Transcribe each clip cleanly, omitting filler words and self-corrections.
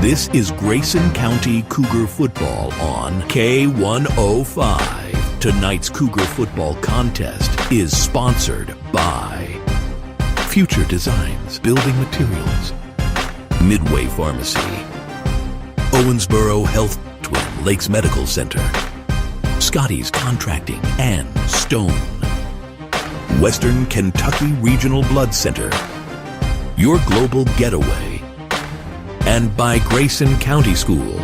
This is Grayson County Cougar football on K105. Tonight's Cougar football contest is sponsored by Future Designs Building Materials, Midway Pharmacy, Owensboro Health, Twin Lakes Medical Center, Scotty's Contracting, and Stone, Western Kentucky Regional Blood Center, Your Global Getaway, and by Grayson County Schools.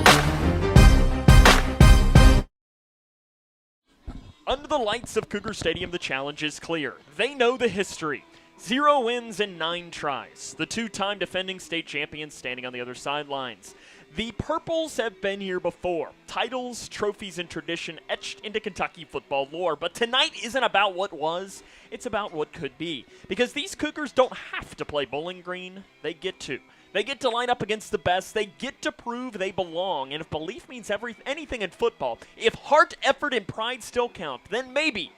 Under the lights of Cougar Stadium, the challenge is clear. They know the history. 0 wins and 9 tries. The two-time defending state champions standing on the other sidelines. The Purples have been here before. Titles, trophies, and tradition etched into Kentucky football lore. But tonight isn't about what was, it's about what could be. Because these Cougars don't have to play Bowling Green, they get to. They get to line up against the best. They get to prove they belong. And if belief means anything in football, if heart, effort, and pride still count, then maybe,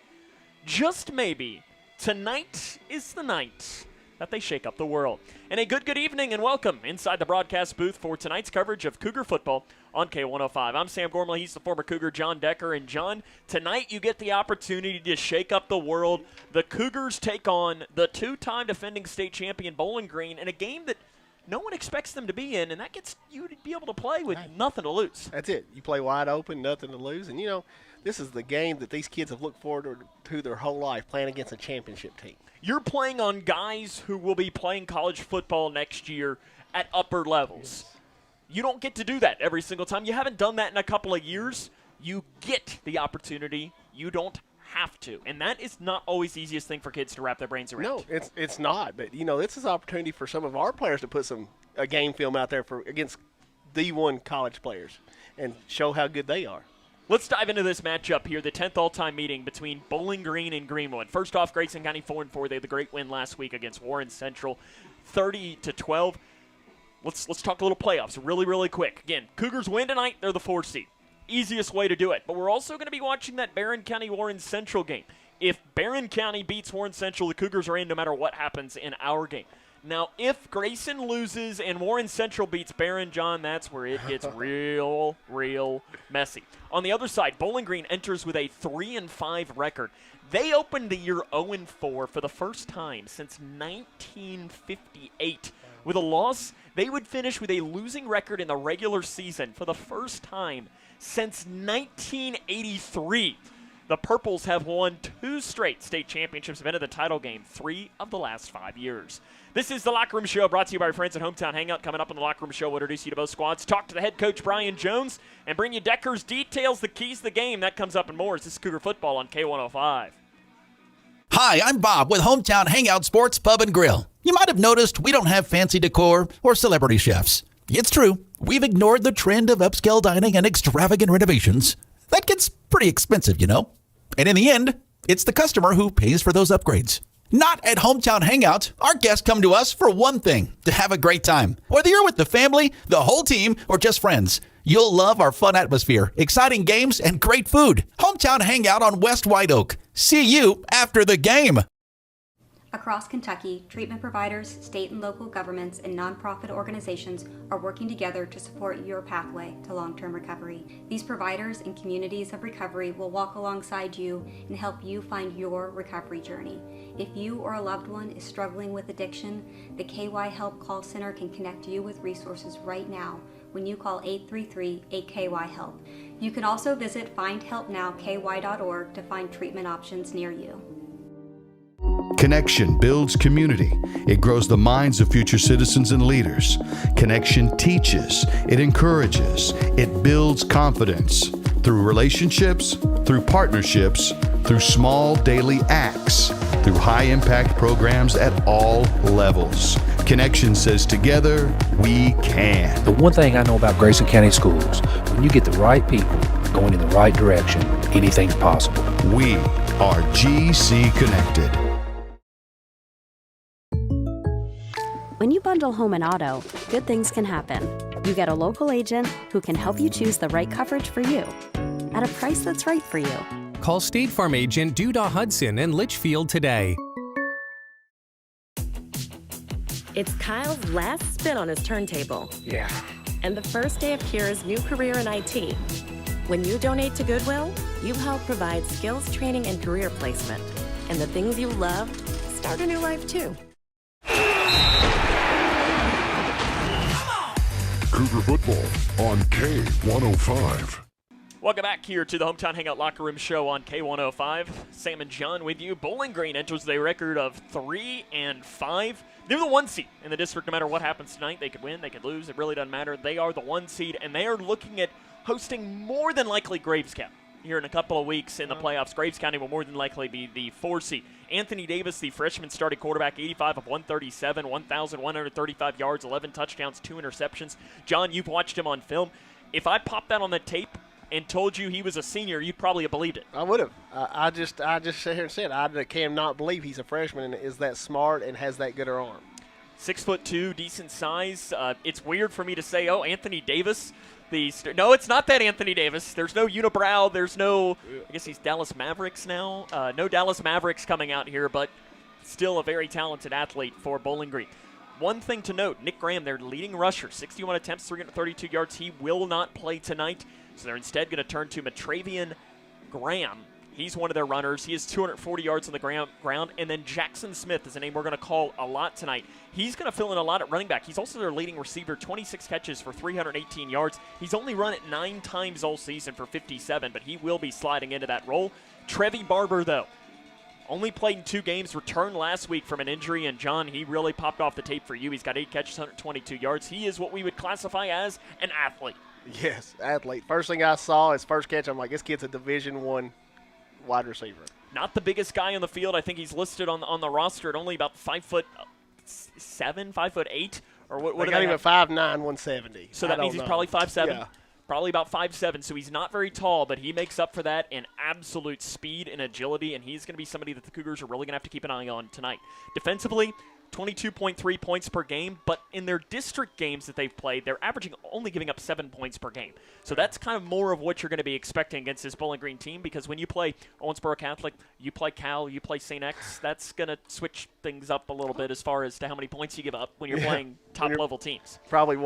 just maybe, tonight is the night that they shake up the world. And a good evening and welcome inside the broadcast booth for tonight's coverage of Cougar football on K105. I'm Sam Gormley. He's the former Cougar, John Decker. And John, tonight you get the opportunity to shake up the world. The Cougars take on the two-time defending state champion Bowling Green in a game that no one expects them to be in, and that gets you to be able to play with nothing to lose. That's it. You play wide open, nothing to lose. And, this is the game that these kids have looked forward to their whole life, playing against a championship team. You're playing on guys who will be playing college football next year at upper levels. Yes. You don't get to do that every single time. You haven't done that in a couple of years. You get the opportunity. You don't have to, and that is not always the easiest thing for kids to wrap their brains around. No, it's not. But this is an opportunity for some of our players to put a game film out there against D1 college players and show how good they are. Let's dive into this matchup here, the 10th all-time meeting between Bowling Green and Greenwood. First off, Grayson County 4-4. They had the great win last week against Warren Central, 30-12. Let's talk a little playoffs really quick. Again, Cougars win tonight. They're the 4 seed. Easiest way to do it. But we're also going to be watching that Barron County-Warren Central game. If Barron County beats Warren Central, the Cougars are in no matter what happens in our game. Now, if Grayson loses and Warren Central beats Barron, John, that's where it gets real messy. On the other side, Bowling Green enters with a 3-5 record. They opened the year 0-4 for the first time since 1958. With a loss, they would finish with a losing record in the regular season for the first time since 1983. The Purples have won 2 straight state championships, have entered the title game 3 of the last 5 years. This is the Locker Room Show, brought to you by our friends at Hometown Hangout. Coming up on the Locker Room Show, we'll introduce you to both squads, talk to the head coach, Brian Jones, and bring you Decker's details, the keys to the game. That comes up and more as this is Cougar football on K105. Hi, I'm Bob with Hometown Hangout Sports Pub and Grill. You might have noticed we don't have fancy decor or celebrity chefs. It's true. We've ignored the trend of upscale dining and extravagant renovations. That gets pretty expensive, And in the end, it's the customer who pays for those upgrades. Not at Hometown Hangout. Our guests come to us for one thing, to have a great time. Whether you're with the family, the whole team, or just friends, you'll love our fun atmosphere, exciting games, and great food. Hometown Hangout on West White Oak. See you after the game. Across Kentucky, treatment providers, state and local governments, and nonprofit organizations are working together to support your pathway to long-term recovery. These providers and communities of recovery will walk alongside you and help you find your recovery journey. If you or a loved one is struggling with addiction, the KY Help Call Center can connect you with resources right now when you call 833-8KY-HELP. You can also visit findhelpnowky.org to find treatment options near you. Connection builds community. It grows the minds of future citizens and leaders. Connection teaches. It encourages. It builds confidence through relationships, through partnerships, through small daily acts, through high-impact programs at all levels. Connection says together, we can. The one thing I know about Grayson County Schools, when you get the right people going in the right direction, anything's possible. We are GC Connected. When you bundle home and auto, good things can happen. You get a local agent who can help you choose the right coverage for you at a price that's right for you. Call State Farm agent Duda Hudson in Leitchfield today. It's Kyle's last spin on his turntable. Yeah. and the first day of Kira's new career in IT. When you donate to Goodwill, you help provide skills training and career placement. And the things you loved start a new life too. Cougar football on K105. Welcome back here to the Hometown Hangout Locker Room Show on K105. Sam and John with you. Bowling Green enters a record of 3-5. They're the 1 seed in the district. No matter what happens tonight, they could win, they could lose. It really doesn't matter. They are the 1 seed, and they are looking at hosting more than likely Graves County here in a couple of weeks in the playoffs. Graves County will more than likely be the 4 seed. Anthony Davis, the freshman starting quarterback, 85 of 137, 1,135 yards, 11 touchdowns, 2 interceptions. John, you've watched him on film. If I popped that on the tape and told you he was a senior, you'd probably have believed it. I would have. I just sat here and said I cannot believe he's a freshman and is that smart and has that good an arm. 6'2", decent size. It's weird for me to say, oh, Anthony Davis. No, it's not that Anthony Davis. There's no unibrow. There's no, I guess he's Dallas Mavericks now. No Dallas Mavericks coming out here, but still a very talented athlete for Bowling Green. One thing to note, Nick Graham, their leading rusher, 61 attempts, 332 yards. He will not play tonight, so they're instead going to turn to Matravian Graham. He's one of their runners. He has 240 yards on the ground. And then Jackson Smith is a name we're going to call a lot tonight. He's going to fill in a lot at running back. He's also their leading receiver, 26 catches for 318 yards. He's only run it 9 times all season for 57, but he will be sliding into that role. Trevi Barber, though, only played in 2 games, returned last week from an injury, and John, he really popped off the tape for you. He's got 8 catches, 122 yards. He is what we would classify as an athlete. Yes, athlete. First thing I saw, his first catch, I'm like, this kid's a Division I wide receiver. Not the biggest guy on the field. I think he's listed on the roster at only about 5'7", 5'8", or what? They got him at 5'9", 170. So that means he's probably 5'7". Yeah. Probably about 5'7", so he's not very tall, but he makes up for that in absolute speed and agility, and he's going to be somebody that the Cougars are really going to have to keep an eye on tonight. Defensively, 22.3 points per game, but in their district games that they've played, they're averaging only giving up 7 points per game. So that's kind of more of what you're going to be expecting against this Bowling Green team, because when you play Owensboro Catholic, you play Cal, you play St. X, that's going to switch things up a little bit as far as to how many points you give up when you're playing top-level teams. Probably,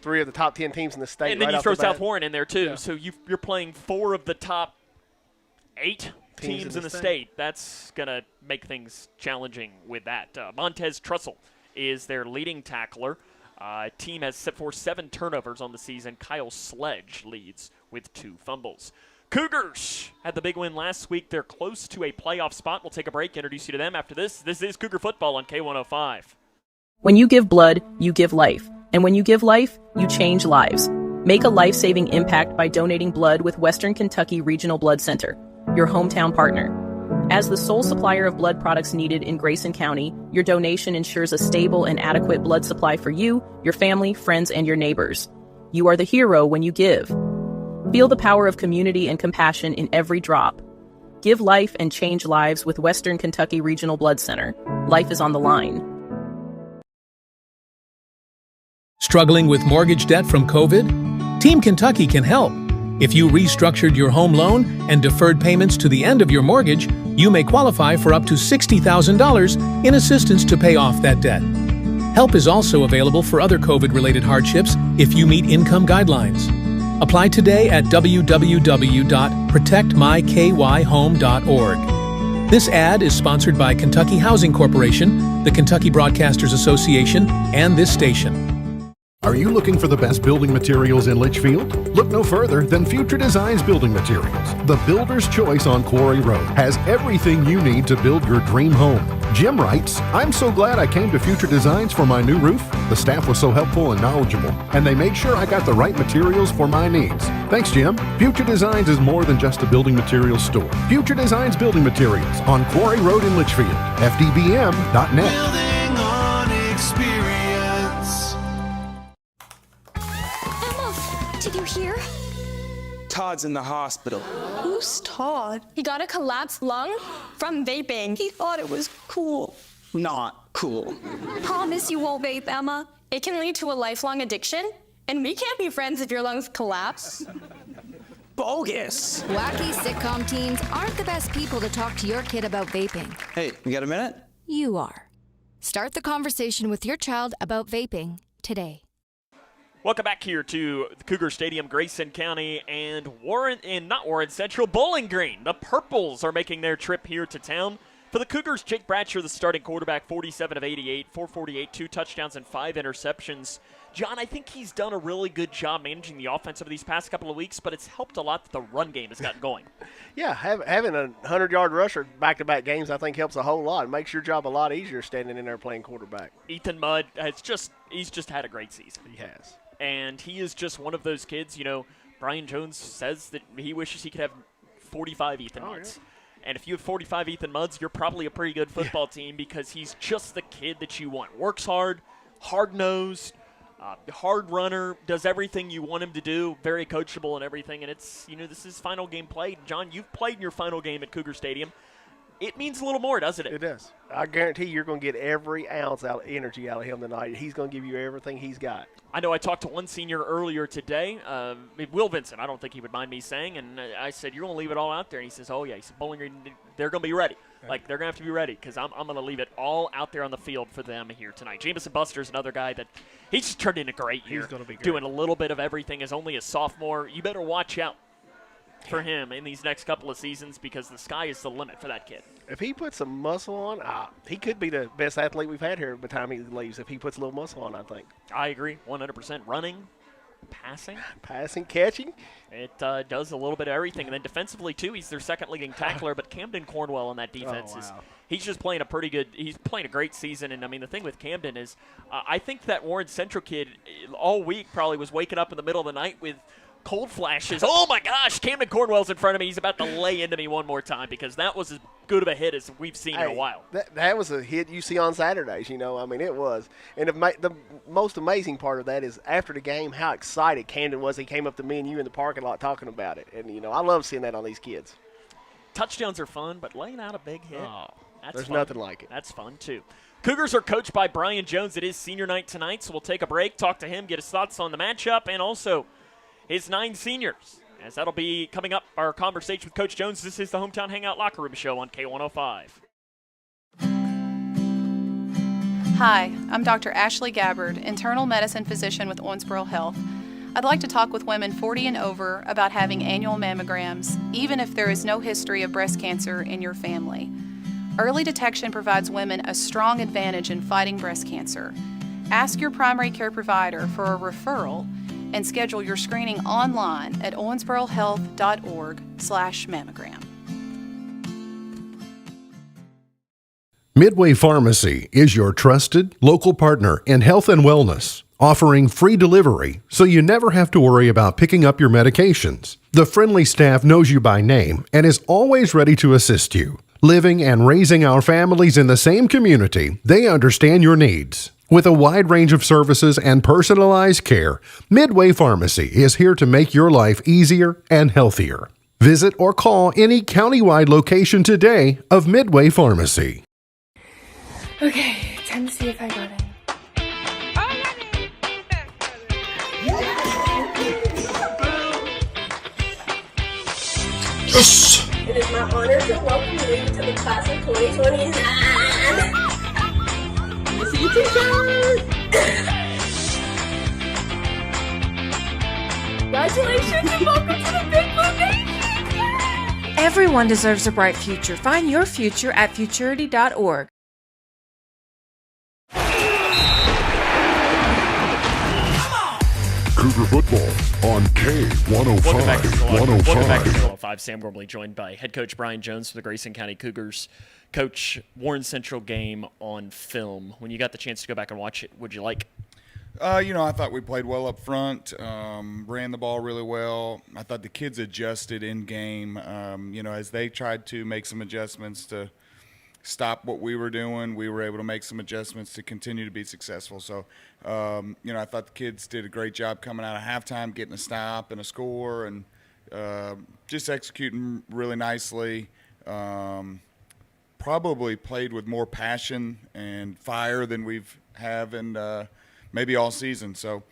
3 of the top 10 teams in the state. And then right you throw off the bat. South Warren in there, too. Yeah. So you're playing 4 of the top 8 teams in the state. That's going to make things challenging with that. Montez Trussell is their leading tackler. Team has set for 7 turnovers on the season. Kyle Sledge leads with 2 fumbles. Cougars had the big win last week. They're close to a playoff spot. We'll take a break, introduce you to them after this. This is Cougar Football on K105. When you give blood, you give life. And when you give life, you change lives. Make a life-saving impact by donating blood with Western Kentucky Regional Blood Center, your hometown partner. As the sole supplier of blood products needed in Grayson County, your donation ensures a stable and adequate blood supply for you, your family, friends, and your neighbors. You are the hero when you give. Feel the power of community and compassion in every drop. Give life and change lives with Western Kentucky Regional Blood Center. Life is on the line. Struggling with mortgage debt from COVID? Team Kentucky can help. If you restructured your home loan and deferred payments to the end of your mortgage, you may qualify for up to $60,000 in assistance to pay off that debt. Help is also available for other COVID-related hardships if you meet income guidelines. Apply today at www.protectmykyhome.org. This ad is sponsored by Kentucky Housing Corporation, the Kentucky Broadcasters Association, and this station. Are you looking for the best building materials in Leitchfield? Look no further than Future Designs Building Materials. The builder's choice on Quarry Road has everything you need to build your dream home. Jim writes, I'm so glad I came to Future Designs for my new roof. The staff was so helpful and knowledgeable, and they made sure I got the right materials for my needs. Thanks, Jim. Future Designs is more than just a building materials store. Future Designs Building Materials on Quarry Road in Litchfield. FDBM.net. Building on experience. Did you hear? Todd's in the hospital. Who's Todd? He got a collapsed lung from vaping. He thought it was cool. Not cool. Promise you won't vape, Emma. It can lead to a lifelong addiction, and we can't be friends if your lungs collapse. Bogus. Wacky sitcom teens aren't the best people to talk to your kid about vaping. Hey, you got a minute? You are. Start the conversation with your child about vaping today. Welcome back here to the Cougar Stadium, Grayson County, and not Warren Central, Bowling Green. The Purples are making their trip here to town. For the Cougars, Jake Bradshaw, the starting quarterback, 47 of 88, 448, 2 touchdowns and 5 interceptions. John, I think he's done a really good job managing the offense over these past couple of weeks, but it's helped a lot that the run game has gotten going. Yeah, having a 100-yard rusher back-to-back games, I think, helps a whole lot. It makes your job a lot easier standing in there playing quarterback. Ethan Mudd he's just had a great season. He has. And he is just one of those kids, Brian Jones says that he wishes he could have 45 Ethan Mudds. Yeah. And if you have 45 Ethan Mudds, you're probably a pretty good football team because he's just the kid that you want. Works hard, hard-nosed, hard runner, does everything you want him to do, very coachable and everything. And it's, this is final game played. John, you've played in your final game at Cougar Stadium. It means a little more, doesn't it? It does. I guarantee you're going to get every ounce energy out of him tonight. He's going to give you everything he's got. I know I talked to one senior earlier today, Will Vincent. I don't think he would mind me saying. And I said, you're going to leave it all out there? And he says, oh, yeah. He said, Bowling Green, they're going to be ready. Like, they're going to have to be ready because I'm going to leave it all out there on the field for them here tonight. Jamison Buster's another guy that he's just turned in a great year. He's going to be great. Doing a little bit of everything as only a sophomore. You better watch out for him in these next couple of seasons because the sky is the limit for that kid. If he puts some muscle on, he could be the best athlete we've had here by the time he leaves if he puts a little muscle on, I think. I agree, 100%. Running, passing, catching. It does a little bit of everything. And then defensively, too, he's their second leading tackler, but Camden Cornwell on that defense he's just playing he's playing a great season. And, the thing with Camden is I think that Warren Central kid all week probably was waking up in the middle of the night with cold flashes. Oh, my gosh, Camden Cornwell's in front of me. He's about to lay into me one more time because that was as good of a hit as we've seen in a while. That was a hit you see on Saturdays, it was. And the most amazing part of that is after the game how excited Camden was. He came up to me and you in the parking lot talking about it. And, I love seeing that on these kids. Touchdowns are fun, but laying out a big hit, there's nothing like it. That's fun, too. Cougars are coached by Brian Jones. It is senior night tonight, so we'll take a break, talk to him, get his thoughts on the matchup, and also his 9 seniors, as that'll be coming up, our conversation with Coach Jones. This is the Hometown Hangout Locker Room Show on K105. Hi, I'm Dr. Ashley Gabbard, internal medicine physician with Owensboro Health. I'd like to talk with women 40 and over about having annual mammograms, even if there is no history of breast cancer in your family. Early detection provides women a strong advantage in fighting breast cancer. Ask your primary care provider for a referral and schedule your screening online at owensborohealth.org/mammogram. Midway Pharmacy is your trusted local partner in health and wellness, offering free delivery so you never have to worry about picking up your medications. The friendly staff knows you by name and is always ready to assist you. Living and raising our families in the same community, they understand your needs. With a wide range of services and personalized care, Midway Pharmacy is here to make your life easier and healthier. Visit or call any countywide location today of Midway Pharmacy. Okay, time to see if I got it. Yes! It is my honor to welcome you to the class of 2029. See you, teacher! Congratulations and welcome to the Big Blue Nation! Everyone deserves a bright future. Find your future at futurity.org. Cougar football on K105. Welcome back to K105. Sam Gormley joined by head coach Brian Jones for the Grayson County Cougars. Coach, Warren Central game on film. When you got the chance to go back and watch it, what'd you like? I thought we played well up front, ran the ball really well. I thought the kids adjusted in game, as they tried to make some adjustments to stop what we were doing, we were able to make some adjustments to continue to be successful. So, I thought the kids did a great job coming out of halftime, getting a stop and a score, and just executing really nicely. Probably played with more passion and fire than we've have in maybe all season. So,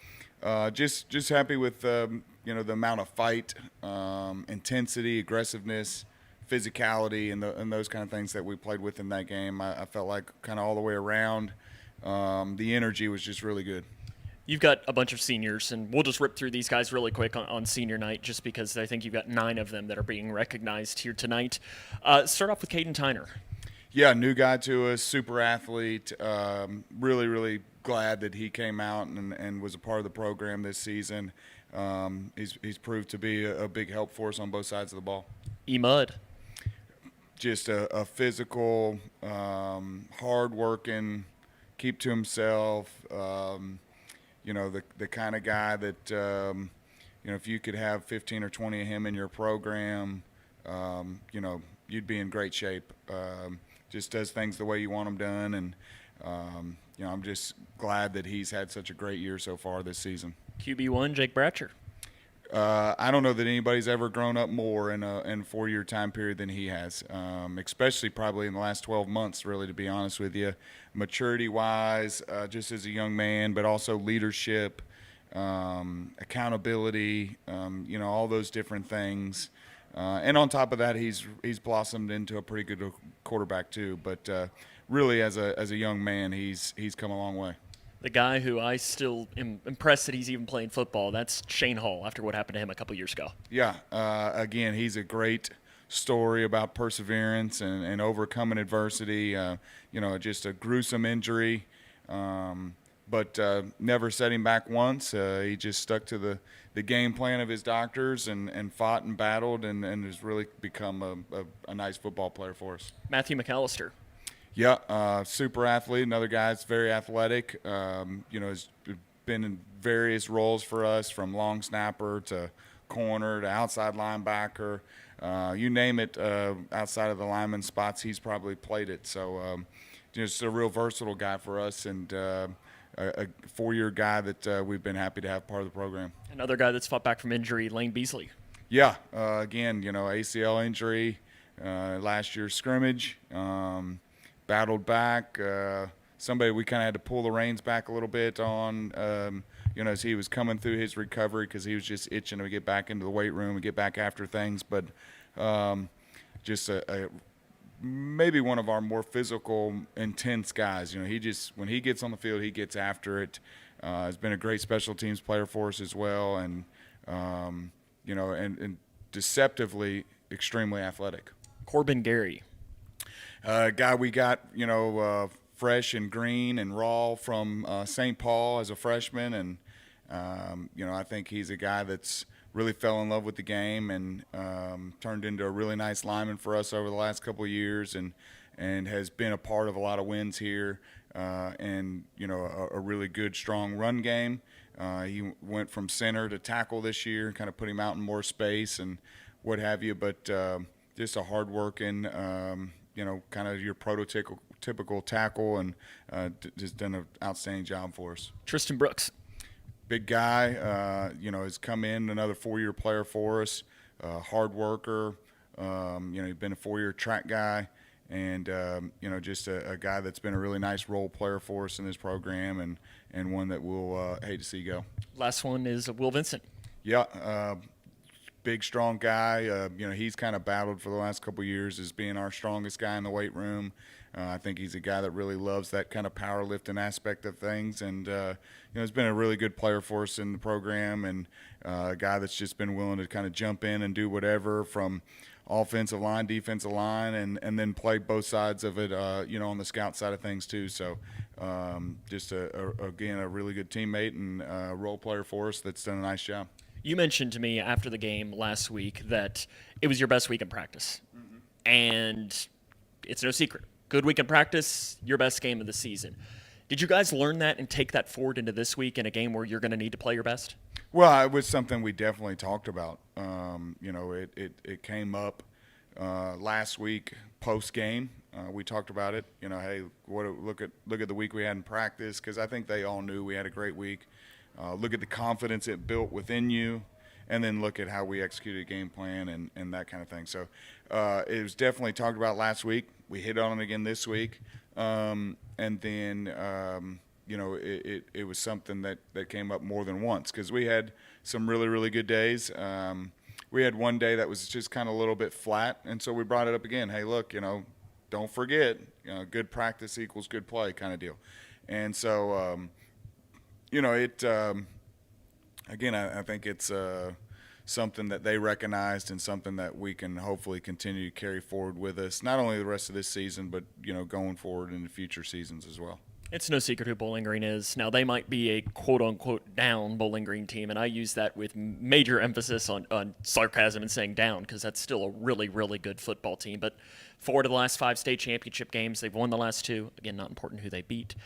just happy with the amount of fight, intensity, aggressiveness, physicality, and those kind of things that we played with in that game. I felt like kind of all the way around, the energy was just really good. You've got a bunch of seniors, and we'll just rip through these guys really quick on senior night just because I think you've got 9 of them that are being recognized here tonight. Start off with Caden Tyner. Yeah, new guy to us, super athlete. Really, really glad that he came out and was a part of the program this season. He's proved to be a big help for us on both sides of the ball. E-Mud. Just a physical, hard-working, keep to himself, the kind of guy that, if you could have 15 or 20 of him in your program, you'd be in great shape. Just does things the way you want them done, and, I'm just glad that he's had such a great year so far this season. QB1, Jake Bratcher. I don't know that anybody's ever grown up more in a 4-year time period than he has, especially probably in the last 12 months, really, to be honest with you. Maturity-wise, just as a young man, but also leadership, accountability, all those different things. And on top of that, he's blossomed into a pretty good quarterback too. But really, as a young man, he's come a long way. The guy who I still am impressed that he's even playing football, that's Shane Hall after what happened to him a couple years ago. Yeah, again, he's a great story about perseverance and overcoming adversity. Just a gruesome injury, but never set him back once. He just stuck to the game plan of his doctors and fought and battled and has really become a nice football player for us. Matthew McAllister. Yeah, super athlete, another guy that's very athletic. Has been in various roles for us, from long snapper to corner to outside linebacker. You name it, outside of the lineman spots, he's probably played it. So just a real versatile guy for us, and a 4-year guy that we've been happy to have part of the program. Another guy that's fought back from injury, Lane Beasley. Yeah, again, ACL injury, last year's scrimmage. Battled back. Somebody we kind of had to pull the reins back a little bit on, as he was coming through his recovery, because he was just itching to get back into the weight room and get back after things. But just maybe one of our more physical, intense guys. When he gets on the field, he gets after it. Has been a great special teams player for us as well, and and deceptively extremely athletic. Corbin Gary. Guy we got, fresh and green and raw from St. Paul as a freshman, and I think he's a guy that's really fell in love with the game and turned into a really nice lineman for us over the last couple of years, and has been a part of a lot of wins here, and a really good, strong run game. He went from center to tackle this year, kind of put him out in more space and what have you, but just a hard-working, kind of your prototypical tackle, and just done an outstanding job for us. Tristan Brooks. Big guy, has come in, another 4-year player for us, hard worker. He's been a 4-year track guy, and, just a guy that's been a really nice role player for us in this program, and one that we'll hate to see go. Last one is Will Vincent. Yeah, big, strong guy. He's kind of battled for the last couple of years as being our strongest guy in the weight room. I think he's a guy that really loves that kind of powerlifting aspect of things, and he's been a really good player for us in the program, and a guy that's just been willing to kind of jump in and do whatever from offensive line, defensive line, and then play both sides of it, on the scout side of things too. So just, again, a really good teammate and role player for us that's done a nice job. You mentioned to me after the game last week that it was your best week in practice. Mm-hmm. And it's no secret. Good week in practice, your best game of the season. Did you guys learn that and take that forward into this week in a game where you're going to need to play your best? Well, it was something we definitely talked about. It came up last week post-game. We talked about it. Hey, look at the week we had in practice, because I think they all knew we had a great week. Look at the confidence it built within you, and then look at how we executed a game plan and that kind of thing. So it was definitely talked about last week. We hit on it again this week. And then, it was something that came up more than once, because we had some really, really good days. We had one day that was just kind of a little bit flat, and so we brought it up again. Hey, look, don't forget, good practice equals good play kind of deal. And so Again, I think it's something that they recognized and something that we can hopefully continue to carry forward with us, not only the rest of this season, but, going forward in the future seasons as well. It's no secret who Bowling Green is. Now, they might be a quote-unquote down Bowling Green team, and I use that with major emphasis on sarcasm and saying down, because that's still a really, really good football team. But 4 of the last 5 state championship games, they've won the last 2. Again, not important who they beat.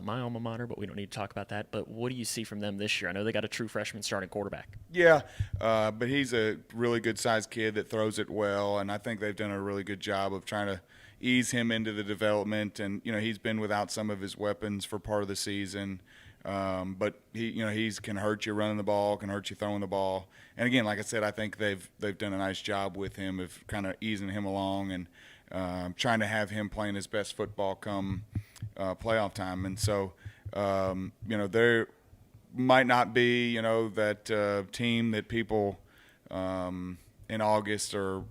My alma mater, but we don't need to talk about that. But what do you see from them this year? I know they got a true freshman starting quarterback. Yeah, but he's a really good-sized kid that throws it well, and I think they've done a really good job of trying to ease him into the development. And he's been without some of his weapons for part of the season, but he can hurt you running the ball, can hurt you throwing the ball. And again, like I said, I think they've done a nice job with him of kind of easing him along and trying to have him playing his best football come playoff time. And so there might not be that team that people in August are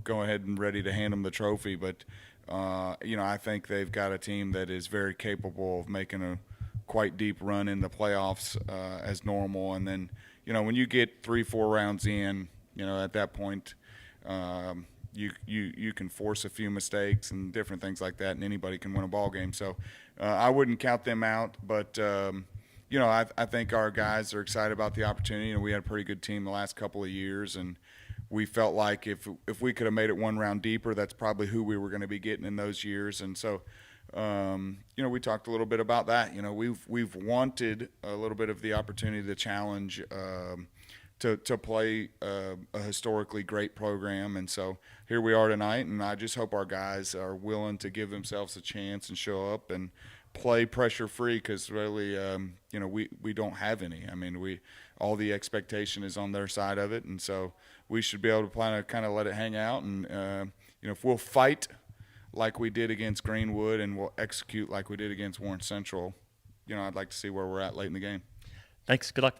going ahead and ready to hand them the trophy, but I think they've got a team that is very capable of making a quite deep run in the playoffs as normal. And then when you get 3-4 rounds in, at that point you can force a few mistakes and different things like that, and anybody can win a ball game. So I wouldn't count them out, but I think our guys are excited about the opportunity. We had a pretty good team the last couple of years, and we felt like if we could have made it one round deeper, that's probably who we were going to be getting in those years. And so we talked a little bit about that. We've wanted a little bit of the opportunity to challenge to play a historically great program, and so here we are tonight. And I just hope our guys are willing to give themselves a chance and show up and play pressure free, because really we don't have any. I mean, all the expectation is on their side of it, and so we should be able to kind of let it hang out. And if we'll fight like we did against Greenwood and we'll execute like we did against Warren Central, I'd like to see where we're at late in the game. Thanks. Good luck.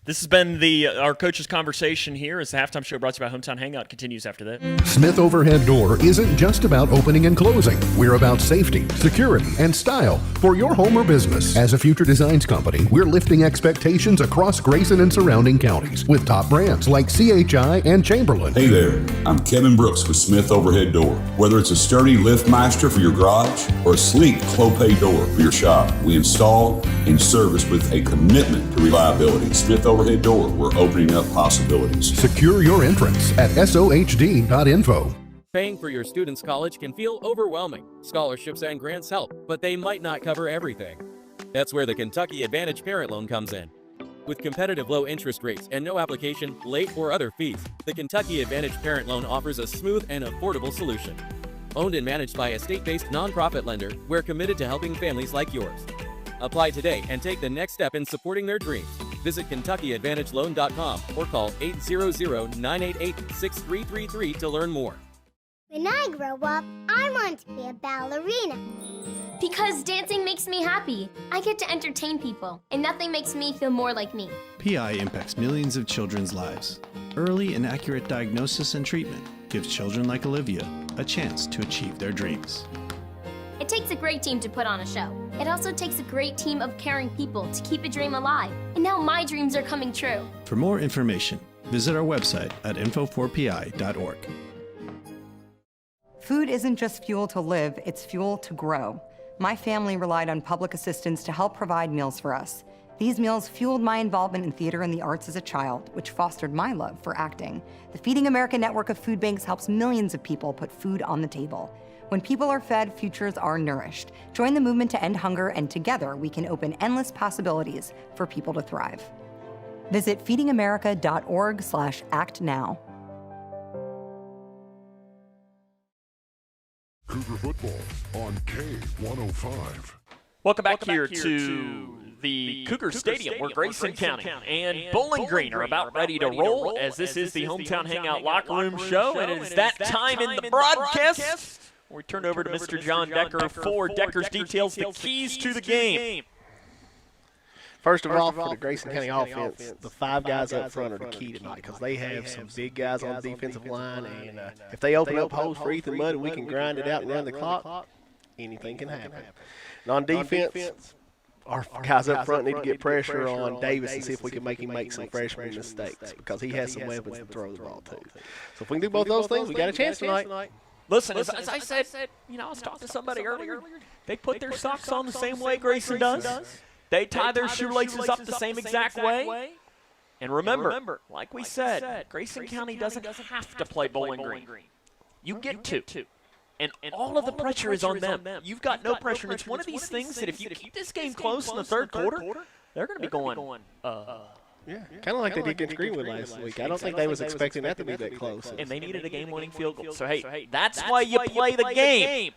This has been our coaches' conversation here as the halftime show brought to you by Hometown Hangout continues after that. Smith Overhead Door isn't just about opening and closing. We're about safety, security, and style for your home or business. As a future designs company, we're lifting expectations across Grayson and surrounding counties with top brands like CHI and Chamberlain. Hey there, I'm Kevin Brooks with Smith Overhead Door. Whether it's a sturdy LiftMeister for your garage or a sleek Clopay door for your shop, we install and service with a commitment to reliability. Smith Overhead Door, we're opening up possibilities. Secure your entrance at sohd.info. Paying for your student's college can feel overwhelming. Scholarships and grants help, but they might not cover everything. That's where the Kentucky Advantage Parent Loan comes in. With competitive low interest rates and no application, late, or other fees, the Kentucky Advantage Parent Loan offers a smooth and affordable solution. Owned and managed by a state-based nonprofit lender, we're committed to helping families like yours. Apply today and take the next step in supporting their dreams. Visit KentuckyAdvantageLoan.com or call 800-988-6333 to learn more. When I grow up, I want to be a ballerina. Because dancing makes me happy. I get to entertain people, and nothing makes me feel more like me. PI impacts millions of children's lives. Early and accurate diagnosis and treatment gives children like Olivia a chance to achieve their dreams. It takes a great team to put on a show. It also takes a great team of caring people to keep a dream alive. And now my dreams are coming true. For more information, visit our website at info4pi.org. Food isn't just fuel to live, it's fuel to grow. My family relied on public assistance to help provide meals for us. These meals fueled my involvement in theater and the arts as a child, which fostered my love for acting. The Feeding America network of food banks helps millions of people put food on the table. When people are fed, futures are nourished. Join the movement to end hunger, and together we can open endless possibilities for people to thrive. Visit feedingamerica.org/actnow. Cougar football on K105. Welcome back here to the Cougar Stadium, where Grayson County and Bowling Green are about ready to roll, as this is the Hometown Hangout Locker Room Show, and it is that time in the broadcast. We turn over to Mr. John Decker for Decker's Details, the keys to the game. First of all, for the Grayson County offense, the 5 guys up front are the key tonight, because they have some big guys on the defensive line, and if they open up holes for Ethan Mudd and we can grind it out and run the clock, anything can happen. And on defense, our guys up front need to get pressure on Davis and see if we can make him make some freshman mistakes because he has some weapons to throw the ball to. So if we can do both those things, we got a chance tonight. Listen, as I said, I was talking to somebody earlier. They put their socks on the same way Grayson does. They tie their shoelaces up the same exact way. And remember, like we said, Grayson County doesn't have to play Bowling Green. You get to. And all of the pressure is on them. You've got no pressure. And it's one of these things that if you keep this game close in the third quarter, they're going to be going, yeah, kind of like they did against Greenwood last week. I don't think they was expecting that to be that close. And they needed a game-winning field goal. So, hey, that's why you play the game.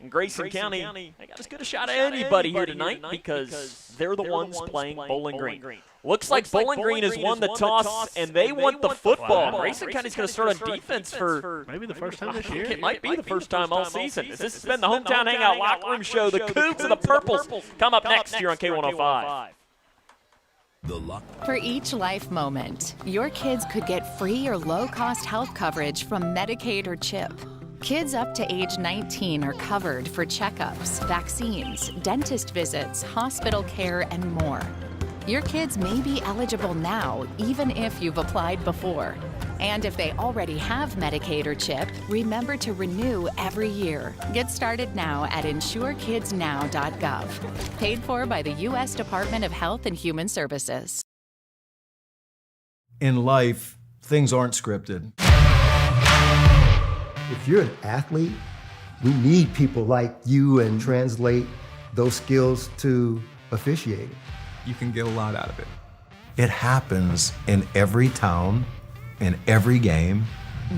And Grayson County, they got as good a shot at anybody here tonight because they're the ones playing Bowling Green. Looks like Bowling Green has won the toss, and they want the football. Grayson County's going to start on defense for maybe the first time this year. It might be the first time all season. This has been the Hometown Hangout Locker Room Show. The Cougs and the Purples come up next here on K105. For each life moment, your kids could get free or low-cost health coverage from Medicaid or CHIP. Kids up to age 19 are covered for checkups, vaccines, dentist visits, hospital care, and more. Your kids may be eligible now, even if you've applied before. And if they already have Medicaid or CHIP, remember to renew every year. Get started now at insurekidsnow.gov. Paid for by the U.S. Department of Health and Human Services. In life, things aren't scripted. If you're an athlete, we need people like you and translate those skills to officiating. You can get a lot out of it. It happens in every town, in every game.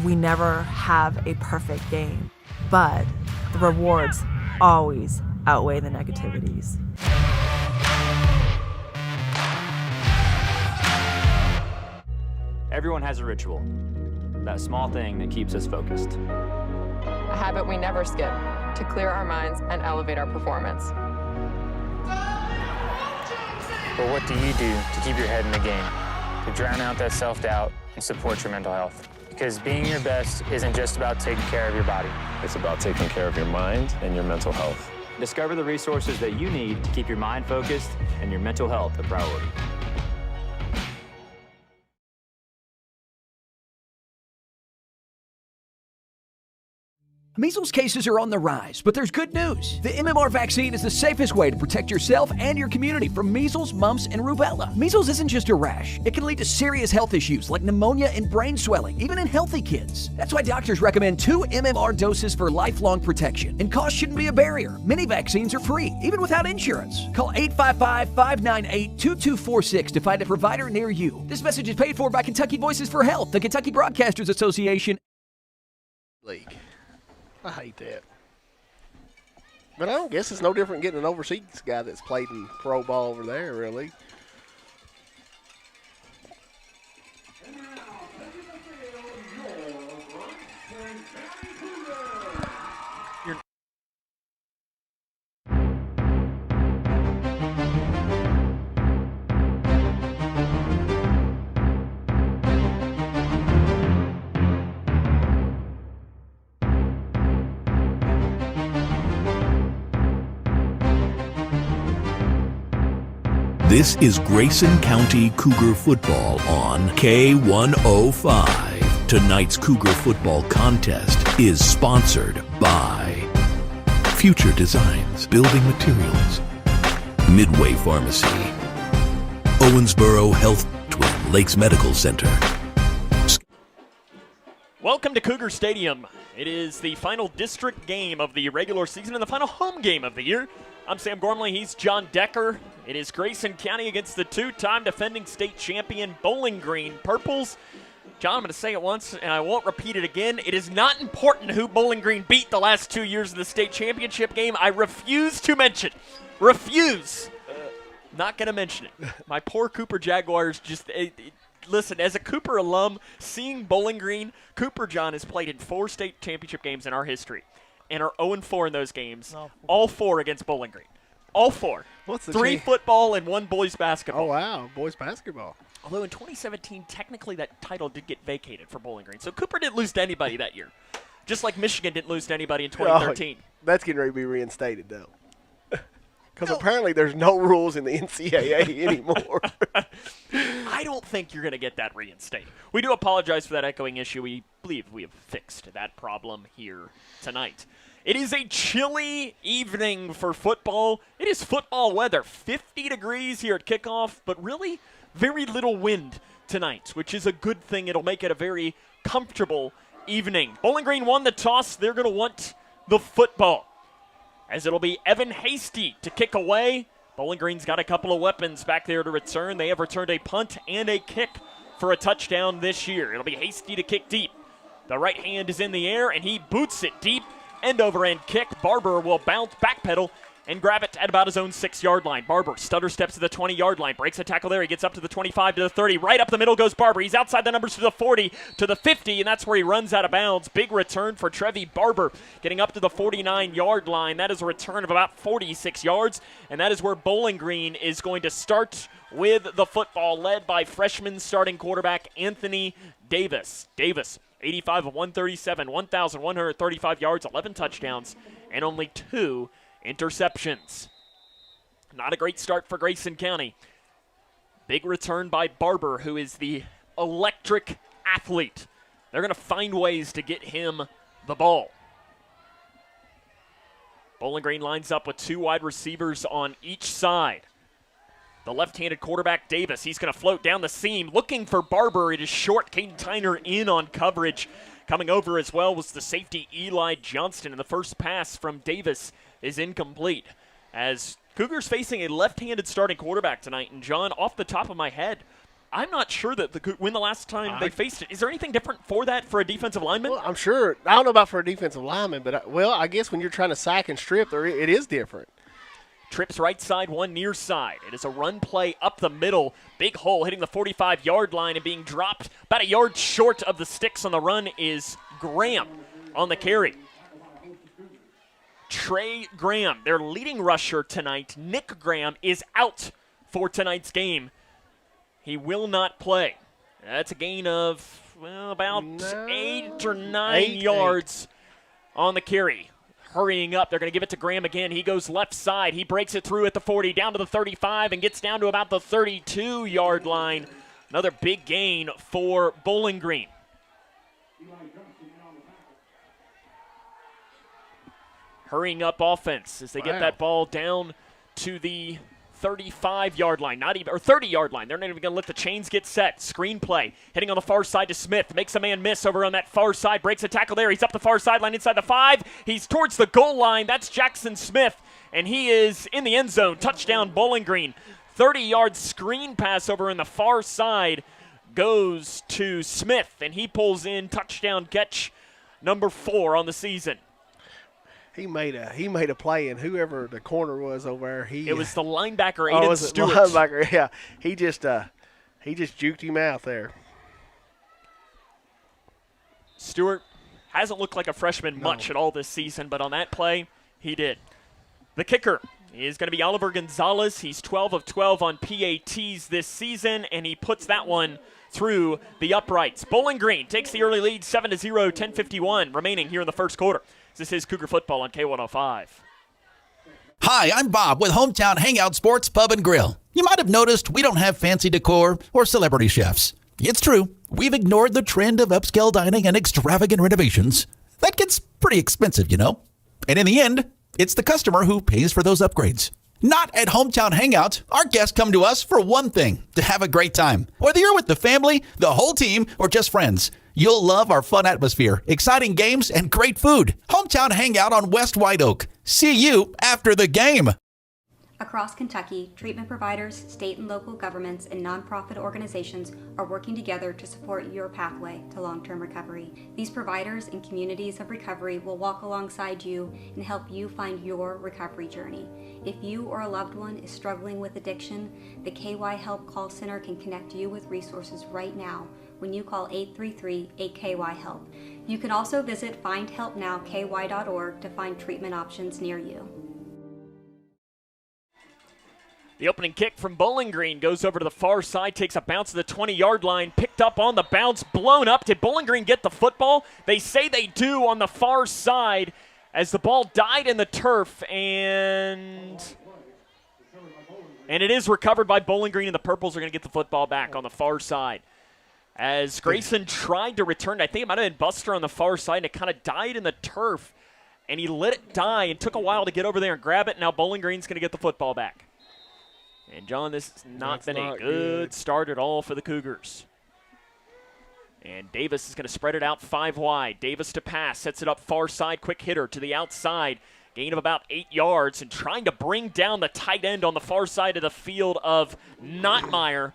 We never have a perfect game, but the rewards always outweigh the negativities. Everyone has a ritual, that small thing that keeps us focused. A habit we never skip to clear our minds and elevate our performance. But what do you do to keep your head in the game, to drown out that self-doubt and support your mental health? Because being your best isn't just about taking care of your body. It's about taking care of your mind and your mental health. Discover the resources that you need to keep your mind focused and your mental health a priority. Measles cases are on the rise, but there's good news. The MMR vaccine is the safest way to protect yourself and your community from measles, mumps, and rubella. Measles isn't just a rash. It can lead to serious health issues like pneumonia and brain swelling, even in healthy kids. That's why doctors recommend 2 MMR doses for lifelong protection. And cost shouldn't be a barrier. Many vaccines are free, even without insurance. Call 855-598-2246 to find a provider near you. This message is paid for by Kentucky Voices for Health, the Kentucky Broadcasters Association. League. I hate that. But I don't guess it's no different getting an overseas guy that's played in pro ball over there, really. This is Grayson County Cougar football on K105. Tonight's Cougar football contest is sponsored by Future Designs Building Materials, Midway Pharmacy, Owensboro Health, Twin Lakes Medical Center. Welcome to Cougar Stadium. It is the final district game of the regular season and the final home game of the year. I'm Sam Gormley. He's John Decker. It is Grayson County against the 2-time defending state champion Bowling Green Purples. John, I'm going to say it once, and I won't repeat it again. It is not important who Bowling Green beat the last 2 years of the state championship game. I refuse to mention. Refuse. Not going to mention it. My poor Cooper Jaguars just... Listen, as a Cooper alum, seeing Bowling Green, Cooper John has played in 4 state championship games in our history and are 0-4 in those games. All 4 against Bowling Green. All 4. What's the 3 football and 1 boys basketball. Oh, wow. Boys basketball. Although in 2017, technically that title did get vacated for Bowling Green. So Cooper didn't lose to anybody that year. Just like Michigan didn't lose to anybody in 2013. Oh, that's getting ready to be reinstated, though. Because apparently there's no rules in the NCAA anymore. I don't think you're going to get that reinstated. We do apologize for that echoing issue. We believe we have fixed that problem here tonight. It is a chilly evening for football. It is football weather. 50 degrees here at kickoff, but really very little wind tonight, which is a good thing. It'll make it a very comfortable evening. Bowling Green won the toss. They're going to want the football, as it'll be Evan Hasty to kick away. Bowling Green's got a couple of weapons back there to return. They have returned a punt and a kick for a touchdown this year. It'll be Hasty to kick deep. The right hand is in the air, and he boots it deep. End-over-end kick. Barber will bounce, backpedal, and grab it at about his own 6-yard line. Barber stutter steps to the 20-yard line, breaks a tackle there. He gets up to the 25, to the 30. Right up the middle goes Barber. He's outside the numbers to the 40, to the 50, and that's where he runs out of bounds. Big return for Trevi Barber, getting up to the 49-yard line. That is a return of about 46 yards, and that is where Bowling Green is going to start with the football, led by freshman starting quarterback Anthony Davis. Davis, 85 of 137, 1,135 yards, 11 touchdowns, and only 2 interceptions. Not a great start for Grayson County. Big return by Barber, who is the electric athlete. They're going to find ways to get him the ball. Bowling Green lines up with 2 wide receivers on each side. The left-handed quarterback, Davis, he's going to float down the seam, looking for Barber. It is short. Caden Tyner in on coverage. Coming over as well was the safety, Eli Johnston, and the first pass from Davis is incomplete. As Cougars facing a left-handed starting quarterback tonight, and John, off the top of my head, I'm not sure that when the last time they faced it. Is there anything different for that for a defensive lineman? Well, I'm sure. I don't know about for a defensive lineman, but, I guess when you're trying to sack and strip, it is different. Trips right side, one near side. It is a run play up the middle. Big hole hitting the 45-yard line and being dropped about a yard short of the sticks on the run is Graham on the carry. Trey Graham, their leading rusher tonight. Nick Graham is out for tonight's game. He will not play. That's a gain of, about 8 or 9 yards on the carry. Hurrying up, they're going to give it to Graham again. He goes left side. He breaks it through at the 40, down to the 35, and gets down to about the 32-yard line. Another big gain for Bowling Green. Hurrying up offense as they get that ball down to the 35-yard line, not even, or 30-yard line. They're not even going to let the chains get set. Screen play, hitting on the far side to Smith. Makes a man miss over on that far side. Breaks a tackle there. He's up the far sideline inside the 5. He's towards the goal line. That's Jackson Smith, and he is in the end zone. Touchdown, Bowling Green. 30-yard screen pass over in the far side goes to Smith, and he pulls in touchdown catch number 4 on the season. He made a play, and whoever the corner was over there, it was the linebacker, Aiden Stewart. Linebacker, yeah. He just juked him out there. Stewart hasn't looked like a freshman much at all this season, but on that play, he did. The kicker is going to be Oliver Gonzalez. He's 12 of 12 on PATs this season, and he puts that one through the uprights. Bowling Green takes the early lead, 7-0, 10:51 remaining here in the first quarter. This is Cougar Football on K105. Hi, I'm Bob with Hometown Hangout Sports Pub and Grill. You might have noticed we don't have fancy decor or celebrity chefs. It's true, we've ignored the trend of upscale dining and extravagant renovations. That gets pretty expensive, you know. And in the end, it's the customer who pays for those upgrades. Not at Hometown Hangout. Our guests come to us for one thing, to have a great time. Whether you're with the family, the whole team, or just friends, you'll love our fun atmosphere, exciting games, and great food. Hometown Hangout on West White Oak. See you after the game. Across Kentucky, treatment providers, state and local governments, and nonprofit organizations are working together to support your pathway to long-term recovery. These providers and communities of recovery will walk alongside you and help you find your recovery journey. If you or a loved one is struggling with addiction, the KY Help Call Center can connect you with resources right now when you call 833-8KY-HELP. You can also visit findhelpnowky.org to find treatment options near you. The opening kick from Bowling Green goes over to the far side, takes a bounce to the 20-yard line, picked up on the bounce, blown up. Did Bowling Green get the football? They say they do on the far side as the ball died in the turf, and And it is recovered by Bowling Green, and the Purples are going to get the football back on the far side. As Grayson tried to return, I think it might have been Buster on the far side, and it kind of died in the turf. And he let it die and took a while to get over there and grab it. Now Bowling Green's going to get the football back. And, John, this has not been a good start at all for the Cougars. And Davis is going to spread it out 5 wide. Davis to pass, sets it up far side, quick hitter to the outside. Gain of about 8 yards, and trying to bring down the tight end on the far side of the field of Notmeyer.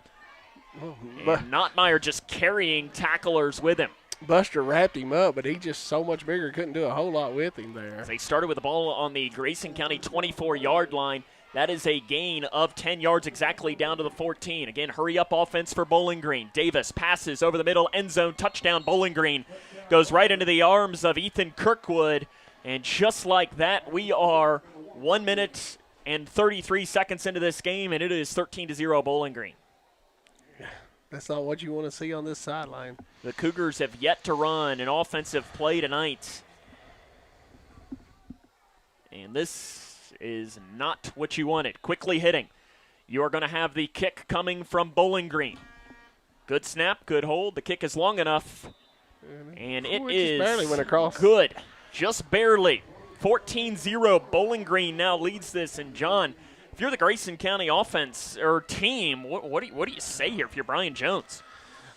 And Notmeyer just carrying tacklers with him. Buster wrapped him up, but he just so much bigger, couldn't do a whole lot with him there. They started with the ball on the Grayson County 24-yard line. That is a gain of 10 yards exactly down to the 14. Again, hurry-up offense for Bowling Green. Davis passes over the middle, end zone, touchdown. Bowling Green goes right into the arms of Ethan Kirkwood. And just like that, we are 1 minute and 33 seconds into this game, and it is 13-0 Bowling Green. That's not what you want to see on this sideline. The Cougars have yet to run an offensive play tonight. And this is not what you wanted. Quickly hitting. You are going to have the kick coming from Bowling Green. Good snap, good hold. The kick is long enough. And it is barely went across. Good. Just barely. 14-0. Bowling Green now leads this. And, John, if you're the Grayson County offense or team, what do you say here if you're Brian Jones?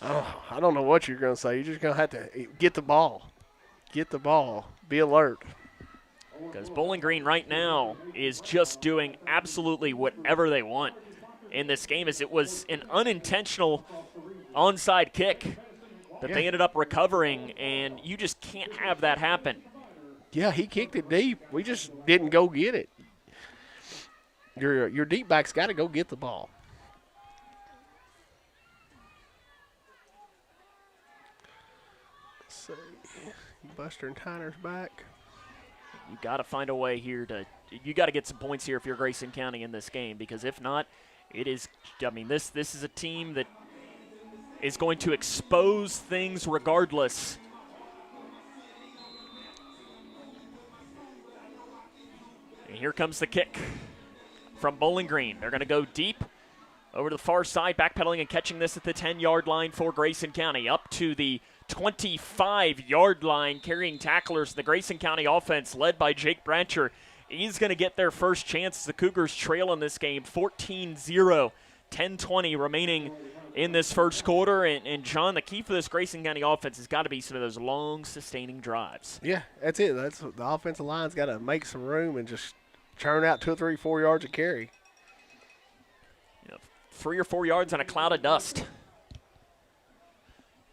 Oh, I don't know what you're going to say. You're just going to have to get the ball. Get the ball. Be alert. Because Bowling Green right now is just doing absolutely whatever they want in this game, as it was an unintentional onside kick that they ended up recovering, and you just can't have that happen. Yeah, he kicked it deep. We just didn't go get it. Your deep back's got to go get the ball. Let's see. Buster and Tyner's back. You got to find a way here you got to get some points here if you're Grayson County in this game, because if not, it is, I mean, this is a team that is going to expose things regardless. And here comes the kick from Bowling Green. They're going to go deep over to the far side, backpedaling and catching this at the 10-yard line for Grayson County, up to the 25-yard line, carrying tacklers. The Grayson County offense, led by Jake Bratcher, is going to get their first chance. The Cougars trail in this game 14-0, 10-20 remaining in this first quarter. And John, the key for this Grayson County offense has got to be some of those long, sustaining drives. Yeah, that's it. That's the offensive line's got to make some room and just churn out 2 or 3, 4 yards of carry. 3 or 4 yards on a cloud of dust.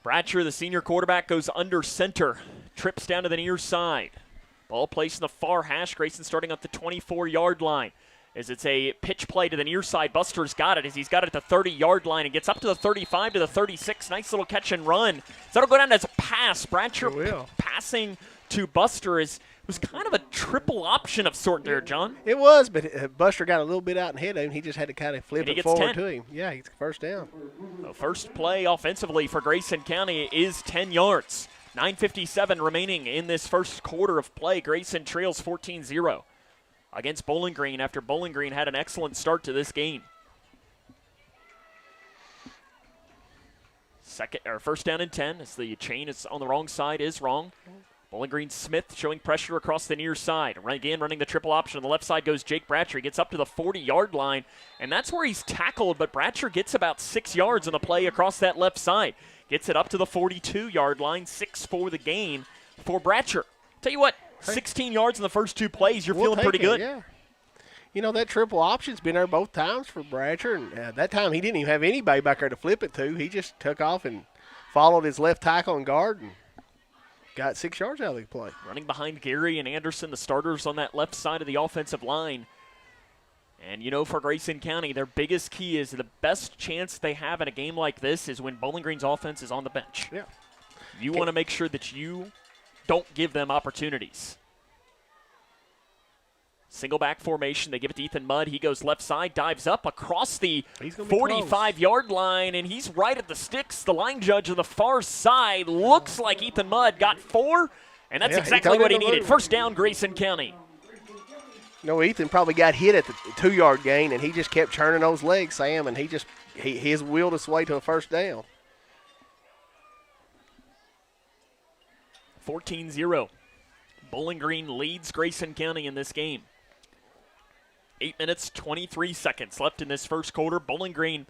Bratcher, the senior quarterback, goes under center, trips down to the near side. Ball placed in the far hash. Grayson starting at the 24-yard line. As it's a pitch play to the near side. Buster's got it as he's got it at the 30-yard line and gets up to the 35 to the 36. Nice little catch and run. So that'll go down as a pass. Bratcher passing to Buster is was kind of a triple option of sort there, John. It was, but Buster got a little bit out and hit him. He just had to kind of flip it forward 10. to him. Yeah, he's first down. The first play offensively for Grayson County is 10 yards. 9:57 remaining in this first quarter of play. Grayson trails 14-0 against Bowling Green after Bowling Green had an excellent start to this game. First down and 10 as the chain is on the wrong side is wrong. Bowling Green Smith showing pressure across the near side. Again, running the triple option. On the left side goes Jake Bratcher. He gets up to the 40-yard line, and that's where he's tackled, but Bratcher gets about 6 yards on the play across that left side. Gets it up to the 42-yard line, 6 for the gain for Bratcher. Tell you what, 16 yards in the first 2 plays, you're feeling pretty good. Yeah. You know, that triple option's been there both times for Bratcher, and that time he didn't even have anybody back there to flip it to. He just took off and followed his left tackle and guard and got 6 yards out of the play. Running behind Gary and Anderson, the starters on that left side of the offensive line. And, you know, for Grayson County, their biggest key is the best chance they have in a game like this is when Bowling Green's offense is on the bench. Yeah. You want to make sure that you don't give them opportunities. Single back formation. They give it to Ethan Mudd. He goes left side, dives up across the 45-yard line, and he's right at the sticks. The line judge on the far side looks like Ethan Mudd got 4, and that's exactly what he needed. First down, Grayson County. No, Ethan probably got hit at the 2-yard gain, and he just kept churning those legs, Sam, and his willed his way to a first down. 14-0. Bowling Green leads Grayson County in this game. 8 minutes, 23 seconds left in this first quarter. Bowling Green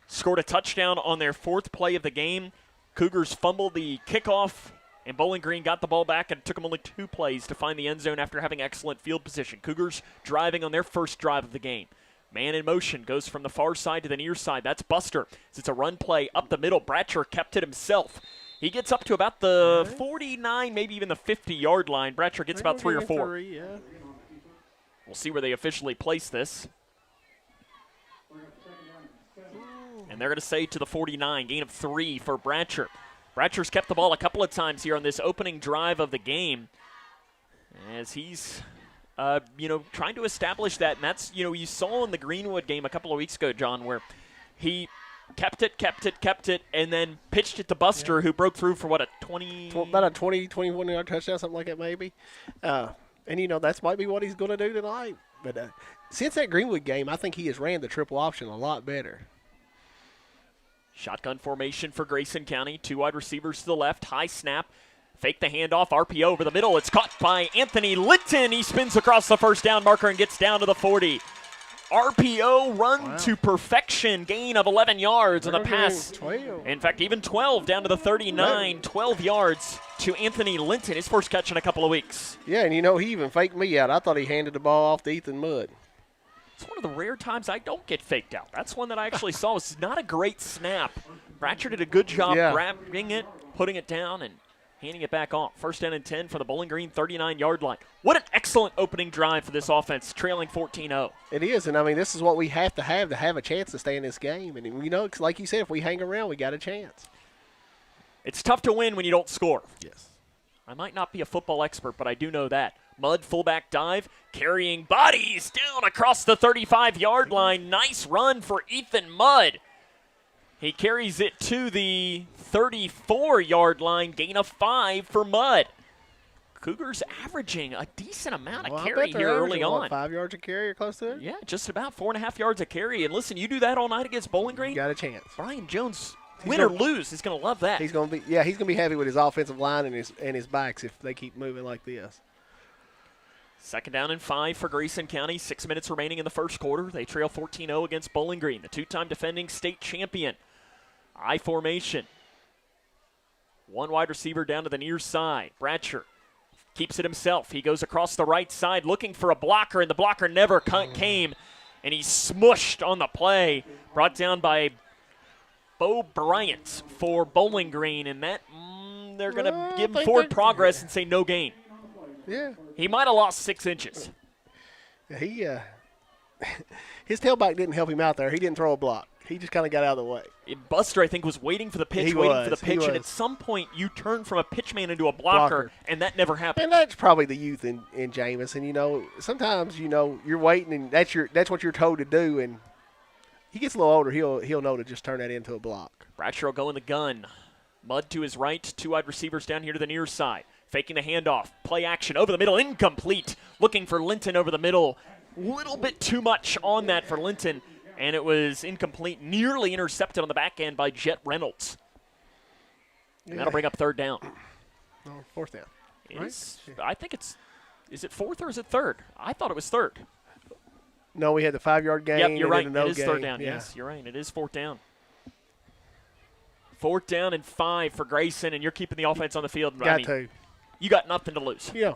scored a touchdown on their 4th play of the game. Cougars fumbled the kickoff, and Bowling Green got the ball back, and it took them only 2 plays to find the end zone after having excellent field position. Cougars driving on their first drive of the game. Man in motion goes from the far side to the near side. That's Buster. It's a run play up the middle. Bratcher kept it himself. He gets up to about the 49, maybe even the 50-yard line. Bratcher gets about 3 or 4. We'll see where they officially place this. And they're going to say to the 49, gain of 3 for Bratcher. Bratcher's kept the ball a couple of times here on this opening drive of the game as he's, trying to establish that. And that's, you saw in the Greenwood game a couple of weeks ago, John, where he kept it, and then pitched it to Buster, who broke through for, about a 21-yard touchdown, something like that maybe. And, that might be what he's going to do tonight. But since that Greenwood game, I think he has ran the triple option a lot better. Shotgun formation for Grayson County. 2 wide receivers to the left. High snap. Fake the handoff. RPO over the middle. It's caught by Anthony Linton. He spins across the first down marker and gets down to the 40. RPO run to perfection. Gain of 11 yards on the pass. 12. In fact, even 12 down to the 39. 12 yards to Anthony Linton. His first catch in a couple of weeks. Yeah, and he even faked me out. I thought he handed the ball off to Ethan Mudd. It's one of the rare times I don't get faked out. That's one that I actually saw. It's not a great snap. Bratcher did a good job grabbing it, putting it down, and handing it back off. First down and 10 for the Bowling Green 39-yard line. What an excellent opening drive for this offense, trailing 14-0. It is, and this is what we have to have a chance to stay in this game. And, like you said, if we hang around, we got a chance. It's tough to win when you don't score. Yes. I might not be a football expert, but I do know that. Mudd fullback dive, carrying bodies down across the 35-yard line. Nice run for Ethan Mudd. He carries it to the 34-yard line, gain of 5 for Mudd. Cougars averaging a decent amount of carry here early on. 5 yards a carry or close to it? Yeah, just about 4.5 yards a carry. And listen, you do that all night against Bowling Green, you got a chance. Brian Jones, win or lose, he's going to love that. He's going to be happy with his offensive line and his backs if they keep moving like this. Second down and 5 for Grayson County. 6 minutes remaining in the first quarter. They trail 14-0 against Bowling Green, the 2-time defending state champion. I formation. 1 wide receiver down to the near side. Bratcher keeps it himself. He goes across the right side looking for a blocker, and the blocker never came, and he's smushed on the play. Brought down by Bo Bryant for Bowling Green, and that they're going to give him forward progress and say no gain. Yeah. He might have lost 6 inches. He his tailback didn't help him out there. He didn't throw a block. He just kind of got out of the way. Buster, I think, was waiting for the pitch, and at some point you turn from a pitchman into a blocker, and that never happened. And that's probably the youth in Jamison. Sometimes you're waiting, and that's what you're told to do, and he gets a little older, he'll know to just turn that into a block. Bratcher will go in the gun. Mudd to his right, 2 wide receivers down here to the near side. Faking the handoff, play action over the middle, incomplete. Looking for Linton over the middle. Little bit too much on that for Linton, and it was incomplete, nearly intercepted on the back end by Jet Reynolds. And that'll bring up 3rd down. No, 4th down. Right? I think is it 4th or is it 3rd? I thought it was 3rd. No, we had the 5-yard gain. Yep, you're right. It is 3rd down. Yeah. Yes, you're right. It is 4th down. 4th down and 5 for Grayson, and you're keeping the offense on the field. You got nothing to lose. Yeah,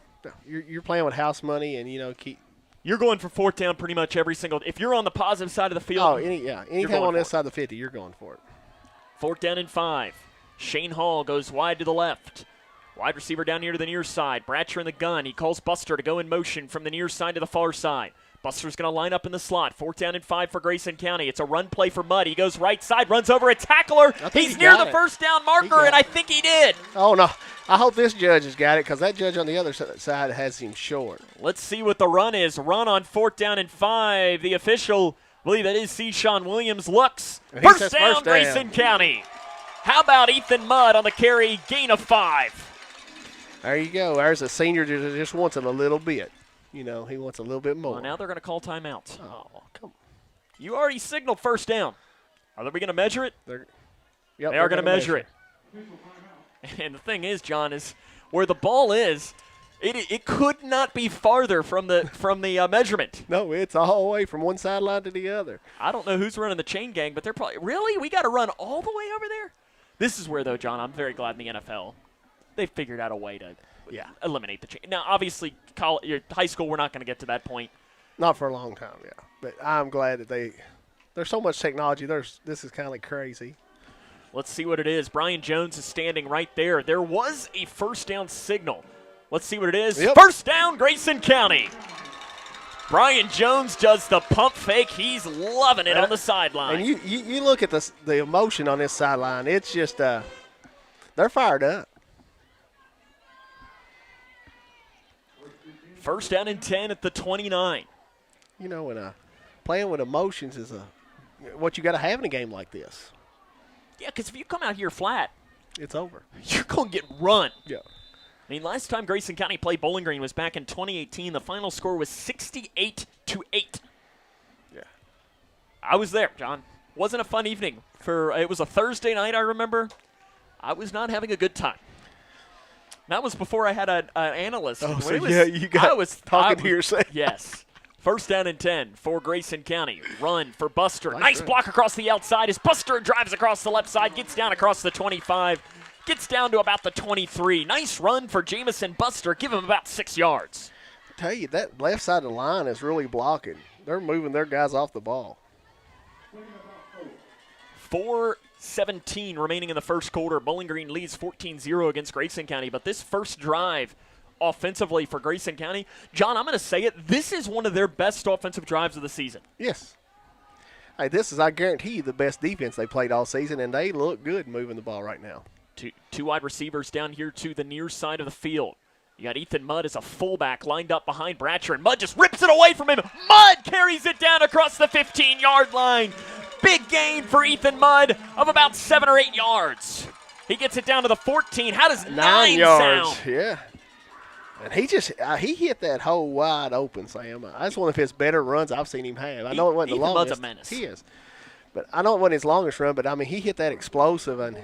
you're playing with house money, and you're going for 4th down pretty much every single. If you're on the positive side of the field, anytime on this side of the 50, you're going for it. 4th down and 5. Shane Hall goes wide to the left. Wide receiver down here to the near side. Bratcher in the gun. He calls Buster to go in motion from the near side to the far side. Buster's going to line up in the slot. 4th down and 5 for Grayson County. It's a run play for Mudd. He goes right side, runs over a tackler. He's near the first down marker, and I think he did. Oh, no. I hope this judge has got it because that judge on the other side has him short. Let's see what the run is. Run on 4th down and 5. The official, I believe that is Sean Williams, looks. First down, Grayson County. How about Ethan Mudd on the carry, gain of 5. There you go. There's a senior that just wants it a little bit. You know, he wants a little bit more. Well, now they're going to call timeout. Oh, come on. You already signaled first down. Are we going to measure it? Yep, they are going to measure it. And the thing is, John, is where the ball is, it could not be farther from the measurement. No, it's all the way from one sideline to the other. I don't know who's running the chain gang, but they're probably, really? We got to run all the way over there? This is where, though, John, I'm very glad in the NFL, they've figured out a way to eliminate the chain. Now, obviously, your high school, we're not going to get to that point. Not for a long time, yeah. But I'm glad that there's so much technology. This is kind of crazy. Let's see what it is. Brian Jones is standing right there. There was a first down signal. Let's see what it is. Yep. First down, Grayson County. Brian Jones does the pump fake. He's loving it on the sideline. And you look at the emotion on this sideline. It's just they're fired up. First down and 10 at the 29. You know, when playing with emotions is what you got to have in a game like this. Yeah, because if you come out here flat, it's over. You're going to get run. Yeah. I mean, last time Grayson County played Bowling Green was back in 2018. The final score was 68-8. Yeah. I was there, John. Wasn't a fun evening. It was a Thursday night, I remember. I was not having a good time. That was before I had an analyst. Oh, so you got talking to yourself. Yes. First down and 10 for Grayson County. Run for Buster. Nice block across the outside as Buster drives across the left side, gets down across the 25, gets down to about the 23. Nice run for Jamison Buster. Give him about 6 yards. I tell you, that left side of the line is really blocking. They're moving their guys off the ball. 4:17 remaining in the first quarter. Bowling Green leads 14-0 against Grayson County, but this first drive offensively for Grayson County, John, I'm going to say it, this is one of their best offensive drives of the season. Yes. Hey, this is, I guarantee you, the best defense they played all season, and they look good moving the ball right now. Two wide receivers down here to the near side of the field. You got Ethan Mudd as a fullback lined up behind Bratcher, and Mudd just rips it away from him. Mudd carries it down across the 15-yard line. Big gain for Ethan Mudd of about 7 or 8 yards. He gets it down to the 14. How does 9 yards sound? Yeah. And he just he hit that hole wide open, Sam. That's one of his better runs I've seen him have. I know it wasn't the longest. Mudd's a menace. He is. But I know it wasn't his longest run, but, I mean, he hit that explosive. And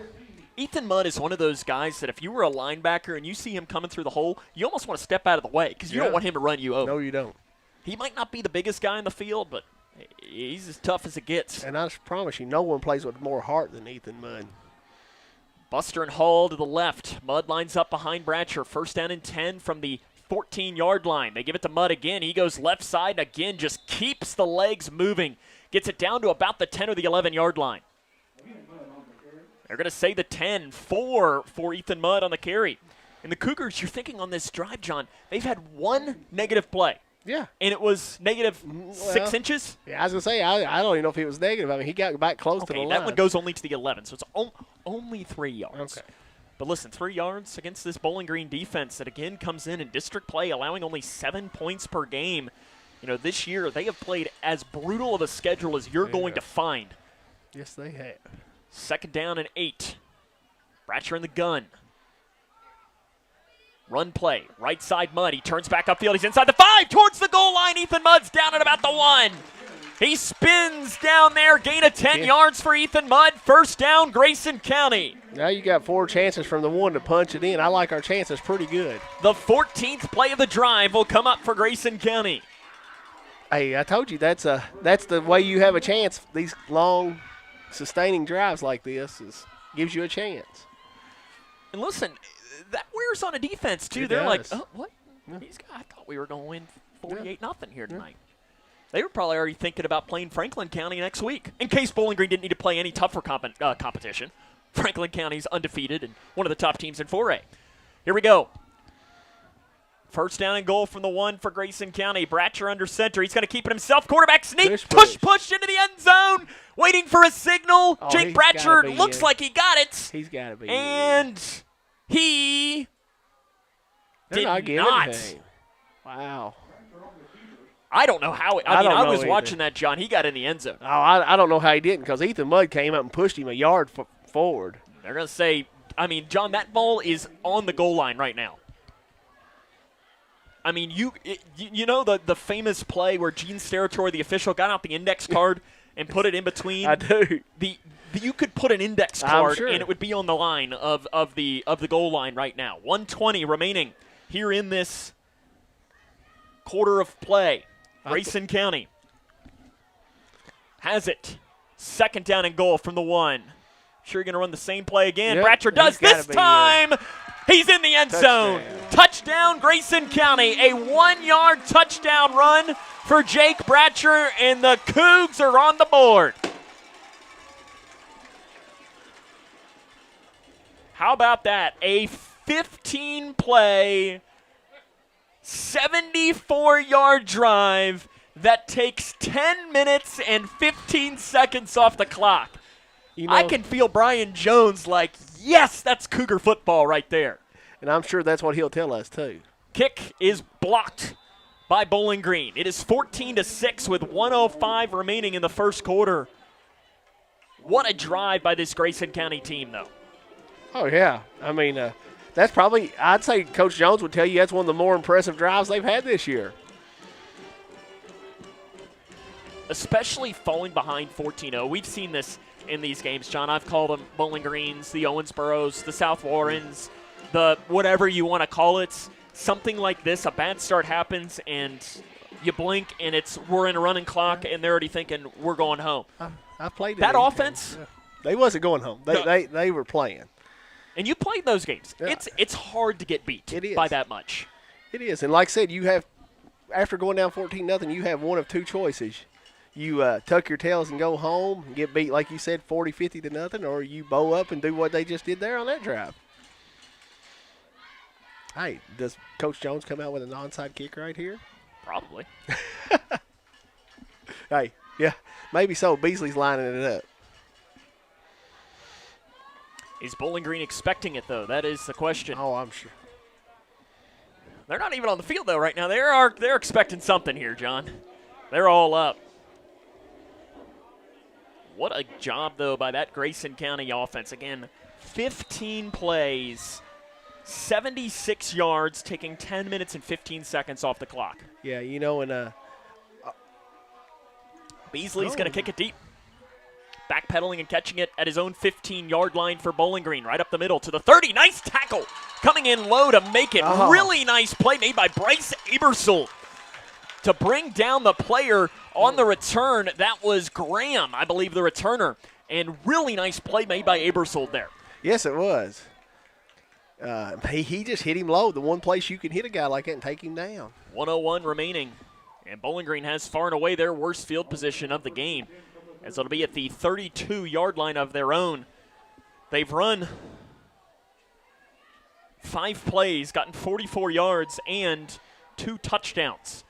Ethan Mudd is one of those guys that if you were a linebacker and you see him coming through the hole, you almost want to step out of the way because you don't want him to run you over. No, you don't. He might not be the biggest guy in the field, but he's as tough as it gets. And I just promise you, no one plays with more heart than Ethan Mudd. Buster and Hall to the left. Mudd lines up behind Bratcher. First down and 10 from the 14-yard line. They give it to Mudd again. He goes left side and again just keeps the legs moving. Gets it down to about the 10 or the 11-yard line. They're going to say the 10, 4 for Ethan Mudd on the carry. And the Cougars, you're thinking on this drive, John, they've had one negative play. Yeah. And it was negative 6 inches? Yeah, I was going to say, I don't even know if he was negative. I mean, he got back close to the line. That one goes only to the 11, so it's only 3 yards. Okay. But listen, 3 yards against this Bowling Green defense that, again, comes in district play, allowing only 7 points per game. You know, this year they have played as brutal of a schedule as you're going to find. Yes, they have. Second down and 8. Bratcher in the gun. Run play. Right side Mudd. He turns back upfield. He's inside the 5 towards the goal line. Ethan Mudd's down at about the 1. He spins down there. Gain of 10 yards for Ethan Mudd. First down, Grayson County. Now you got 4 chances from the 1 to punch it in. I like our chances pretty good. The 14th play of the drive will come up for Grayson County. Hey, I told you that's the way you have a chance. These long, sustaining drives like this gives you a chance. And listen, that wears on a defense, too. They're like, oh, what? Yeah. I thought we were going to win 48-0 here tonight. They were probably already thinking about playing Franklin County next week, in case Bowling Green didn't need to play any tougher competition. Franklin County's undefeated and one of the top teams in 4A. Here we go. First down and goal from the 1 for Grayson County. Bratcher under center. He's going to keep it himself. Quarterback sneak. Push into the end zone. Waiting for a signal. Jake Bratcher looks like he got it. He's got to be. And he did not. Wow. I don't know how. I was watching that, John. He got in the end zone. Oh, I don't know how he didn't because Ethan Mudd came up and pushed him a yard forward. They're going to say, John, that ball is on the goal line right now. I mean, you know the famous play where Gene Steratore, the official, got out the index card and put it in between. I do. You could put an index card sure. and it would be on the line of the goal line right now. 1:20 remaining here in this quarter of play. Grayson County has it. Second down and goal from the 1. Sure you're going to run the same play again. Yep. Bratcher does this time. He's in the end zone. Touchdown, Grayson County. A 1-yard touchdown run for Jake Bratcher, and the Cougs are on the board. How about that? A 15-play, 74-yard drive that takes 10 minutes and 15 seconds off the clock. I can feel Brian Jones like, yes, that's Cougar football right there. And I'm sure that's what he'll tell us, too. Kick is blocked by Bowling Green. It is 14-6 with 1:05 remaining in the first quarter. What a drive by this Grayson County team, though. Oh, yeah. I mean, that's probably, I'd say Coach Jones would tell you that's one of the more impressive drives they've had this year. Especially falling behind 14-0. We've seen this in these games, John. I've called them Bowling Greens, the Owensboroughs, the South Warrens, the whatever you want to call it. Something like this, a bad start happens, and you blink, and we're in a running clock, and they're already thinking we're going home. I played that offense. Yeah. They wasn't going home. They were playing. And you played those games. Yeah. It's hard to get beat by that much. It is. And like I said, you have, after going down 14-0, you have one of two choices. You tuck your tails and go home and get beat, like you said, 40-50-0, or you bow up and do what they just did there on that drive. Hey, does Coach Jones come out with an onside kick right here? Probably. Hey, yeah, maybe so. Beasley's lining it up. Is Bowling Green expecting it, though? That is the question. Oh, I'm sure. They're not even on the field, though, right now. They're expecting something here, John. They're all up. What a job, though, by that Grayson County offense. Again, 15 plays, 76 yards, taking 10 minutes and 15 seconds off the clock. Yeah, you know, and Beasley's going to kick it deep. Backpedaling and catching it at his own 15-yard line for Bowling Green. Right up the middle to the 30. Nice tackle. Coming in low to make it. Really nice play made by Bryce Abersol to bring down the player on the return. That was Graham, I believe, the returner. And really nice play made by Abersol there. Yes, it was. He just hit him low. The one place you can hit a guy like that and take him down. 1:01 remaining. And Bowling Green has far and away their worst field position of the game, as it'll be at the 32-yard line of their own. They've run 5 plays, gotten 44 yards, and 2 touchdowns.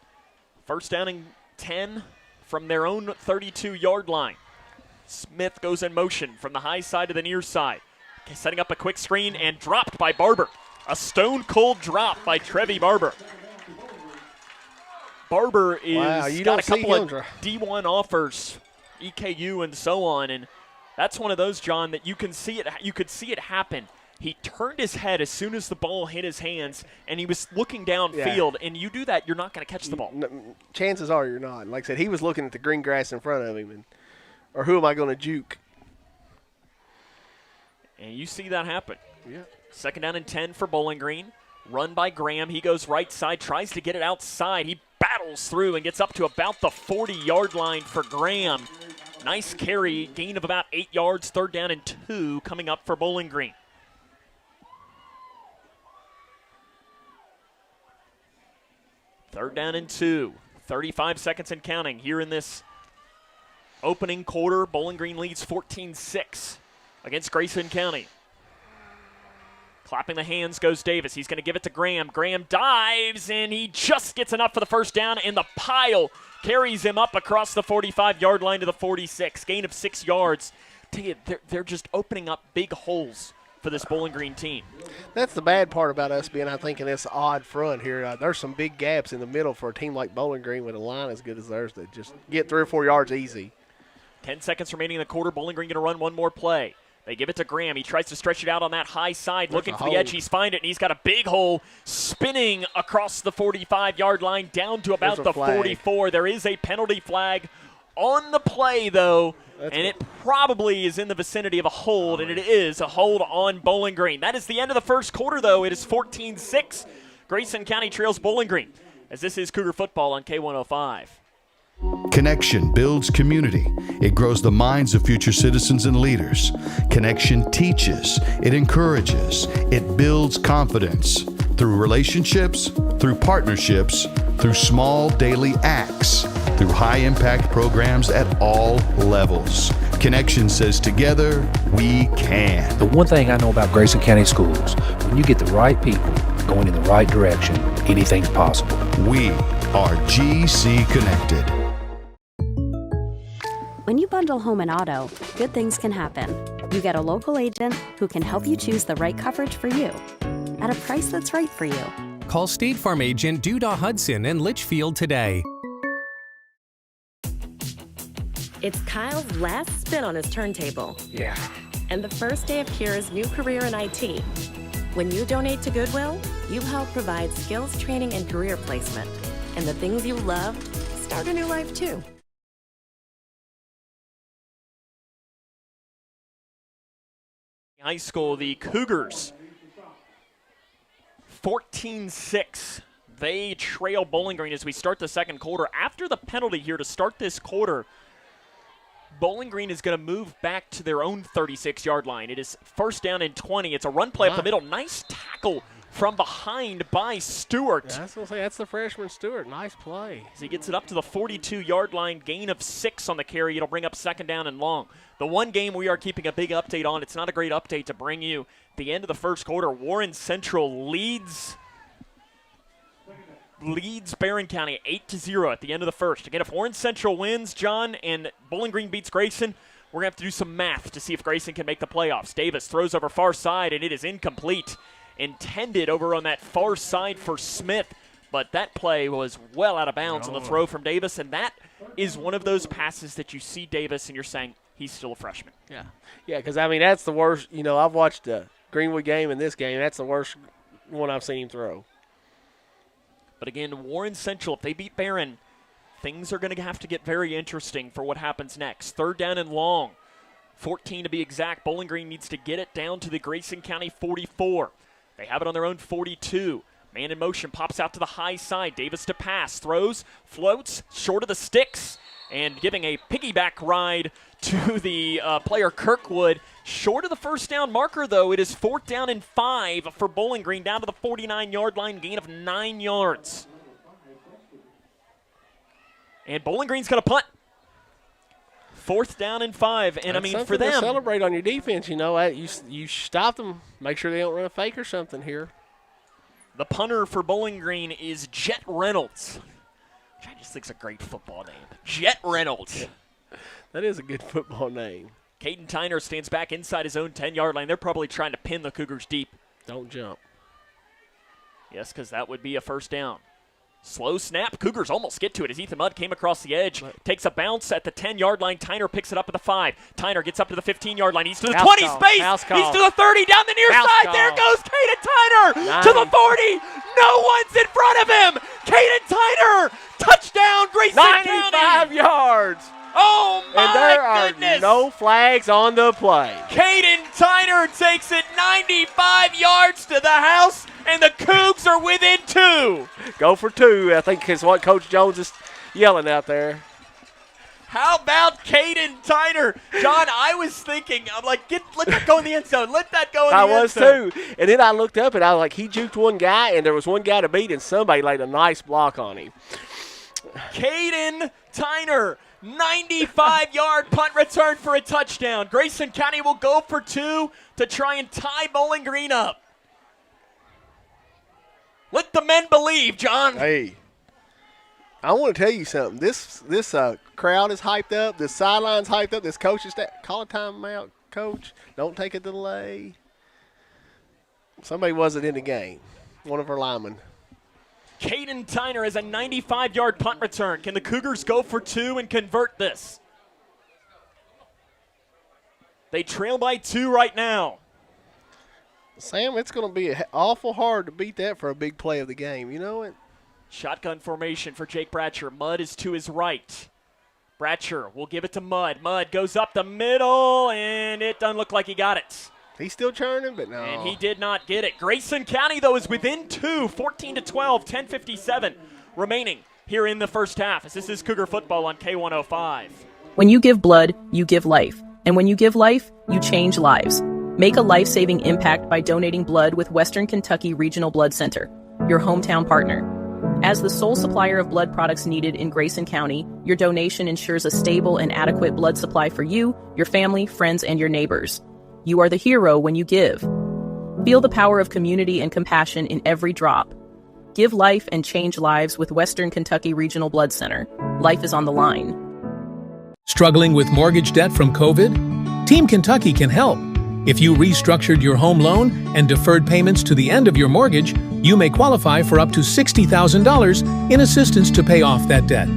First down and 10 from their own 32-yard line. Smith goes in motion from the high side to the near side. Setting up a quick screen and dropped by Barber. A stone-cold drop by Trevi Barber. Barber is got a couple of D1 offers, EKU and so on, and that's one of those, John, that you can see it. You could see it happen. He turned his head as soon as the ball hit his hands, and he was looking downfield. And you do that, you're not going to catch the ball. Chances are you're not. Like I said, he was looking at the green grass in front of him, or who am I going to juke? And you see that happen. Yeah. Second down and 10 for Bowling Green. Run by Graham. He goes right side, tries to get it outside. He battles through and gets up to about the 40-yard line for Graham. Nice carry, gain of about 8 yards, third down and 2 coming up for Bowling Green. Third down and 2, 35 seconds and counting here in this opening quarter. Bowling Green leads 14-6 against Grayson County. Clapping the hands goes Davis. He's going to give it to Graham. Graham dives, and he just gets enough for the first down, and the pile carries him up across the 45-yard line to the 46. Gain of 6 yards. Tell you, they're just opening up big holes for this Bowling Green team. That's the bad part about us being, I think, in this odd front here. There's some big gaps in the middle for a team like Bowling Green with a line as good as theirs to just get 3 or 4 yards easy. 10 seconds remaining in the quarter. Bowling Green going to run one more play. They give it to Graham. He tries to stretch it out on that high side, looking for the edge. He's find it, and he's got a big hole spinning across the 45-yard line down to about the 44. There is a penalty flag on the play, though, and it probably is in the vicinity of a hold, and it is a hold on Bowling Green. That is the end of the first quarter, though. It is 14-6. Grayson County trails Bowling Green, as this is Cougar football on K105. Connection builds community. It grows the minds of future citizens and leaders. Connection teaches. It encourages. It builds confidence through relationships, through partnerships, through small daily acts, through high-impact programs at all levels. Connection says together, we can. The one thing I know about Grayson County Schools, when you get the right people going in the right direction, anything's possible. We are GC Connected. When you bundle home and auto, good things can happen. You get a local agent who can help you choose the right coverage for you at a price that's right for you. Call State Farm agent Duda Hudson in Leitchfield today. It's Kyle's last spin on his turntable. Yeah. And the first day of Kira's new career in IT. When you donate to Goodwill, you help provide skills training and career placement. And the things you love start a new life too. High school, the Cougars, 14-6. They trail Bowling Green as we start the second quarter. After the penalty here to start this quarter, Bowling Green is going to move back to their own 36-yard line. It is first down and 20. It's a run play up the middle. Nice tackle from behind by Stewart. Yeah, I was going to say, that's the freshman Stewart. Nice play. As he gets it up to the 42-yard line, gain of 6 on the carry. It'll bring up second down and long. The one game we are keeping a big update on, it's not a great update to bring you. At the end of the first quarter, Warren Central leads Barron County 8-0 at the end of the first. Again, if Warren Central wins, John, and Bowling Green beats Grayson, we're going to have to do some math to see if Grayson can make the playoffs. Davis throws over far side, and it is incomplete. Intended over on that far side for Smith, but that play was well out of bounds on the throw from Davis, and that is one of those passes that you see Davis and you're saying he's still a freshman. Yeah, because, I mean, that's the worst. You know, I've watched the Greenwood game and this game. That's the worst one I've seen him throw. But again, Warren Central, if they beat Barron, things are going to have to get very interesting for what happens next. Third down and long, 14 to be exact. Bowling Green needs to get it down to the Grayson County 44. They have it on their own 42. Man in motion, pops out to the high side. Davis to pass, throws, floats, short of the sticks, and giving a piggyback ride to the player Kirkwood. Short of the first down marker, though. It is 4th down and 5 for Bowling Green, down to the 49-yard line, gain of 9 yards. And Bowling Green's going to punt. 4th down and 5, and That's I mean, for them, to celebrate on your defense, you know, you stop them, make sure they don't run a fake or something here. The punter for Bowling Green is Jet Reynolds, which I just think is a great football name. Jet Reynolds. That is a good football name. Caden Tyner stands back inside his own 10-yard line. They're probably trying to pin the Cougars deep. Don't jump. Yes, because that would be a first down. Slow snap. Cougars almost get to it as Ethan Mudd came across the edge. Takes a bounce at the 10-yard line. Tyner picks it up at the 5. Tyner gets up to the 15-yard line. He's to the 20 space. He's to the 30. Down the near side. There goes Caden Tyner to the 40. No one's in front of him. Caden Tyner. Touchdown, Grayson 95 County. yards. Oh, my goodness. And there are no flags on the play. Caden Tyner takes it 95 yards to the house, and the Cougs are within 2. Go for 2, I think is what Coach Jones is yelling out there. How about Caden Tyner? John, I was thinking, I'm like, let that go in the end zone. Let that go in the end zone. I was too. And then I looked up, and I was like, he juked one guy, and there was one guy to beat, and somebody laid a nice block on him. Caden Tyner. 95-yard punt return for a touchdown. Grayson County will go for 2 to try and tie Bowling Green up. Let the men believe, John. Hey, I want to tell you something. This crowd is hyped up. This sideline's hyped up. This coach is call a timeout, coach. Don't take a delay. Somebody wasn't in the game. One of our linemen. Caden Tyner has a 95-yard punt return. Can the Cougars go for 2 and convert this? They trail by 2 right now. Sam, it's going to be awful hard to beat that for a big play of the game. You know it? Shotgun formation for Jake Bratcher. Mudd is to his right. Bratcher will give it to Mudd. Mudd goes up the middle, and it doesn't look like he got it. He's still churning, but no. And he did not get it. Grayson County, though, is within 2, 14-12, 10:57 remaining here in the first half. As this is Cougar football on K105. When you give blood, you give life. And when you give life, you change lives. Make a life-saving impact by donating blood with Western Kentucky Regional Blood Center, your hometown partner. As the sole supplier of blood products needed in Grayson County, your donation ensures a stable and adequate blood supply for you, your family, friends, and your neighbors. You are the hero when you give. Feel the power of community and compassion in every drop. Give life and change lives with Western Kentucky Regional Blood Center. Life is on the line. Struggling with mortgage debt from COVID? Team Kentucky can help. If you restructured your home loan and deferred payments to the end of your mortgage, you may qualify for up to $60,000 in assistance to pay off that debt.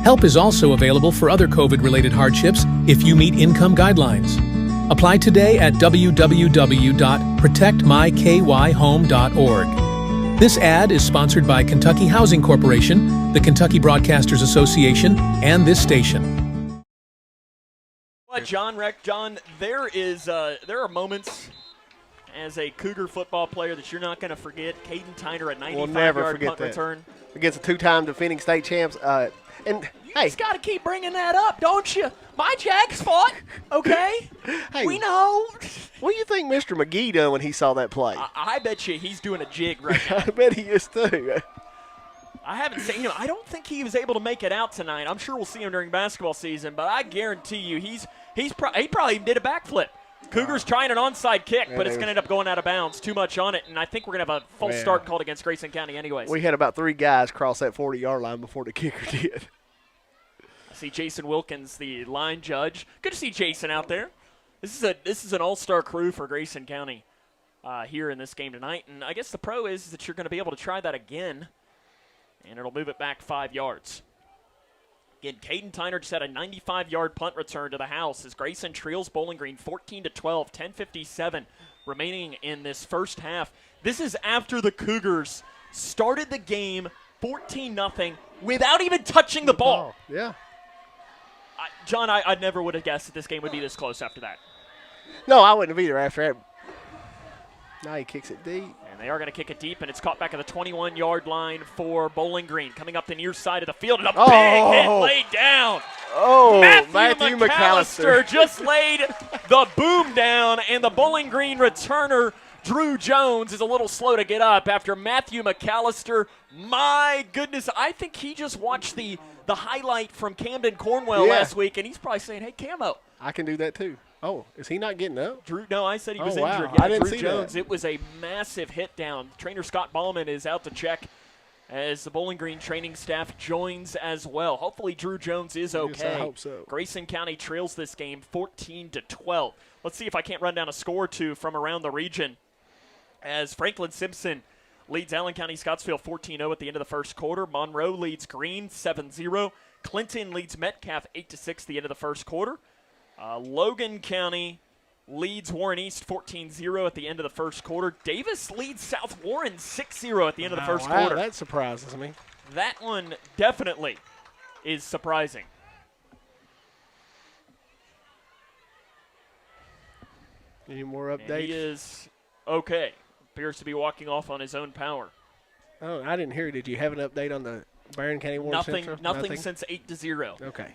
Help is also available for other COVID-related hardships if you meet income guidelines. Apply today at www.protectmykyhome.org. This ad is sponsored by Kentucky Housing Corporation, the Kentucky Broadcasters Association, and this station. John, there are moments as a Cougar football player that you're not going to forget. Caden Tyner, a 95-yard punt return. Against a 2-time defending state champs. And you just got to keep bringing that up, don't you? My Jags fought, okay? Hey, we know. What do you think Mr. McGee done when he saw that play? I bet you he's doing a jig right now. I bet he is too. I haven't seen him. I don't think he was able to make it out tonight. I'm sure we'll see him during basketball season, but I guarantee you he probably even did a backflip. Cougars trying an onside kick, but it's going to end up going out of bounds. Too much on it, and I think we're going to have a false start called against Grayson County anyways. We had about 3 guys cross that 40-yard line before the kicker did. I see Jason Wilkins, the line judge. Good to see Jason out there. This is an all-star crew for Grayson County here in this game tonight, and I guess the pro is that you're going to be able to try that again, and it'll move it back 5 yards. Again, Caden Tyner just had a 95-yard punt return to the house as Grayson trails Bowling Green 14-12, 10:57 remaining in this first half. This is after the Cougars started the game 14-0 without even touching the ball. Yeah. John, I never would have guessed that this game would be this close after that. No, I wouldn't have either after that. Now he kicks it deep. And they are going to kick it deep, and it's caught back at the 21-yard line for Bowling Green. Coming up the near side of the field, and a big hit laid down. Oh, Matthew McAllister just laid the boom down, and the Bowling Green returner, Drew Jones, is a little slow to get up after Matthew McAllister. My goodness, I think he just watched the highlight from Camden Cornwell last week, and he's probably saying, hey, Camo. I can do that too. Oh, is he not getting up? Drew, no, I said he was injured. Yeah, I didn't Drew see Jones, that. It was a massive hit down. Trainer Scott Ballman is out to check as the Bowling Green training staff joins as well. Hopefully Drew Jones is okay. Yes, I hope so. Grayson County trails this game 14-12. Let's see if I can't run down a score or two from around the region as Franklin Simpson leads Allen County Scottsville 14-0 at the end of the first quarter. Monroe leads Greene 7-0. Clinton leads Metcalf 8-6 at the end of the first quarter. Logan County leads Warren East 14-0 at the end of the first quarter. Davis leads South Warren 6-0 at the end of the first quarter. That surprises me. That one definitely is surprising. Any more updates? And he is okay. Appears to be walking off on his own power. Oh, I didn't hear. Did you have an update on the Barron County Warren Central? Nothing since 8-0. Okay.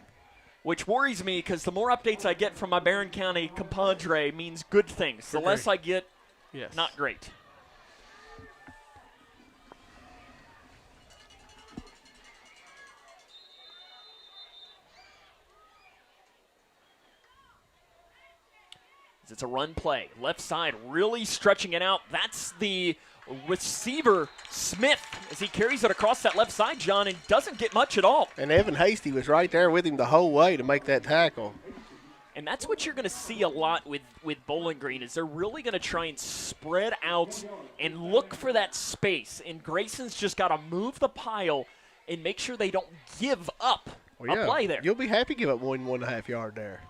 Which worries me because the more updates I get from my Barron County compadre means good things. The less I get, not great. It's a run play. Left side really stretching it out. That's the receiver, Smith, as he carries it across that left side, John, and doesn't get much at all. And Evan Hasty was right there with him the whole way to make that tackle. And that's what you're going to see a lot with Bowling Green is they're really going to try and spread out and look for that space. And Grayson's just got to move the pile and make sure they don't give up a play there. You'll be happy to give up 1.5 yard there.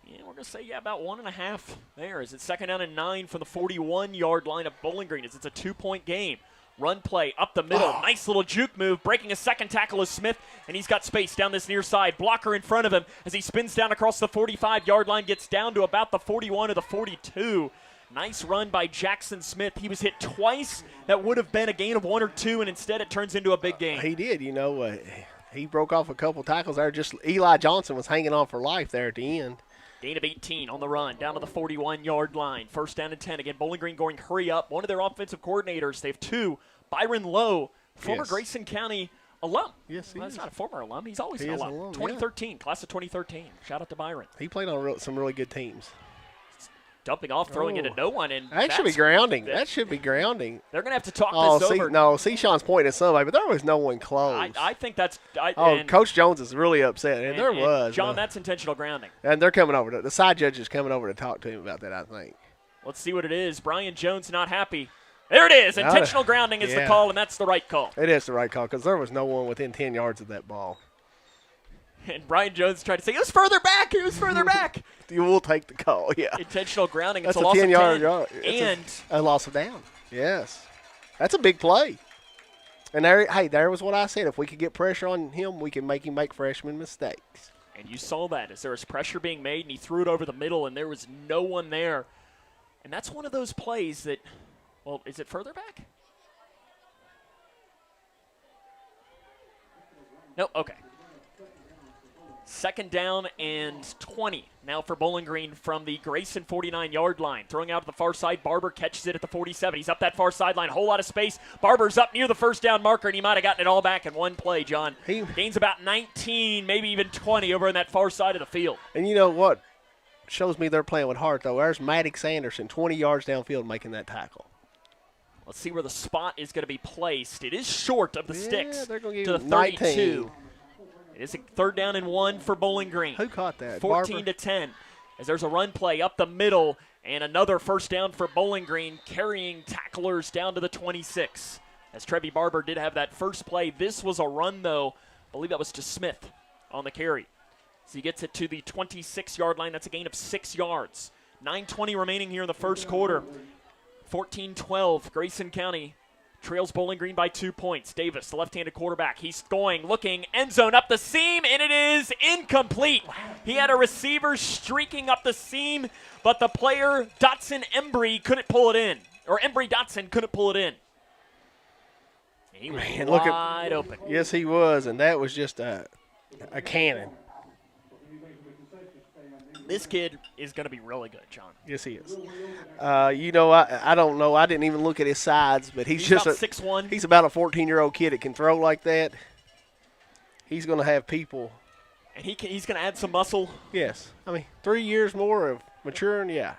Yeah, we're going to say, about 1.5 there. As it's 2nd down and 9 from the 41-yard line of Bowling Green as it's a 2-point game. Run play up the middle. Nice little juke move. Breaking a second tackle is Smith, and he's got space down this near side. Blocker in front of him as he spins down across the 45-yard line, gets down to about the 41 or the 42. Nice run by Jackson Smith. He was hit twice. That would have been a gain of 1 or 2, and instead it turns into a big gain. He did, he broke off a couple tackles there. Just Eli Johnson was hanging on for life there at the end. Gain of 18 on the run, down to the 41-yard line. 1st down and 10. Again, Bowling Green going hurry up. One of their offensive coordinators, they have 2. Byron Lowe, former Grayson County alum. Yes, he is. That's not a former alum. He's always an alum. 2013, class of 2013. Shout out to Byron. He played on some really good teams. Dumping off, throwing into no one. And that should be grounding. That should be grounding. They're going to have to talk this over. No, Sean's pointing at somebody, but there was no one close. I think that's Coach Jones is really upset, and there was. John, that's intentional grounding. And they're coming over. The side judge is coming over to talk to him about that, I think. Let's see what it is. Brian Jones not happy. There it is. Intentional grounding is the call, and that's the right call. It is the right call because there was no one within 10 yards of that ball. And Brian Jones tried to say, it was further back. It was further back. You will take the call, yeah. Intentional grounding. That's it's a loss of 10 yard. And a loss of down. Yes. That's a big play. And there was what I said. If we could get pressure on him, we can make him make freshman mistakes. And you saw that as there was pressure being made, and he threw it over the middle, and there was no one there. And that's one of those plays that, well, is it further back? No, okay. 2nd down and 20 now for Bowling Green from the Grayson 49-yard line. Throwing out to the far side, Barber catches it at the 47. He's up that far sideline, whole lot of space. Barber's up near the 1st down marker, and he might have gotten it all back in one play, John. He gains about 19, maybe even 20 over on that far side of the field. And you know what shows me they're playing with heart, though? There's Maddox Anderson, 20 yards downfield making that tackle. Let's see where the spot is going to be placed. It is short of the sticks they're gonna give to the 32. 19. It is a 3rd down and 1 for Bowling Green. Who caught that? 14 to 10. As there's a run play up the middle and another 1st down for Bowling Green, carrying tacklers down to the 26. As Trevi Barber did have that first play. This was a run, though. I believe that was to Smith on the carry. So he gets it to the 26-yard line. That's a gain of 6 yards. 9:20 remaining here in the first quarter. 14-12, Grayson County trails Bowling Green by 2 points. Davis, the left-handed quarterback. He's looking, end zone up the seam, and it is incomplete. He had a receiver streaking up the seam, but the player, Dotson Embry, couldn't pull it in. Or Embry-Dotson couldn't pull it in. He was wide open. Yes, he was, and that was just a cannon. This kid is going to be really good, John. Yes, he is. I don't know. I didn't even look at his sides, but he's just about 6'1". He's about a 14-year-old kid that can throw like that. He's going to have people. And he's going to add some muscle. Yes. 3 years more of maturing, yeah.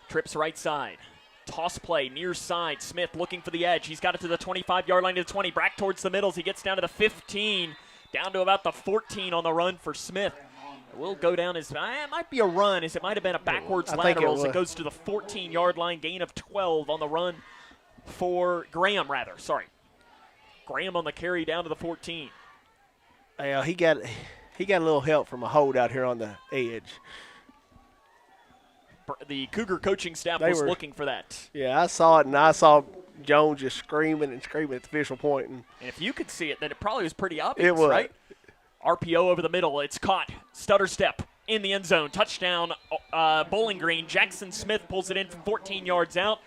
Trips right side. Toss play, near side. Smith looking for the edge. He's got it to the 25-yard line to the 20. Back towards the middles. He gets down to the 15, down to about the 14 on the run for Smith. It will go down as it might be a run, as it might have been a backwards lateral. As it goes to the 14-yard line, gain of 12 on the run for Graham, rather. Sorry. Graham on the carry down to the 14. He got a little help from a hold out here on the edge. The Cougar coaching staff was looking for that. Yeah, I saw it, and I saw Jones just screaming at the official point. And if you could see it, then it probably was pretty obvious, right? RPO over the middle. It's caught. Stutter step in the end zone. Touchdown, Bowling Green. Jackson Smith pulls it in from 14 yards out.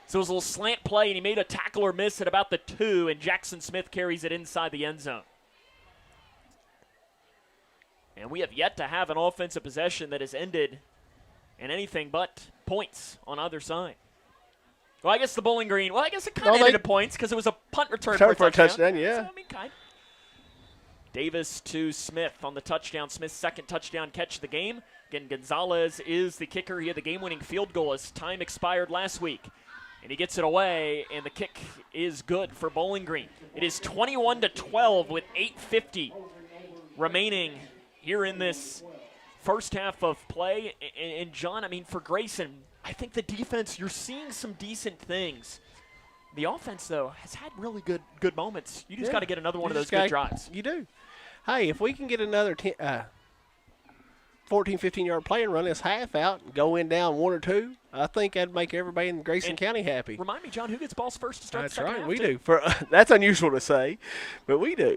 So it was a little slant play, and he made a tackle or miss at about the 2, and Jackson Smith carries it inside the end zone. And we have yet to have an offensive possession that has ended in anything but points on either side. Well, I guess the Bowling Green, I guess it kind of ended in points because it was a punt return for a touchdown. Yeah. So, kind of. Davis to Smith on the touchdown. Smith's second touchdown catch of the game. Again, Gonzalez is the kicker. He had the game-winning field goal as time expired last week. And he gets it away, and the kick is good for Bowling Green. It is 21-12 with 8:50 remaining here in this first half of play. And John, for Grayson, I think the defense, you're seeing some decent things. The offense, though, has had really good moments. You just got to get another one of those good drives. You do. Hey, if we can get another 14 14, 15-yard play and run this half out and go in down 1 or 2, I think that'd make everybody in Grayson County happy. Remind me, John, who gets balls first to start That's the second right, half? we do. That's unusual to say, but we do.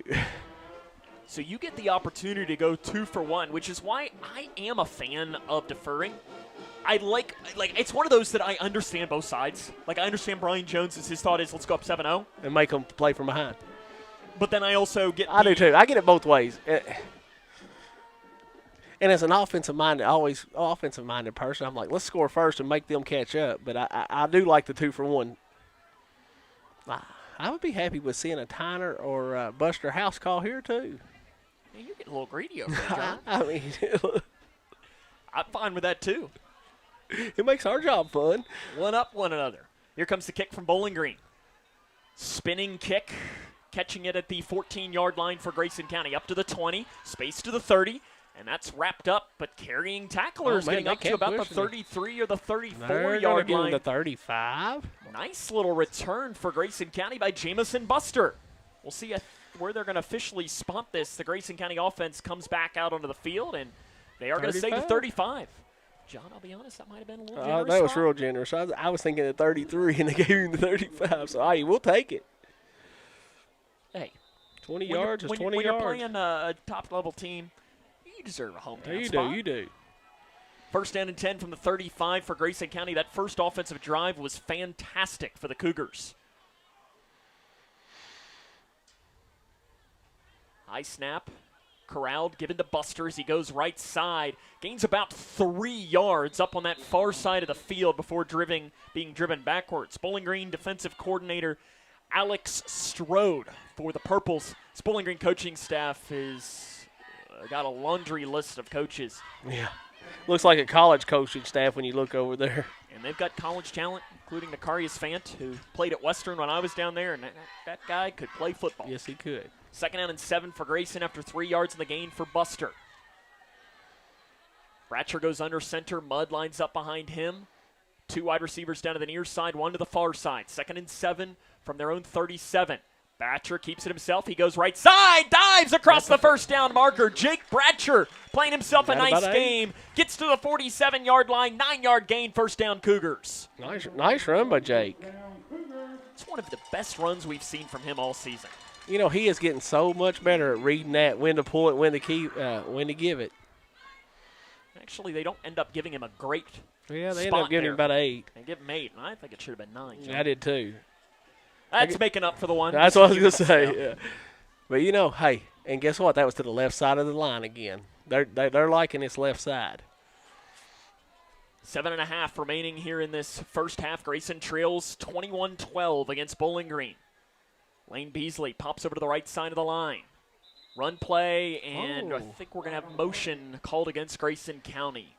So you get the opportunity to go 2 for 1, which is why I am a fan of deferring. I like it's one of those that I understand both sides. Like, I understand Brian Jones's, his thought is let's go up 7-0. And make them play from behind. But then I also get I do too. I get it both ways. And as an offensive-minded person, I'm like, let's score first and make them catch up. But I do like the 2 for 1. I would be happy with seeing a Tyner or Buster House call here too. Man, you're getting a little greedy over there, John. I mean, I'm fine with that too. It makes our job fun. One up, one another. Here comes the kick from Bowling Green. Spinning kick, catching it at the 14-yard line for Grayson County. Up to the 20, space to the 30, and that's wrapped up, but carrying tacklers getting up to about the 33 or the 34-yard line. The 35. Nice little return for Grayson County by Jamison Buster. We'll see where they're going to officially spot this. The Grayson County offense comes back out onto the field, and they are going to say the 35. John, I'll be honest, that might have been a little generous. That was real generous. I was thinking the 33, and they gave him the 35. So, hey, we'll take it. Hey. 20 yards is 20 yards. When you're playing a top-level team, you deserve a hometown spot. You do. First down and 10 from the 35 for Grayson County. That first offensive drive was fantastic for the Cougars. High snap. Corralled, given to Buster as he goes right side. Gains about 3 yards up on that far side of the field before being driven backwards. Bowling Green defensive coordinator Alex Strode for the Purples. This Bowling Green coaching staff is got a laundry list of coaches. Yeah. Looks like a college coaching staff when you look over there. And they've got college talent, including Nicarius Fant, who played at Western when I was down there, and that guy could play football. Yes, he could. Second down and 7 for Grayson after 3 yards in the gain for Buster. Bratcher goes under center. Mudd lines up behind him. 2 wide receivers down to the near side, 1 to the far side. Second and 7 from their own 37. Bratcher keeps it himself. He goes right side, dives across the first down marker. Jake Bratcher playing himself a nice game. Gets to the 47-yard line, 9-yard gain, first down Cougars. Nice run by Jake. It's one of the best runs we've seen from him all season. You know, he is getting so much better at reading that, when to pull it, when to give it. Actually, they don't end up giving him a great Yeah, they end up giving him about 8. They give him 8, and I think it should have been 9. John. I did too. That's making up for the one. That's what I was going to say. Yeah. But, you know, hey, and guess what? That was to the left side of the line again. They're liking this left side. 7.5 remaining here in this first half. Grayson trails 21-12 against Bowling Green. Lane Beasley pops over to the right side of the line. Run play, and I think we're going to have motion called against Grayson County.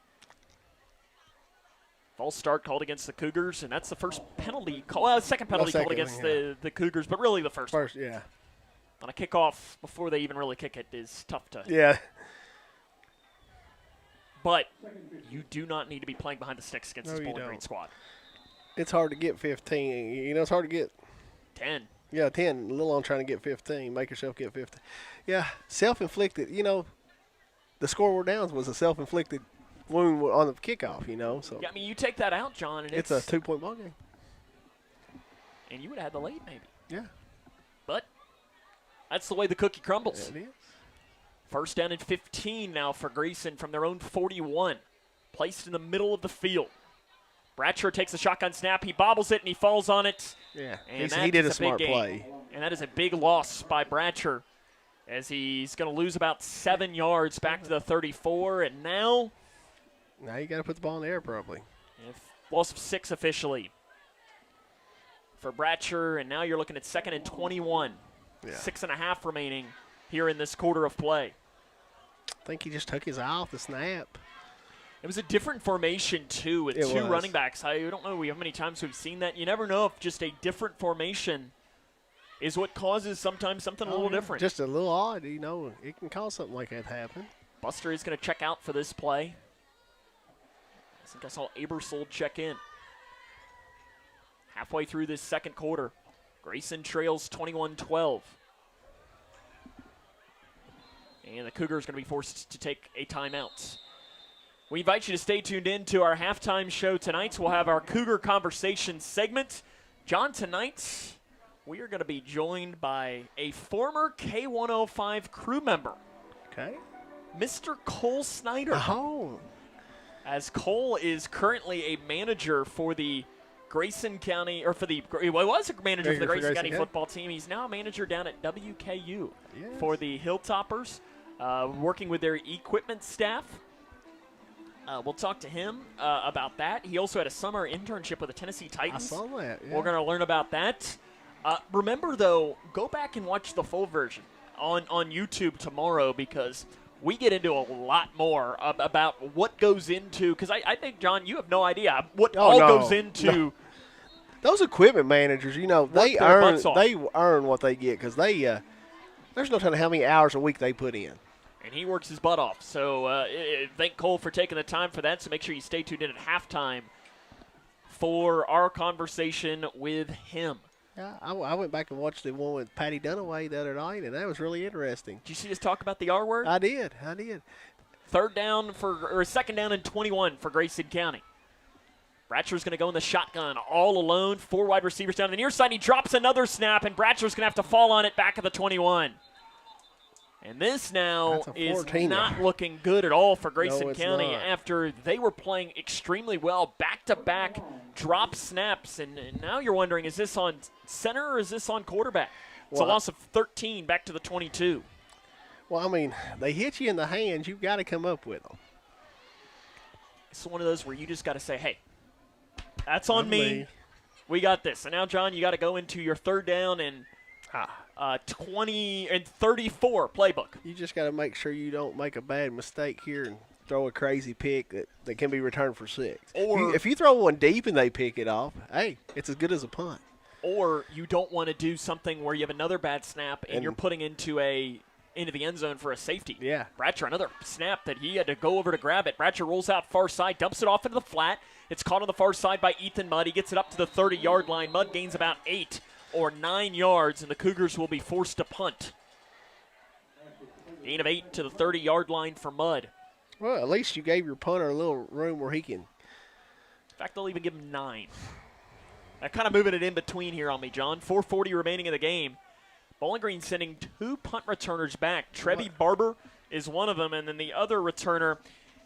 False start called against the Cougars, and that's the first penalty call. Second penalty called against the Cougars, but really the first. First, yeah. On a kickoff, before they even really kick it, is tough to. Yeah. But you do not need to be playing behind the sticks against this Bowling Green squad. It's hard to get 15. You know, it's hard to get 10. Yeah, 10. A little on trying to get 15. Make yourself get 15. Yeah, self-inflicted. You know, the scoreboard downs was a self-inflicted wound on the kickoff, you know. So yeah, I mean, you take that out, John, and it's a 2-point ball game. And you would have had the lead, maybe. Yeah. But that's the way the cookie crumbles. Yeah, it is. First down and 15 now for Grayson from their own 41. Placed in the middle of the field. Bratcher takes the shotgun snap. He bobbles it, and he falls on it. Yeah, and he did a smart play. And that is a big loss by Bratcher, as he's going to lose about 7 yards back to the 34. And now you got to put the ball in the air probably. Loss of 6 officially for Bratcher, and now you're looking at 2nd and 21. Yeah. 6.5 remaining here in this quarter of play. I think he just took his eye off the snap. It was a different formation, too, with two running backs. I don't know how many times we've seen that. You never know if just a different formation is what causes sometimes something a little different. Just a little odd, you know. It can cause something like that to happen. Buster is going to check out for this play. I think I saw Abersold check in. Halfway through this second quarter, Grayson trails 21-12. And the Cougars going to be forced to take a timeout. We invite you to stay tuned in to our halftime show tonight. We'll have our Cougar Conversation segment. John, tonight we are going to be joined by a former K105 crew member. Okay. Mr. Cole Snyder. Oh. As Cole is currently a manager for the Grayson County, or he was a manager for the Grayson County football team. He's now a manager down at WKU for the Hilltoppers, working with their equipment staff. We'll talk to him about that. He also had a summer internship with the Tennessee Titans. I saw that, yeah. We're going to learn about that. Remember, though, go back and watch the full version on YouTube tomorrow, because we get into a lot more about what goes into, because I think, John, you have no idea what goes into. No. Those equipment managers, they earn what they get, because there's no telling how many hours a week they put in. And he works his butt off. So thank Cole for taking the time for that. So make sure you stay tuned in at halftime for our conversation with him. Yeah, I went back and watched the one with Patty Dunaway the other night, and that was really interesting. Did you see us talk about the R word? I did. Second down and 21 for Grayson County. Bratcher's going to go in the shotgun all alone. 4 wide receivers down the near side. He drops another snap, and Bratcher's going to have to fall on it back at the 21. And this now is not looking good at all for Grayson County after they were playing extremely well, back-to-back drop snaps. And now you're wondering, is this on center or is this on quarterback? It's a loss of 13 back to the 22. Well, I mean, they hit you in the hands. You've got to come up with them. It's one of those where you just got to say, hey, that's on me. We got this. And now, John, you got to go into your third down and 20 and 34 playbook. You just got to make sure you don't make a bad mistake here and throw a crazy pick that can be returned for 6. Or if you throw one deep and they pick it off, hey, it's as good as a punt. Or you don't want to do something where you have another bad snap and you're putting into the end zone for a safety. Yeah. Bratcher, another snap that he had to go over to grab it. Bratcher rolls out far side, dumps it off into the flat. It's caught on the far side by Ethan Mudd. He gets it up to the 30-yard line. Mudd gains about 8 or 9 yards, and the Cougars will be forced to punt. Gain of 8 to the 30-yard line for Mudd. Well, at least you gave your punter a little room where he can. In fact, they'll even give him 9. They're kind of moving it in between here on me, John. 4:40 remaining in the game. Bowling Green sending 2 punt returners back. Trevi Barber is one of them, and then the other returner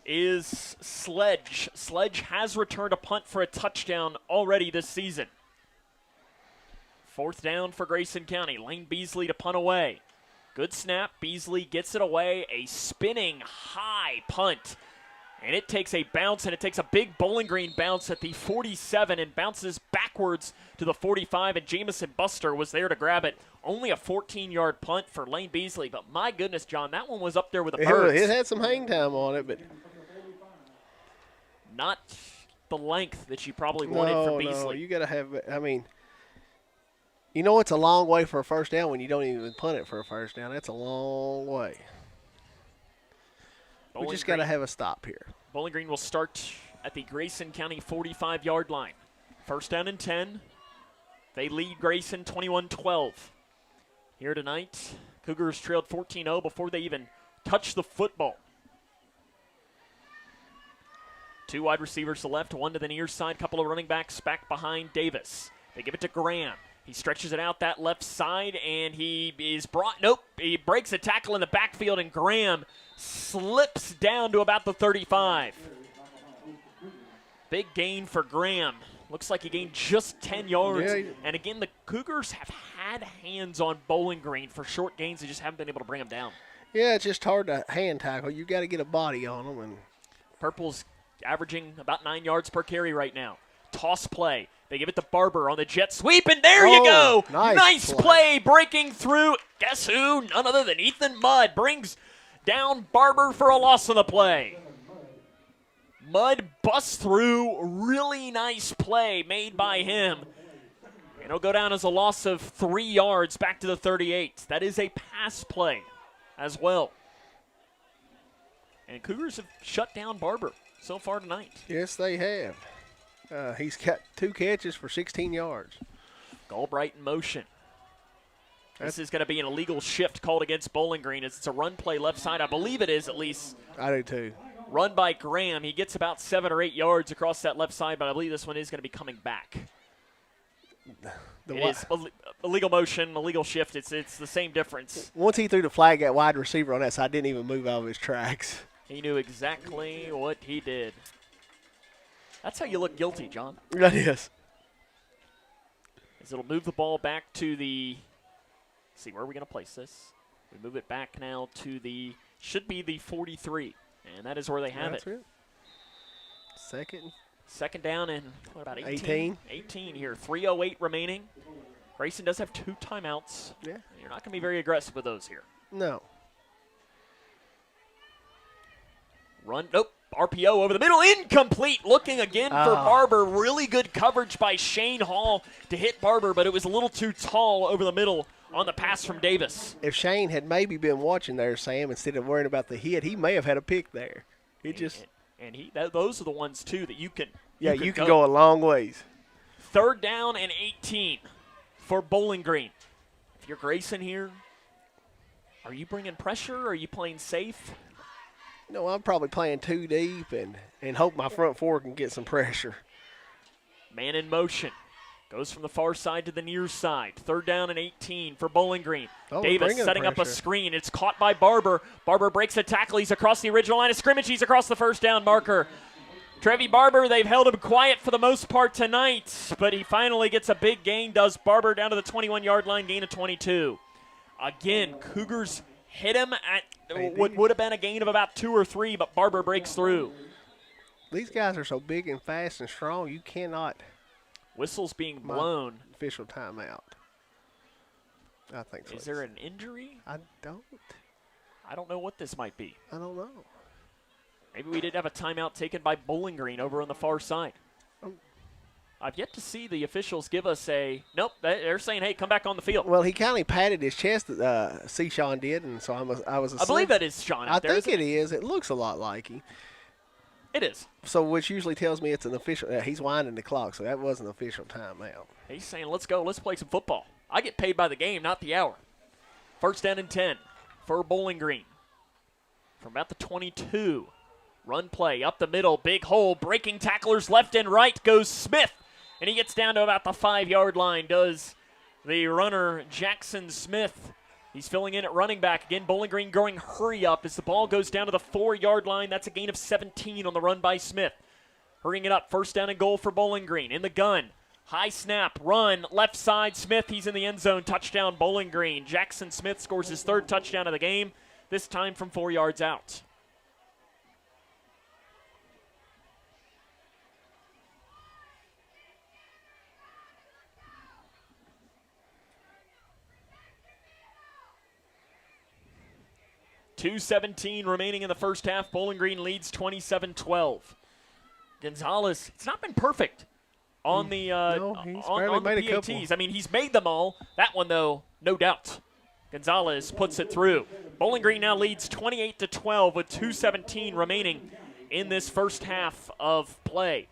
is Sledge. Sledge has returned a punt for a touchdown already this season. 4th down for Grayson County. Lane Beasley to punt away. Good snap. Beasley gets it away. A spinning high punt. And it takes a bounce, and it takes a big Bowling Green bounce at the 47 and bounces backwards to the 45, and Jamison Buster was there to grab it. Only a 14-yard punt for Lane Beasley, but my goodness, John, that one was up there with the birds. It had some hang time on it, but not the length that you probably wanted for Beasley. No, you got to have, I mean, it's a long way for a first down when you don't even punt it for a first down. That's a long way. We just got to have a stop here. Bowling Green will start at the Grayson County 45-yard line. 1st down and 10. They lead Grayson 21-12. Here tonight, Cougars trailed 14-0 before they even touched the football. 2 wide receivers to the left, 1 to the near side, couple of running backs back behind Davis. They give it to Graham. He stretches it out that left side, and he breaks a tackle in the backfield, and Graham slips down to about the 35. Big gain for Graham. Looks like he gained just 10 yards. Yeah. And again, the Cougars have had hands on Bowling Green for short gains. They just haven't been able to bring them down. Yeah, it's just hard to hand tackle. You got to get a body on them. And Purple's averaging about 9 yards per carry right now. Toss play. They give it to Barber on the jet sweep, and there you go. Nice play breaking through. Guess who? None other than Ethan Mudd brings down Barber for a loss on the play. Mudd busts through. Really nice play made by him. And it'll go down as a loss of 3 yards back to the 38. That is a pass play as well. And Cougars have shut down Barber so far tonight. Yes, they have. He's got 2 catches for 16 yards. Galbright in motion. This is going to be an illegal shift called against Bowling Green as it's a run play left side. I believe it is, at least. I do too. Run by Graham. He gets about 7 or 8 yards across that left side, but I believe this one is going to be coming back. It is illegal motion, illegal shift. It's the same difference. Once he threw the flag at wide receiver on that side, didn't even move out of his tracks. He knew exactly what he did. That's how you look guilty, John. That is. As it'll move the ball back to the – see, where are we going to place this? We move it back now to the – should be the 43. And that is where they have it. Second down and, what about 18? 18 here. 3:08 remaining. Grayson does have 2 timeouts. Yeah. You're not going to be very aggressive with those here. No. Run. Nope. RPO over the middle. Incomplete. Looking again for Barber. Really good coverage by Shane Hall to hit Barber, but it was a little too tall over the middle on the pass from Davis. If Shane had maybe been watching there, Sam, instead of worrying about the hit, he may have had a pick there. Those are the ones, too, that you can you can go a long ways. 3rd down and 18 for Bowling Green. If you're Grayson here, are you bringing pressure or are you playing safe? No, I'm probably playing too deep and hope my front four can get some pressure. Man in motion. Goes from the far side to the near side. 3rd down and 18 for Bowling Green. Davis setting up a screen. It's caught by Barber. Barber breaks a tackle. He's across the original line of scrimmage. He's across the 1st down marker. Trevi Barber, they've held him quiet for the most part tonight, but he finally gets a big gain, does Barber, down to the 21-yard line, gain of 22. Again, Cougars hit him at what would have been a gain of about 2 or 3, but Barber breaks through. These guys are so big and fast and strong, you cannot. Whistle's being blown. Official timeout. I think so. Is there an injury? I don't know what this might be. I don't know. Maybe we did have a timeout taken by Bowling Green over on the far side. I've yet to see the officials give us a – nope, they're saying, hey, come back on the field. Well, he kind of patted his chest, C. Sean did, and so I was I believe that is Sean out there. I think it is. It looks a lot like him. It is. So which usually tells me it's an official he's winding the clock, so that was an official timeout. He's saying, let's go. Let's play some football. I get paid by the game, not the hour. 1st down and 10 for Bowling Green. From about the 22. Run play up the middle. Big hole. Breaking tacklers left and right goes Smith. And he gets down to about the 5-yard line, does the runner Jackson Smith. He's filling in at running back. Again, Bowling Green going hurry up as the ball goes down to the 4-yard line. That's a gain of 17 on the run by Smith. Hurrying it up. 1st down and goal for Bowling Green. In the gun. High snap. Run. Left side. Smith. He's in the end zone. Touchdown Bowling Green. Jackson Smith scores his 3rd touchdown of the game. This time from 4 yards out. .217 remaining in the first half. Bowling Green leads 27-12. Gonzalez, it's not been perfect on the on the PATs. I mean, he's made them all. That one, though, no doubt. Gonzalez puts it through. Bowling Green now leads 28-12 with .217 remaining in this first half of play.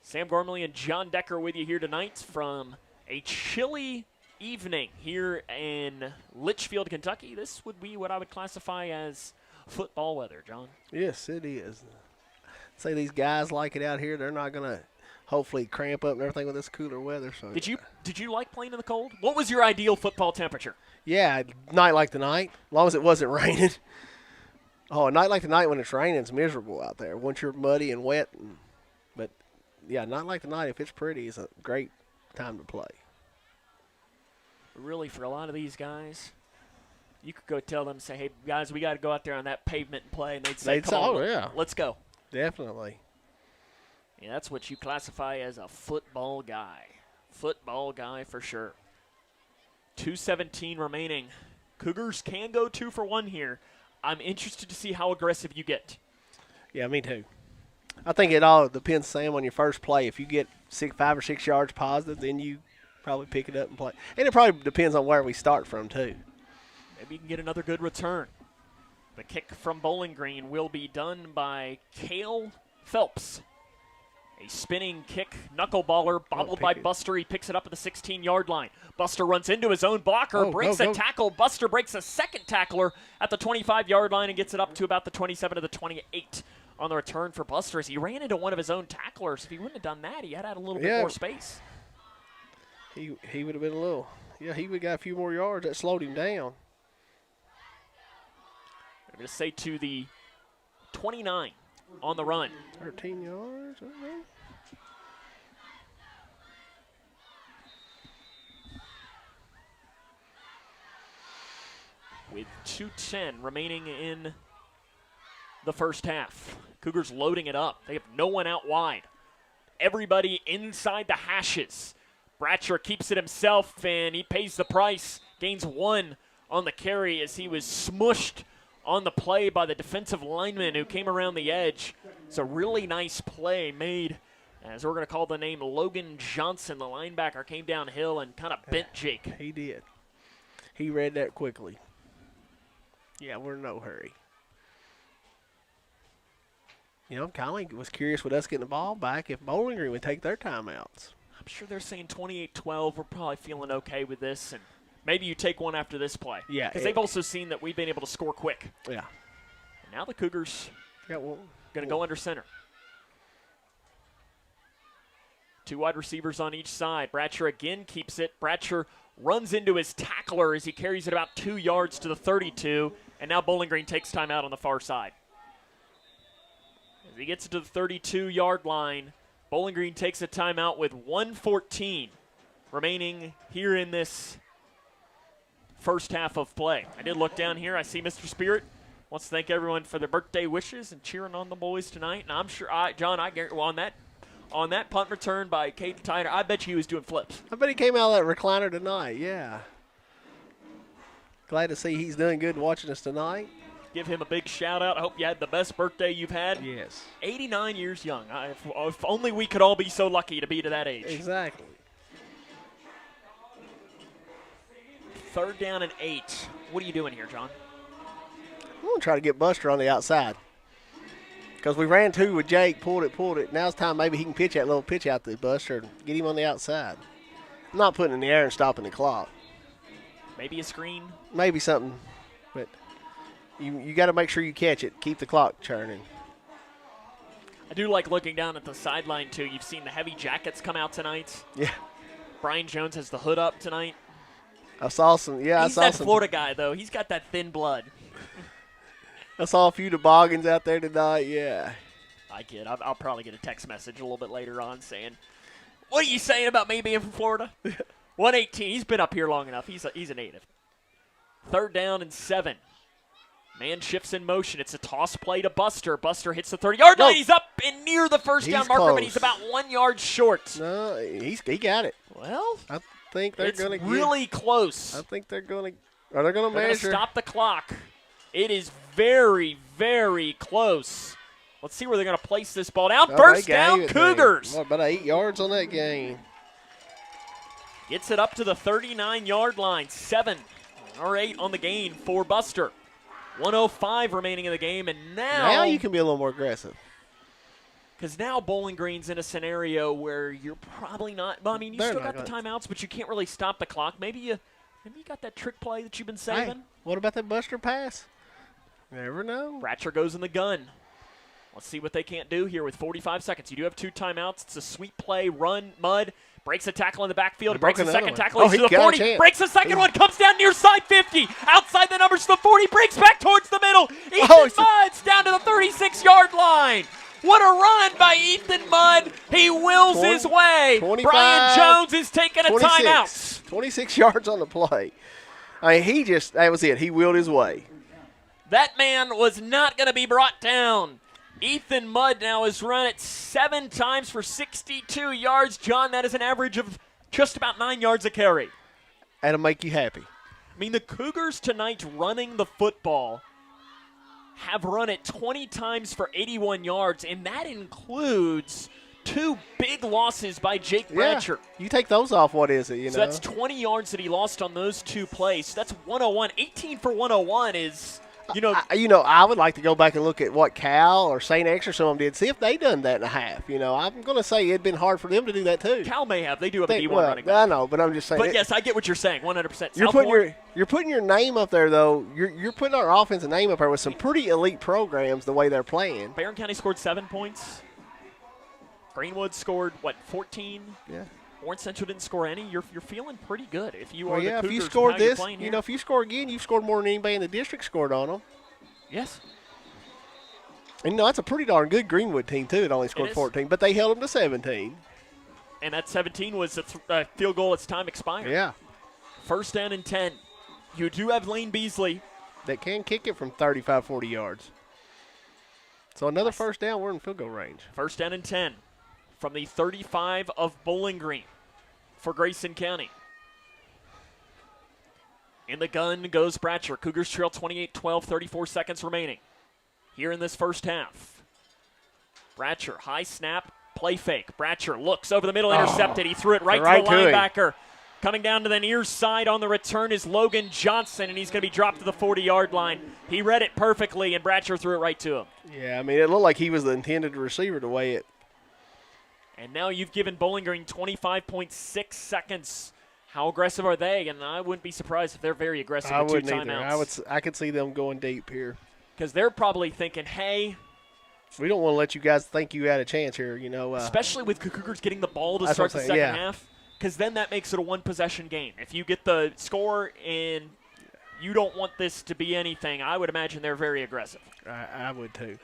Sam Gormley and John Decker with you here tonight from a chilly evening here in Leitchfield, Kentucky. This would be what I would classify as football weather, John. Yes, it is. Say these guys like it out here. They're not going to hopefully cramp up and everything with this cooler weather. So Did you like playing in the cold? What was your ideal football temperature? Yeah, night like tonight, as long as it wasn't raining. Oh, a night like tonight when it's raining, it's miserable out there. Once you're muddy and wet. But, yeah, not like tonight. If it's pretty, it's a great time to play. Really, for a lot of these guys, you could go tell them, say, hey, guys, we got to go out there on that pavement and play. And they'd say, let's go. Definitely. Yeah, that's what you classify as a football guy. Football guy for sure. 2:17 remaining. Cougars can go 2 for 1 here. I'm interested to see how aggressive you get. Yeah, me too. I think it all depends, Sam, on your first play. If you get 5 or 6 yards positive, then you probably pick it up and play. And it probably depends on where we start from, too. Maybe you can get another good return. The kick from Bowling Green will be done by Cale Phelps. A spinning kick, knuckleballer, bobbled by Buster. He picks it up at the 16-yard line. Buster runs into his own blocker, breaks a tackle. Buster breaks a second tackler at the 25-yard line and gets it up to about the 27 to the 28 on the return for Buster as he ran into one of his own tacklers. If he wouldn't have done that, he had a little bit more space. He would have been a little, he would have got a few more yards. That slowed him down. I'm going to say to the 29 on the run. 13 yards, okay. With 2:10 remaining in the first half. Cougars loading it up. They have no one out wide. Everybody inside the hashes. Bratcher keeps it himself, and he pays the price. Gains 1 on the carry as he was smushed on the play by the defensive lineman who came around the edge. It's a really nice play made, as we're going to call the name Logan Johnson. The linebacker came downhill and kind of bent Jake. He did. He read that quickly. Yeah, we're in no hurry. I kind of was curious with us getting the ball back if Bowling Green would take their timeouts. I'm sure they're saying 28-12. We're probably feeling okay with this, and maybe you take one after this play. Yeah. Because they've also seen that we've been able to score quick. Yeah. And now the Cougars going to go under center. 2 wide receivers on each side. Bratcher again keeps it. Bratcher runs into his tackler as he carries it about 2 yards to the 32, and now Bowling Green takes time out on the far side. As he gets it to the 32-yard line, Bowling Green takes a timeout with 1:14 remaining here in this first half of play. I did look down here. I see Mr. Spirit wants to thank everyone for their birthday wishes and cheering on the boys tonight. And I'm sure, John, I guarantee, on that punt return by Caden Tyner, I bet you he was doing flips. I bet he came out of that recliner tonight, yeah. Glad to see he's doing good watching us tonight. Give him a big shout-out. I hope you had the best birthday you've had. Yes. 89 years young. If only we could all be so lucky to be to that age. Exactly. 3rd down and 8. What are you doing here, John? I'm going to try to get Buster on the outside. Because we ran 2 with Jake, pulled it. Now it's time maybe he can pitch that little pitch out to Buster and get him on the outside. I'm not putting it in the air and stopping the clock. Maybe a screen? Maybe something. But you got to make sure you catch it. Keep the clock churning. I do like looking down at the sideline, too. You've seen the heavy jackets come out tonight. Yeah. Brian Jones has the hood up tonight. I saw some, yeah. He's that Florida guy, though. He's got that thin blood. I saw a few toboggans out there tonight, yeah. I kid. I'll probably get a text message a little bit later on saying, what are you saying about me being from Florida? 118. He's been up here long enough. He's a native. 3rd down and 7. Man shifts in motion. It's a toss play to Buster. Buster hits the 30-yard line. He's up and near the first down marker, but he's about 1 yard short. No, he got it. Well, I think they're going to get really close. I think they're going to. Are they going to measure? Stop the clock. It is very, very close. Let's see where they're going to place this ball down. First down, Cougars. About 8 yards on that game. Gets it up to the 39-yard line. 7 or 8 on the gain for Buster. 1:05 remaining in the game, and now you can be a little more aggressive. Because now Bowling Green's in a scenario where you're probably not. Well, I mean, you still got the timeouts, but you can't really stop the clock. Maybe you got that trick play that you've been saving. Hey, what about that Buster pass? Never know. Bratcher goes in the gun. Let's see what they can't do here with 45 seconds. You do have 2 timeouts. It's a sweep play, run, mud. Breaks a tackle in the backfield. Breaks a second tackle. He's to the 40. Breaks a second one. Comes down near side 50. Outside the numbers to the 40. Breaks back towards the middle. Ethan Mudd's down to the 36-yard line. What a run by Ethan Mudd. He wills his way. Brian Jones is taking a timeout. 26 yards on the play. I mean, that was it. He willed his way. That man was not going to be brought down. Ethan Mudd now has run it 7 times for 62 yards. John, that is an average of just about 9 yards a carry. That'll make you happy. I mean, the Cougars tonight running the football have run it 20 times for 81 yards, and that includes 2 big losses by Jake Bratcher. You take those off, what is it, So that's 20 yards that he lost on those 2 plays. So that's 101. 18 for 101 is I would like to go back and look at what Cal or St. X or some of them did, see if they done that and a half. I'm going to say it'd been hard for them to do that too. Cal may have. They do have a D1 running back. I know, but I'm just saying. But yes, I get what you're saying. 100%. You're putting your name up there though. You're putting our offensive name up there with some pretty elite programs the way they're playing. Barron County scored 7 points. Greenwood scored 14? Yeah. Warren Central didn't score any. You're feeling pretty good if you are the Cougars. If you scored this, if you score again, you've scored more than anybody in the district scored on them. Yes. And that's a pretty darn good Greenwood team too. It only scored 14, but they held them to 17. And that 17 was a field goal as time expired. Yeah. First down and 10. You do have Lane Beasley. That can kick it from 35, 40 yards. So another first down, we're in field goal range. First down and 10 from the 35 of Bowling Green for Grayson County. In the gun goes Bratcher. Cougars trail 28-12, 34 seconds remaining here in this first half. Bratcher, high snap, play fake. Bratcher looks over the middle, intercepted. He threw it right to the linebacker. Coming down to the near side on the return is Logan Johnson, and he's going to be dropped to the 40-yard line. He read it perfectly, and Bratcher threw it right to him. Yeah, it looked like he was the intended receiver the way it. And now you've given Bowling Green 25.6 seconds. How aggressive are they? And I wouldn't be surprised if they're very aggressive with 2 timeouts. I could see them going deep here. Because they're probably thinking, hey, we don't want to let you guys think you had a chance here, especially with Cougars getting the ball to start the second half, because then that makes it a one-possession game. If you get the score and you don't want this to be anything, I would imagine they're very aggressive. I would too.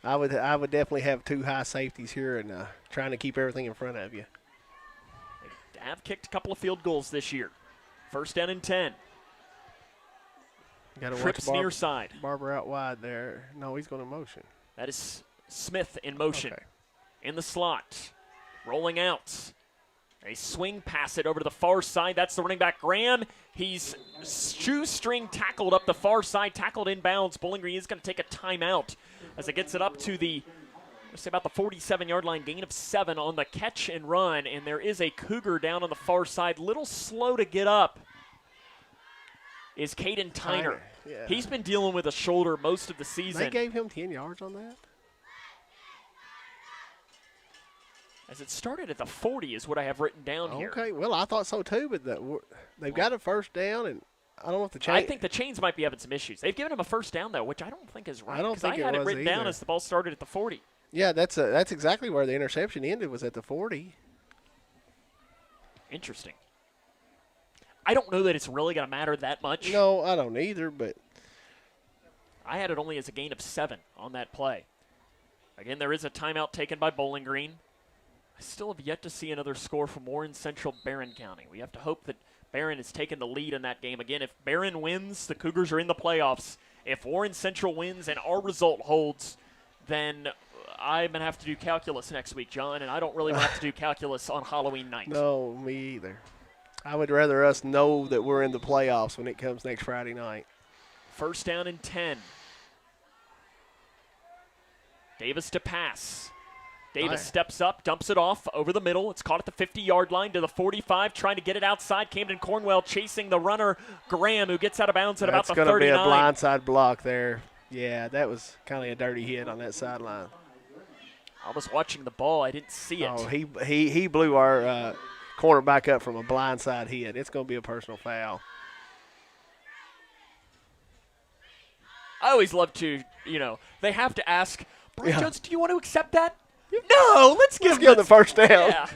I would definitely have 2 high safeties here and trying to keep everything in front of you. They have kicked a couple of field goals this year. First down and 10. Trips near side. Barber out wide there. No, he's going to motion. That is Smith in motion. Okay. In the slot. Rolling out. A swing pass it over to the far side. That's the running back, Graham. He's shoestring tackled up the far side, tackled inbounds. Bowling Green is going to take a timeout as it gets it up to the, let's say, about the 47-yard line, gain of 7 on the catch and run. And there is a Cougar down on the far side. Little slow to get up is Caden Tyner. Yeah. He's been dealing with a shoulder most of the season. They gave him 10 yards on that? As it started at the 40 is what I have written down here. Okay, well, I thought so too, but they've got a first down, and I don't know if the chain. I think the chains might be having some issues. They've given him a first down, though, which I don't think is right. I don't think I had it written down as the ball started at the 40. Yeah, that's exactly where the interception ended, was at the 40. Interesting. I don't know that it's really going to matter that much. No, I don't either, but I had it only as a gain of 7 on that play. Again, there is a timeout taken by Bowling Green. I still have yet to see another score from Warren Central Barron County. We have to hope that Barron has taken the lead in that game. Again, if Barron wins, the Cougars are in the playoffs. If Warren Central wins and our result holds, then I'm going to have to do calculus next week, John, and I don't really want to have to do calculus on Halloween night. No, me either. I would rather us know that we're in the playoffs when it comes next Friday night. First down and 10. Davis to pass. Davis steps up, dumps it off over the middle. It's caught at the 50-yard line to the 45, trying to get it outside. Camden Cornwell chasing the runner, Graham, who gets out of bounds at about the 39. That's going to be a blindside block there. Yeah, that was kind of a dirty hit on that sideline. I was watching the ball. I didn't see it. Oh, he blew our cornerback up from a blindside hit. It's going to be a personal foul. I always love to, they have to ask, Brian Jones, do you want to accept that? No, let's give him the first down. Yeah.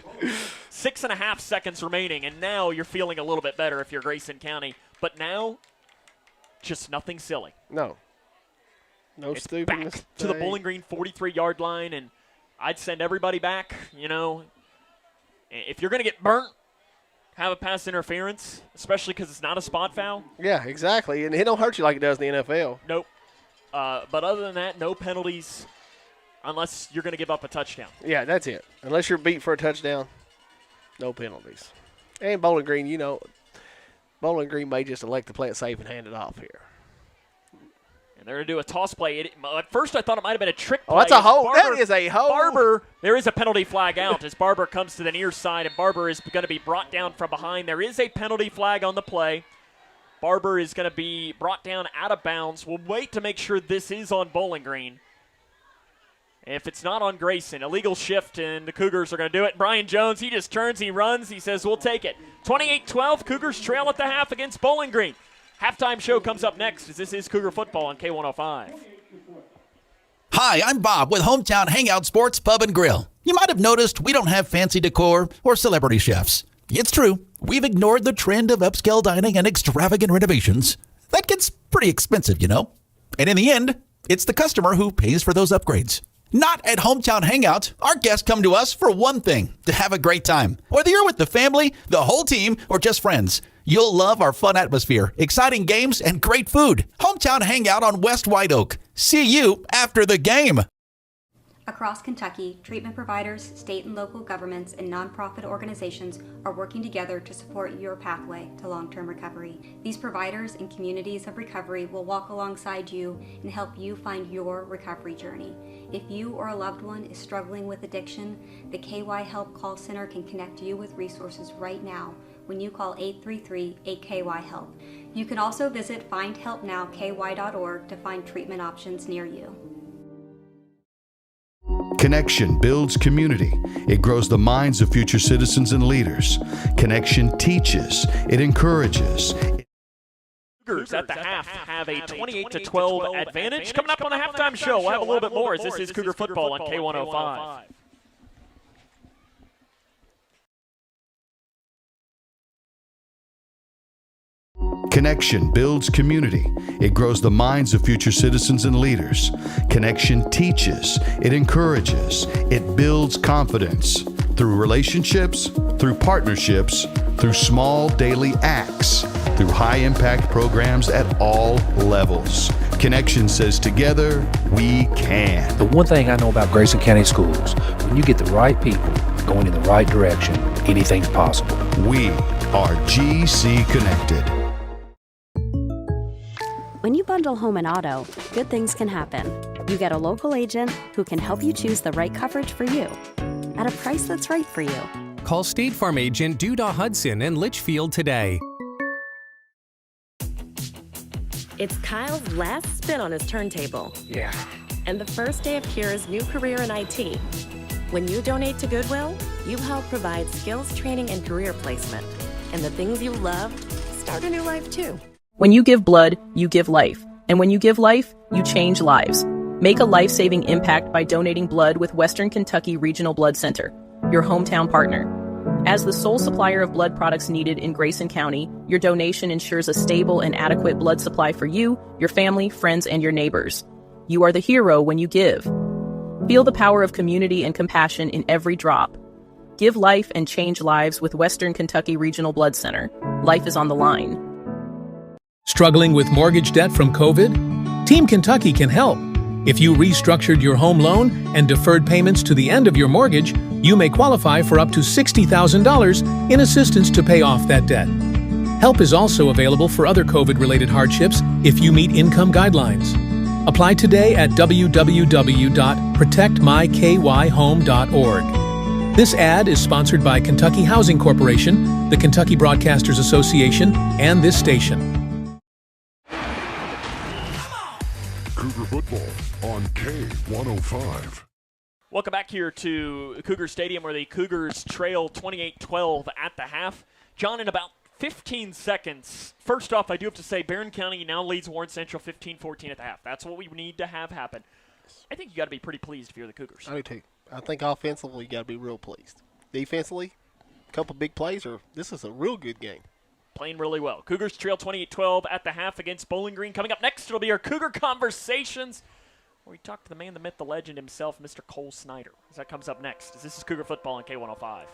6.5 seconds remaining, and now you're feeling a little bit better if you're Grayson County. But now, just nothing silly. No it's stupid back mistake. To the Bowling Green 43-yard line, and I'd send everybody back. If you're going to get burnt, have a pass interference, especially because it's not a spot foul. Yeah, exactly, and it don't hurt you like it does in the NFL. Nope. But other than that, no penalties. Unless you're going to give up a touchdown. Yeah, that's it. Unless you're beat for a touchdown, no penalties. And Bowling Green, Bowling Green may just elect to play it safe and hand it off here. And they're going to do a toss play. At first I thought it might have been a trick play. Oh, that's a hold. That is a hold. Barber, there is a penalty flag out as Barber comes to the near side, and Barber is going to be brought down from behind. There is a penalty flag on the play. Barber is going to be brought down out of bounds. We'll wait to make sure this is on Bowling Green. If it's not on Grayson, illegal shift, and the Cougars are going to do it. Brian Jones, he just turns, he runs, he says, we'll take it. 28-12, Cougars trail at the half against Bowling Green. Halftime show comes up next as this is Cougar Football on K105. Hi, I'm Bob with Hometown Hangout Sports Pub and Grill. You might have noticed we don't have fancy decor or celebrity chefs. It's true, we've ignored the trend of upscale dining and extravagant renovations. That gets pretty expensive, you know. And in the end, it's the customer who pays for those upgrades. Not at Hometown Hangout. Our guests come to us for one thing, to have a great time. Whether you're with the family, the whole team, or just friends, you'll love our fun atmosphere, exciting games, and great food. Hometown Hangout on West White Oak. See you after the game. Across Kentucky, treatment providers, state and local governments, and nonprofit organizations are working together to support your pathway to long-term recovery. These providers and communities of recovery will walk alongside you and help you find your recovery journey. If you or a loved one is struggling with addiction, the KY Help Call Center can connect you with resources right now when you call 833-8KY-HELP. You can also visit findhelpnowky.org to find treatment options near you. Connection builds community. It grows the minds of future citizens and leaders. Connection teaches. It encourages. Cougars at the half have a 28-12 advantage. Coming up on the halftime show, we'll have a little bit more as this is Cougar Football on K105. Connection builds community. It grows the minds of future citizens and leaders. Connection teaches. It encourages. It builds confidence through relationships, through partnerships, through small daily acts, through high-impact programs at all levels. Connection says together, we can. The one thing I know about Grayson County Schools, when you get the right people going in the right direction, anything's possible. We are GC Connected. When you bundle home and auto, good things can happen. You get a local agent who can help you choose the right coverage for you at a price that's right for you. Call State Farm agent Duda Hudson in Leitchfield today. It's Kyle's last spin on his turntable. Yeah. And the first day of Kira's new career in IT. When you donate to Goodwill, you help provide skills training and career placement. And the things you love start a new life too. When you give blood, you give life. And when you give life, you change lives. Make a life-saving impact by donating blood with Western Kentucky Regional Blood Center, your hometown partner. As the sole supplier of blood products needed in Grayson County, your donation ensures a stable and adequate blood supply for you, your family, friends, and your neighbors. You are the hero when you give. Feel the power of community and compassion in every drop. Give life and change lives with Western Kentucky Regional Blood Center. Life is on the line. Struggling with mortgage debt from COVID? Team Kentucky can help. If you restructured your home loan and deferred payments to the end of your mortgage, you may qualify for up to $60,000 in assistance to pay off that debt. Help is also available for other COVID-related hardships if you meet income guidelines. Apply today at www.protectmykyhome.org. This ad is sponsored by Kentucky Housing Corporation, the Kentucky Broadcasters Association, and this station. Cougar Football on K105. Welcome back here to Cougar Stadium where the Cougars trail 28-12 at the half. John, in about 15 seconds, first off, I do have to say Barron County now leads Warren Central 15-14 at the half. That's what we need to have happen. I think you got to be pretty pleased if you're the Cougars. I do too. I think offensively you got to be real pleased. Defensively, a couple big plays. This is a real good game. Playing really well. Cougars trail 28-12 at the half against Bowling Green. Coming up next, it'll be our Cougar Conversations, where we talk to the man, the myth, the legend himself, Mr. Cole Snyder. As that comes up next, as this is Cougar Football on K105.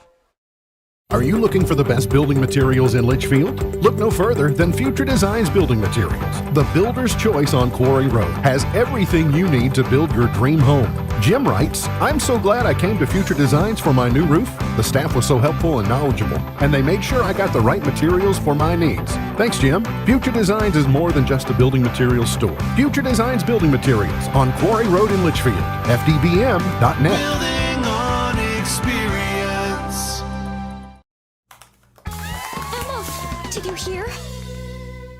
Are you looking for the best building materials in Leitchfield? Look no further than Future Designs Building Materials. The builder's choice on Quarry Road has everything you need to build your dream home. Jim writes, I'm so glad I came to Future Designs for my new roof. The staff was so helpful and knowledgeable, and they made sure I got the right materials for my needs. Thanks, Jim. Future Designs is more than just a building materials store. Future Designs Building Materials on Quarry Road in Litchfield. FDBM.net. Building on experience. Did you hear?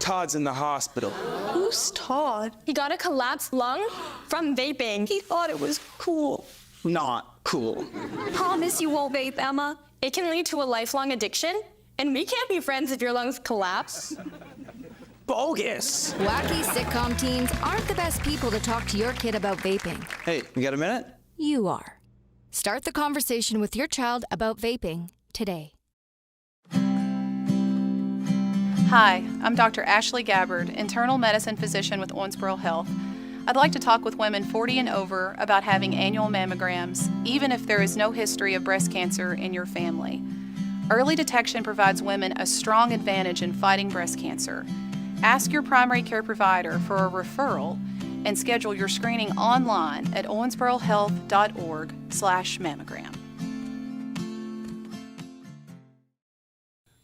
Todd's in the hospital. Who's Todd? He got a collapsed lung from vaping. He thought it was cool. Not cool. Promise you won't vape, Emma. It can lead to a lifelong addiction, and we can't be friends if your lungs collapse. Bogus. Wacky sitcom teens aren't the best people to talk to your kid about vaping. Hey, you got a minute? You are. Start the conversation with your child about vaping today. Hi, I'm Dr. Ashley Gabbard, internal medicine physician with Owensboro Health. I'd like to talk with women 40 and over about having annual mammograms, even if there is no history of breast cancer in your family. Early detection provides women a strong advantage in fighting breast cancer. Ask your primary care provider for a referral and schedule your screening online at owensborohealth.org/mammogram.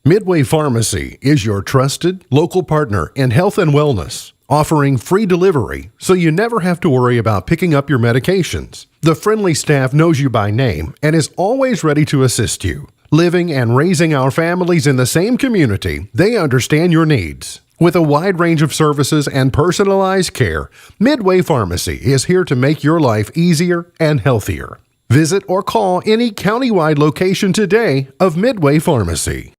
Midway Pharmacy is your trusted local partner in health and wellness, offering free delivery so you never have to worry about picking up your medications. The friendly staff knows you by name and is always ready to assist you. Living and raising our families in the same community, they understand your needs. With a wide range of services and personalized care, Midway Pharmacy is here to make your life easier and healthier. Visit or call any countywide location today of Midway Pharmacy.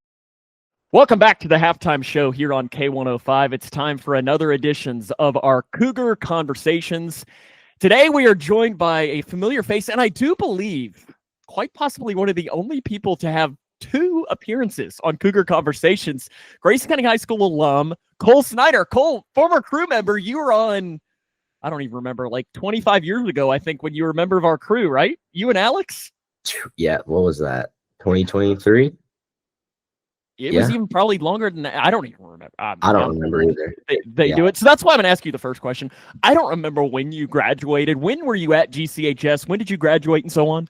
Welcome back to the halftime show here on K105. It's time for another editions of our Cougar Conversations. Today we are joined by a familiar face, and I do believe quite possibly one of the only people to have 2 appearances on Cougar Conversations. Grayson County High School alum, Cole Snyder. Cole, former crew member, you were on, I don't even remember, like 25 years ago, I think, when you were a member of our crew, right? You and Alex? Yeah, what was that? 2023? It was even probably longer than that. I don't even remember. I don't remember either. They do it. So that's why I'm going to ask you the first question. I don't remember when you graduated. When were you at GCHS? When did you graduate and so on?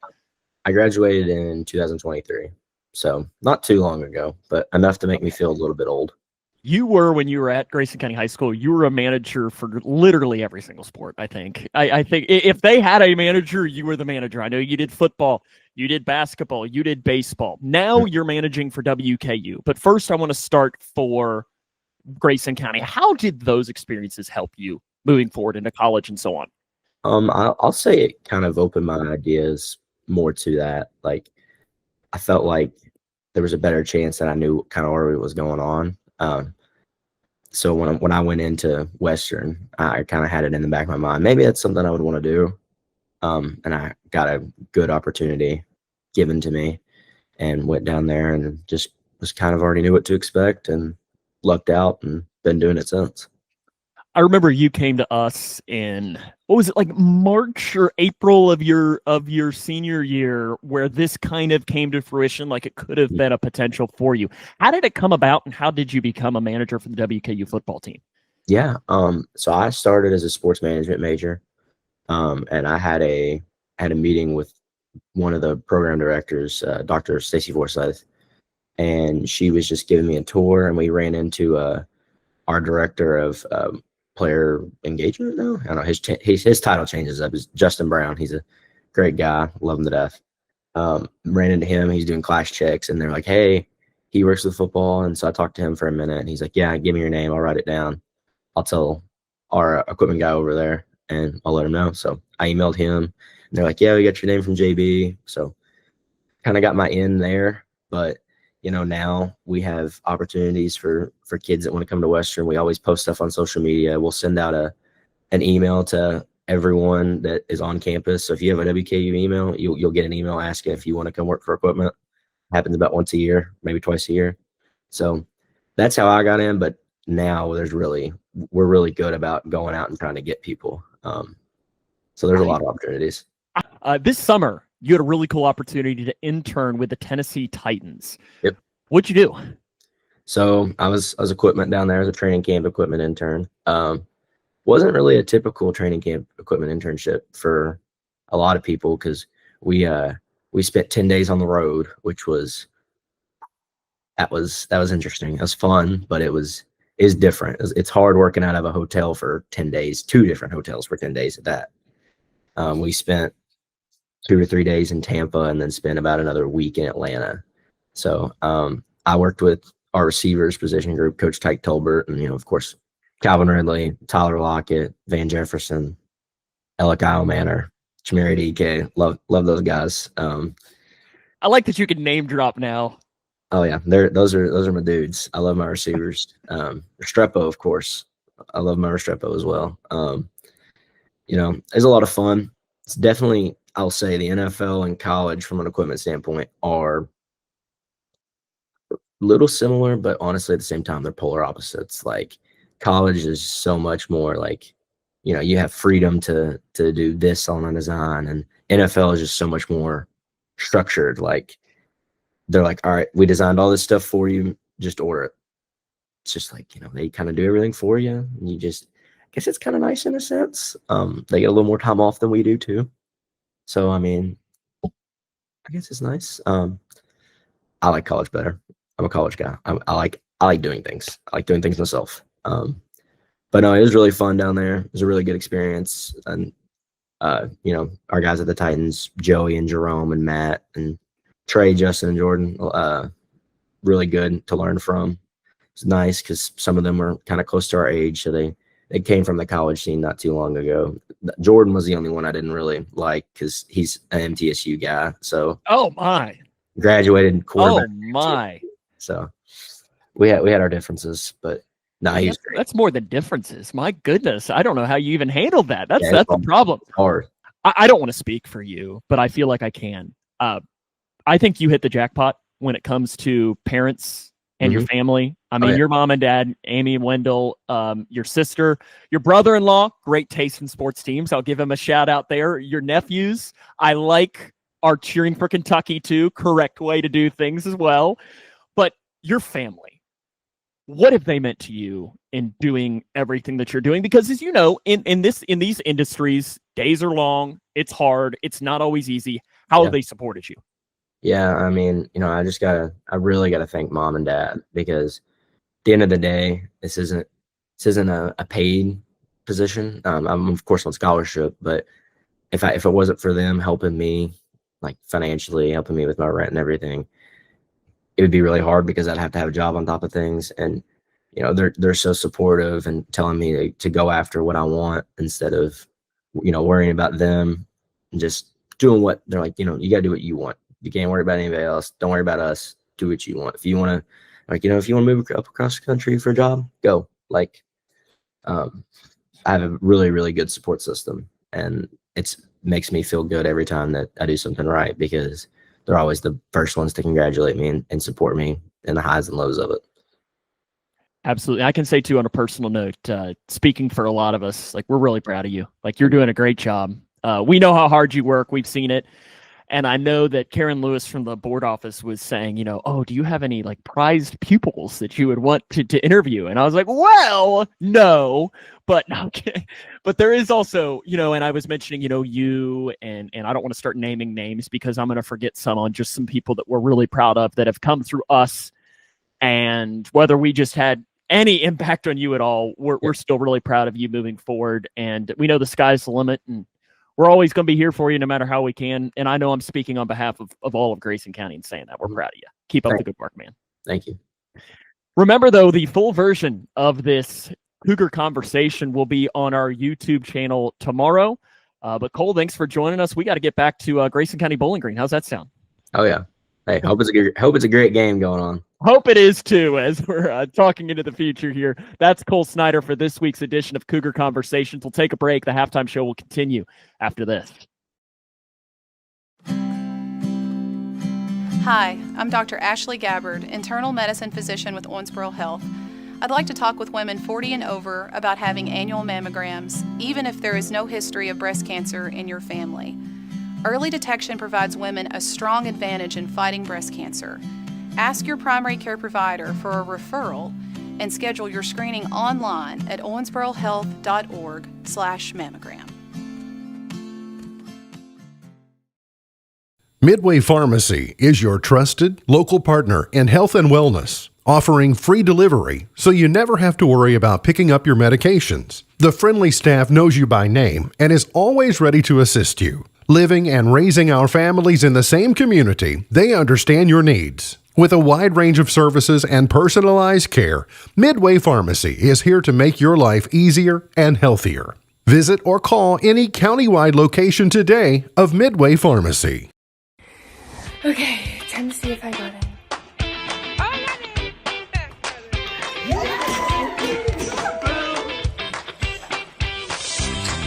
I graduated in 2023. So not too long ago, but enough to make me feel a little bit old. You were, when you were at Grayson County High School, you were a manager for literally every single sport, I think. I think if they had a manager, you were the manager. I know you did football, you did basketball, you did baseball. Now you're managing for WKU. But first, I want to start for Grayson County. How did those experiences help you moving forward into college and so on? I'll say it kind of opened my ideas more to that. Like, I felt like there was a better chance that I knew kind of where it was going on. So when I went into Western, I kind of had it in the back of my mind. Maybe that's something I would want to do. And I got a good opportunity given to me and went down there and just was kind of already knew what to expect and lucked out and been doing it since. I remember you came to us in, what was it, like March or April of your senior year, where this kind of came to fruition, like it could have been a potential for you. How did it come about, and how did you become a manager for the WKU football team? Yeah, so I started as a sports management major, and I had a meeting with one of the program directors, Dr. Stacy Forsyth, and she was just giving me a tour, and we ran into our director of player engagement now. I don't know, his title changes up. It's Justin Brown. He's a great guy. Love him to death. Ran into him. He's doing class checks, and they're like, hey, he works with football. And so I talked to him for a minute, and he's like, yeah, give me your name. I'll write it down. I'll tell our equipment guy over there, and I'll let him know. So I emailed him, and they're like, yeah, we got your name from JB. So kind of got my in there. But you know, now we have opportunities for kids that want to come to Western. We always post stuff on social media. We'll send out an email to everyone that is on campus. So if you have a WKU email, you'll get an email asking if you want to come work for equipment. Happens about once a year, maybe twice a year. So that's how I got in. But now we're really good about going out and trying to get people. So there's a lot of opportunities. This summer, you had a really cool opportunity to intern with the Tennessee Titans. Yep. What'd you do? So I was equipment down there as a training camp equipment intern. Wasn't really a typical training camp equipment internship for a lot of people, because we spent 10 days on the road, which was interesting. It was fun, but is different. It's hard working out of a hotel for 10 days, 2 different hotels for 10 days at that. We spent 2 or 3 days in Tampa and then spent about another week in Atlanta. So I worked with our receivers position group, Coach Tyke Tolbert, and, of course, Calvin Ridley, Tyler Lockett, Van Jefferson, Alec Manor, Chamiri DK. Love those guys. I like that you can name drop now. Oh yeah, those are my dudes. I love my receivers. Restrepo, of course. I love my Restrepo as well. It's a lot of fun. It's definitely, I'll say, the NFL and college from an equipment standpoint are a little similar, but honestly at the same time they're polar opposites. Like college is so much more like, you have freedom to do this on a design, and NFL is just so much more structured. Like they're like, all right, we designed all this stuff for you, just order it. It's just like, they kind of do everything for you. And I guess it's kind of nice in a sense. They get a little more time off than we do too. So, I guess it's nice. I like college better. I'm a college guy. I like doing things. I like doing things myself. But no, it was really fun down there. It was a really good experience. And, our guys at the Titans, Joey and Jerome and Matt and Trey, Justin, and Jordan, really good to learn from. It's nice because some of them were kind of close to our age, so they came from the college scene not too long ago. Jordan was the only one I didn't really like because he's an MTSU guy. So oh my, graduated quarterback. Oh my. So we had our differences, but no, he was great. That's more than differences. My goodness, I don't know how you even handled that. That's the problem. It's hard. I don't want to speak for you, but I feel like I can. I think you hit the jackpot when it comes to parents and your family. I mean, your mom and dad, Amy and Wendell, your sister, your brother-in-law, great taste in sports teams. I'll give him a shout out there. Your nephews, I like, are cheering for Kentucky too. Correct way to do things as well. But your family, what have they meant to you in doing everything that you're doing? Because as you know, in these industries, days are long. It's hard. It's not always easy. How have they supported you? Yeah, I really gotta thank mom and dad, because at the end of the day, this isn't a paid position. I'm of course on scholarship, but if it wasn't for them helping me, like financially, helping me with my rent and everything, it would be really hard because I'd have to have a job on top of things. And they're so supportive and telling me to go after what I want instead of worrying about them and just doing what they're like. You gotta do what you want. You can't worry about anybody else. Don't worry about us. Do what you want. If you want to, move up across the country for a job, go. Like, I have a really, really good support system, and it makes me feel good every time that I do something right, because they're always the first ones to congratulate me and support me in the highs and lows of it. Absolutely. I can say too, on a personal note, speaking for a lot of us, like, we're really proud of you. Like, you're doing a great job. We know how hard you work. We've seen it. And I know that Karen Lewis from the board office was saying, oh, do you have any like prized pupils that you would want to interview? And I was like, well, no, but there is also, and I was mentioning, you and I don't want to start naming names because I'm going to forget some on just some people that we're really proud of that have come through us. And whether we just had any impact on you at all, we're still really proud of you moving forward. And we know the sky's the limit, and we're always going to be here for you no matter how we can. And I know I'm speaking on behalf of all of Grayson County and saying that. We're proud of you. Keep up the good work, man. Thank you. Remember, though, the full version of this Cougar conversation will be on our YouTube channel tomorrow. But Cole, thanks for joining us. We got to get back to Grayson County Bowling Green. How's that sound? Oh, yeah. Hey, hope it's a great game going on. Hope it is too, as we're talking into the future here. That's Cole Snyder for this week's edition of Cougar Conversations. We'll take a break. The halftime show will continue after this. Hi, I'm Dr. Ashley Gabbard, internal medicine physician with Owensboro Health. I'd like to talk with women 40 and over about having annual mammograms, even if there is no history of breast cancer in your family. Early detection provides women a strong advantage in fighting breast cancer. Ask your primary care provider for a referral and schedule your screening online at owensborohealth.org/mammogram. Midway Pharmacy is your trusted local partner in health and wellness, offering free delivery so you never have to worry about picking up your medications. The friendly staff knows you by name and is always ready to assist you. Living and raising our families in the same community, they understand your needs. With a wide range of services and personalized care, Midway Pharmacy is here to make your life easier and healthier. Visit or call any countywide location today of Midway Pharmacy. Okay, time to see if I got it.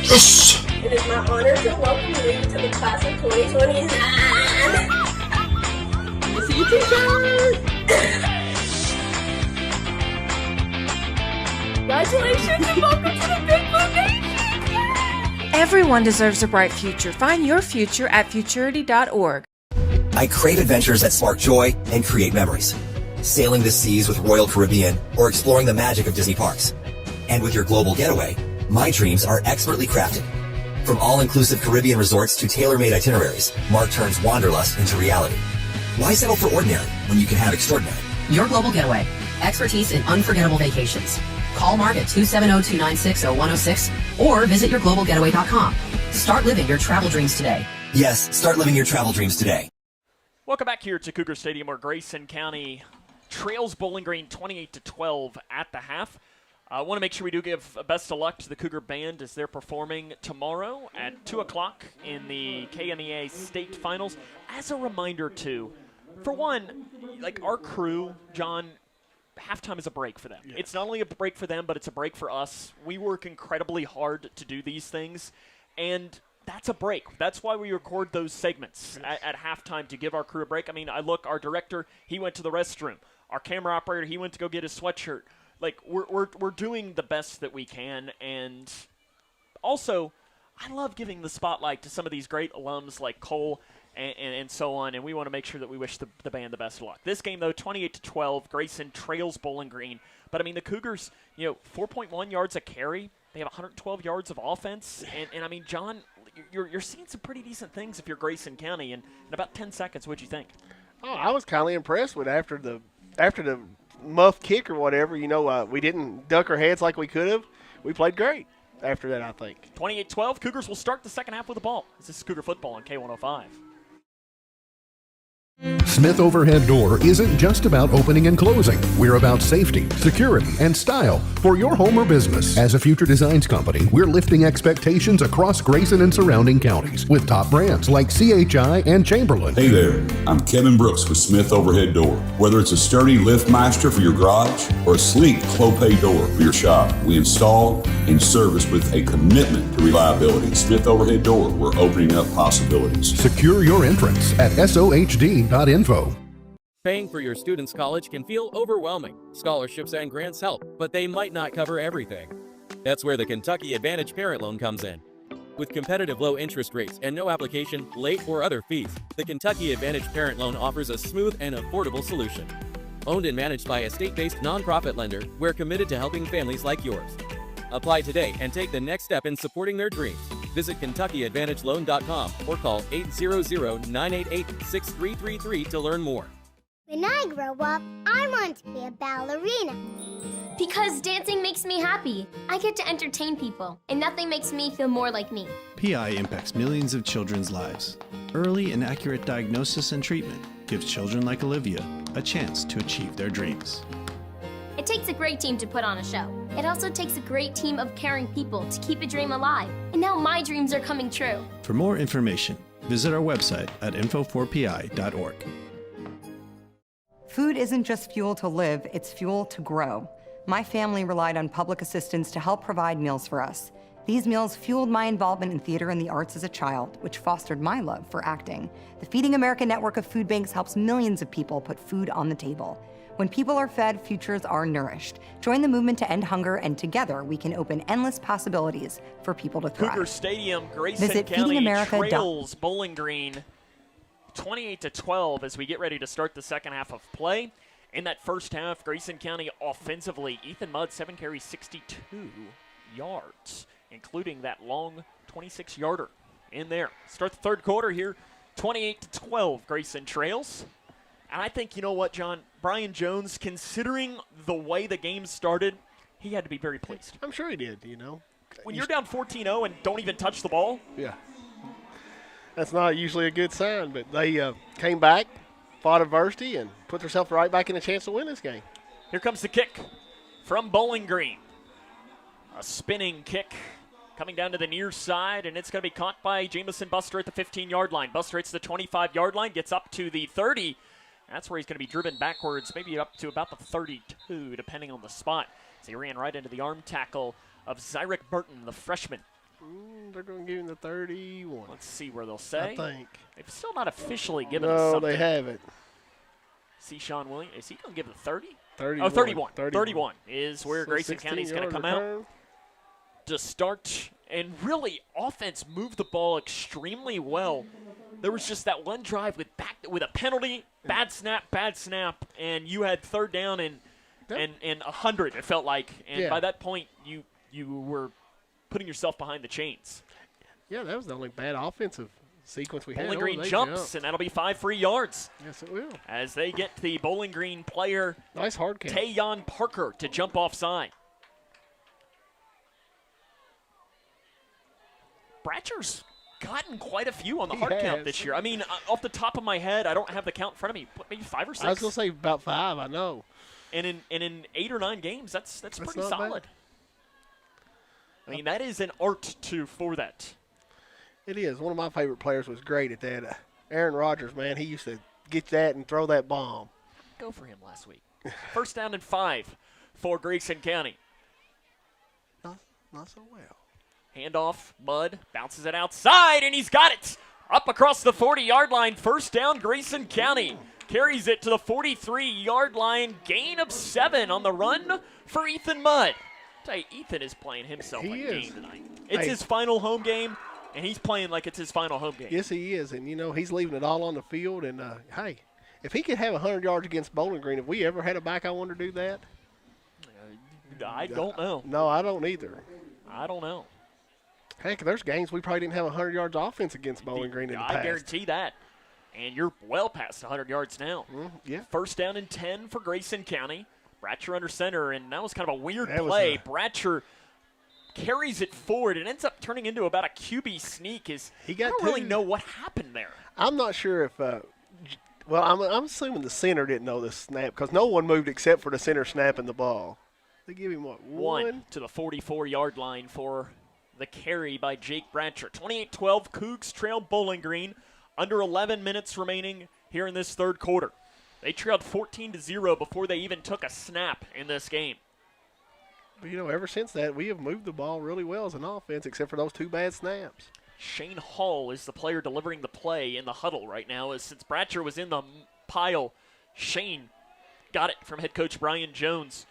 Yes! It is my honor to welcome you to the class of 2029. See you, teacher! Congratulations and welcome to the Big Blue Nation! Everyone deserves a bright future. Find your future at futurity.org. I crave adventures that spark joy and create memories. Sailing the seas with Royal Caribbean or exploring the magic of Disney parks. And with your global getaway, my dreams are expertly crafted. From all-inclusive Caribbean resorts to tailor-made itineraries, Mark turns wanderlust into reality. Why settle for ordinary when you can have extraordinary? Your Global Getaway. Expertise in unforgettable vacations. Call Mark at 270-296-0106 or visit yourglobalgetaway.com. Start living your travel dreams today. Yes, start living your travel dreams today. Welcome back here to Cougar Stadium, where Grayson County trails Bowling Green 28-12 at the half. I want to make sure we do give best of luck to the Cougar Band as they're performing tomorrow at 2 o'clock in the KNEA State Finals. As a reminder, too, for one, like our crew, John, halftime is a break for them. Yes. It's not only a break for them, but it's a break for us. We work incredibly hard to do these things, and that's a break. That's why we record those segments at halftime, to give our crew a break. I mean, our director, he went to the restroom. Our camera operator, he went to go get his sweatshirt. Like, we're doing the best that we can, and also, I love giving the spotlight to some of these great alums like Cole and so on, and we want to make sure that we wish the band the best of luck. This game, though, 28-12, Grayson trails Bowling Green. But, I mean, the Cougars, 4.1 yards a carry. They have 112 yards of offense, and I mean, John, you're seeing some pretty decent things if you're Grayson County. And in about 10 seconds, what'd you think? Oh, I was kind of impressed with after the muff kick or whatever, we didn't duck our heads like we could have. We played great after that, I think. 28-12, Cougars will start the second half with the ball. This is Cougar football on K105. Smith Overhead Door isn't just about opening and closing. We're about safety, security, and style for your home or business. As a Future Designs company, we're lifting expectations across Grayson and surrounding counties with top brands like CHI and Chamberlain. Hey there, I'm Kevin Brooks with Smith Overhead Door. Whether it's a sturdy LiftMaster for your garage or a sleek Clopay door for your shop, we install and service with a commitment to reliability. Smith Overhead Door, we're opening up possibilities. Secure your entrance at SOHD.info. Paying for your student's college can feel overwhelming. Scholarships and grants help, but they might not cover everything. That's where the Kentucky Advantage Parent Loan comes in. With competitive low interest rates and no application, late, or other fees, the Kentucky Advantage Parent Loan offers a smooth and affordable solution. Owned and managed by a state-based nonprofit lender, we're committed to helping families like yours. Apply today and take the next step in supporting their dreams. Visit KentuckyAdvantageLoan.com or call 800-988-6333 to learn more. When I grow up, I want to be a ballerina. Because dancing makes me happy. I get to entertain people, and nothing makes me feel more like me. PI impacts millions of children's lives. Early and accurate diagnosis and treatment gives children like Olivia a chance to achieve their dreams. It takes a great team to put on a show. It also takes a great team of caring people to keep a dream alive. And now my dreams are coming true. For more information, visit our website at info4pi.org. Food isn't just fuel to live, it's fuel to grow. My family relied on public assistance to help provide meals for us. These meals fueled my involvement in theater and the arts as a child, which fostered my love for acting. The Feeding America network of food banks helps millions of people put food on the table. When people are fed, futures are nourished. Join the movement to end hunger, and together we can open endless possibilities for people to thrive. Cougar Stadium, Grayson Visit County trails Bowling Green 28-12 as we get ready to start the second half of play. In that first half, Grayson County offensively, Ethan Mudd, 7 carries, 62 yards, including that long 26-yarder in there. Start the third quarter here, 28-12, Grayson trails. And I think, you know what, John? Brian Jones, considering the way the game started, he had to be very pleased. I'm sure he did, When you're down 14-0 and don't even touch the ball. Yeah. That's not usually a good sign, but they came back, fought adversity, and put themselves right back in a chance to win this game. Here comes the kick from Bowling Green. A spinning kick coming down to the near side, and it's going to be caught by Jamison Buster at the 15-yard line. Buster hits the 25-yard line, gets up to the 30. That's where he's going to be driven backwards, maybe up to about the 32, depending on the spot. So he ran right into the arm tackle of Zyrick Burton, the freshman. They're going to give him the 31. Let's see where they'll say. I think. They've still not officially given us something. No, they haven't. See Sean Williams. Is he going to give the 30? 31. Oh, 31. 31 is where Grayson County is going to come out to start and really offense moved the ball extremely well. There was just that one drive with a penalty, bad snap, and you had third down and 100, it felt like. And by that point, you were putting yourself behind the chains. Yeah, that was the only bad offensive sequence we had. Bowling Green jumps, and that'll be 5 free yards. Yes, it will. As they get the Bowling Green player, nice hard count, Tayon Parker, to jump offside. Bratcher's gotten quite a few on the hard count this year. I mean, off the top of my head, I don't have the count in front of me. Maybe 5 or 6. I was going to say about 5, I know. And in 8 or 9 games, that's pretty solid. Bad. I mean, that is an art for that. It is. One of my favorite players was great at that. Aaron Rodgers, man, he used to get that and throw that bomb. Go for him last week. First down and 5 for Grayson County. Not so well. Handoff, Mudd bounces it outside, and he's got it. Up across the 40-yard line, first down, Grayson County. Carries it to the 43-yard line, gain of 7 on the run for Ethan Mudd. I tell you, Ethan is playing himself a game tonight. It's his final home game, and he's playing like it's his final home game. Yes, he is, and, he's leaving it all on the field. And, hey, if he could have 100 yards against Bowling Green, have we ever had a back I want to do that? I don't know. No, I don't either. I don't know. Heck, there's games we probably didn't have 100 yards offense against Bowling Green in the past. I guarantee that. And you're well past 100 yards now. Yeah. First down and 10 for Grayson County. Bratcher under center, and that was kind of a weird play. Bratcher carries it forward and ends up turning into about a QB sneak. I don't really know what happened there. I'm not sure if I'm assuming the center didn't know the snap because no one moved except for the center snapping the ball. They give him what, one to the 44-yard line for the carry by Jake Bratcher. 28-12, Cougs trail Bowling Green. Under 11 minutes remaining here in this third quarter. They trailed 14-0 before they even took a snap in this game. But, ever since that, we have moved the ball really well as an offense, except for those 2 bad snaps. Shane Hall is the player delivering the play in the huddle right now. Since Bratcher was in the pile, Shane got it from head coach Brian Jones.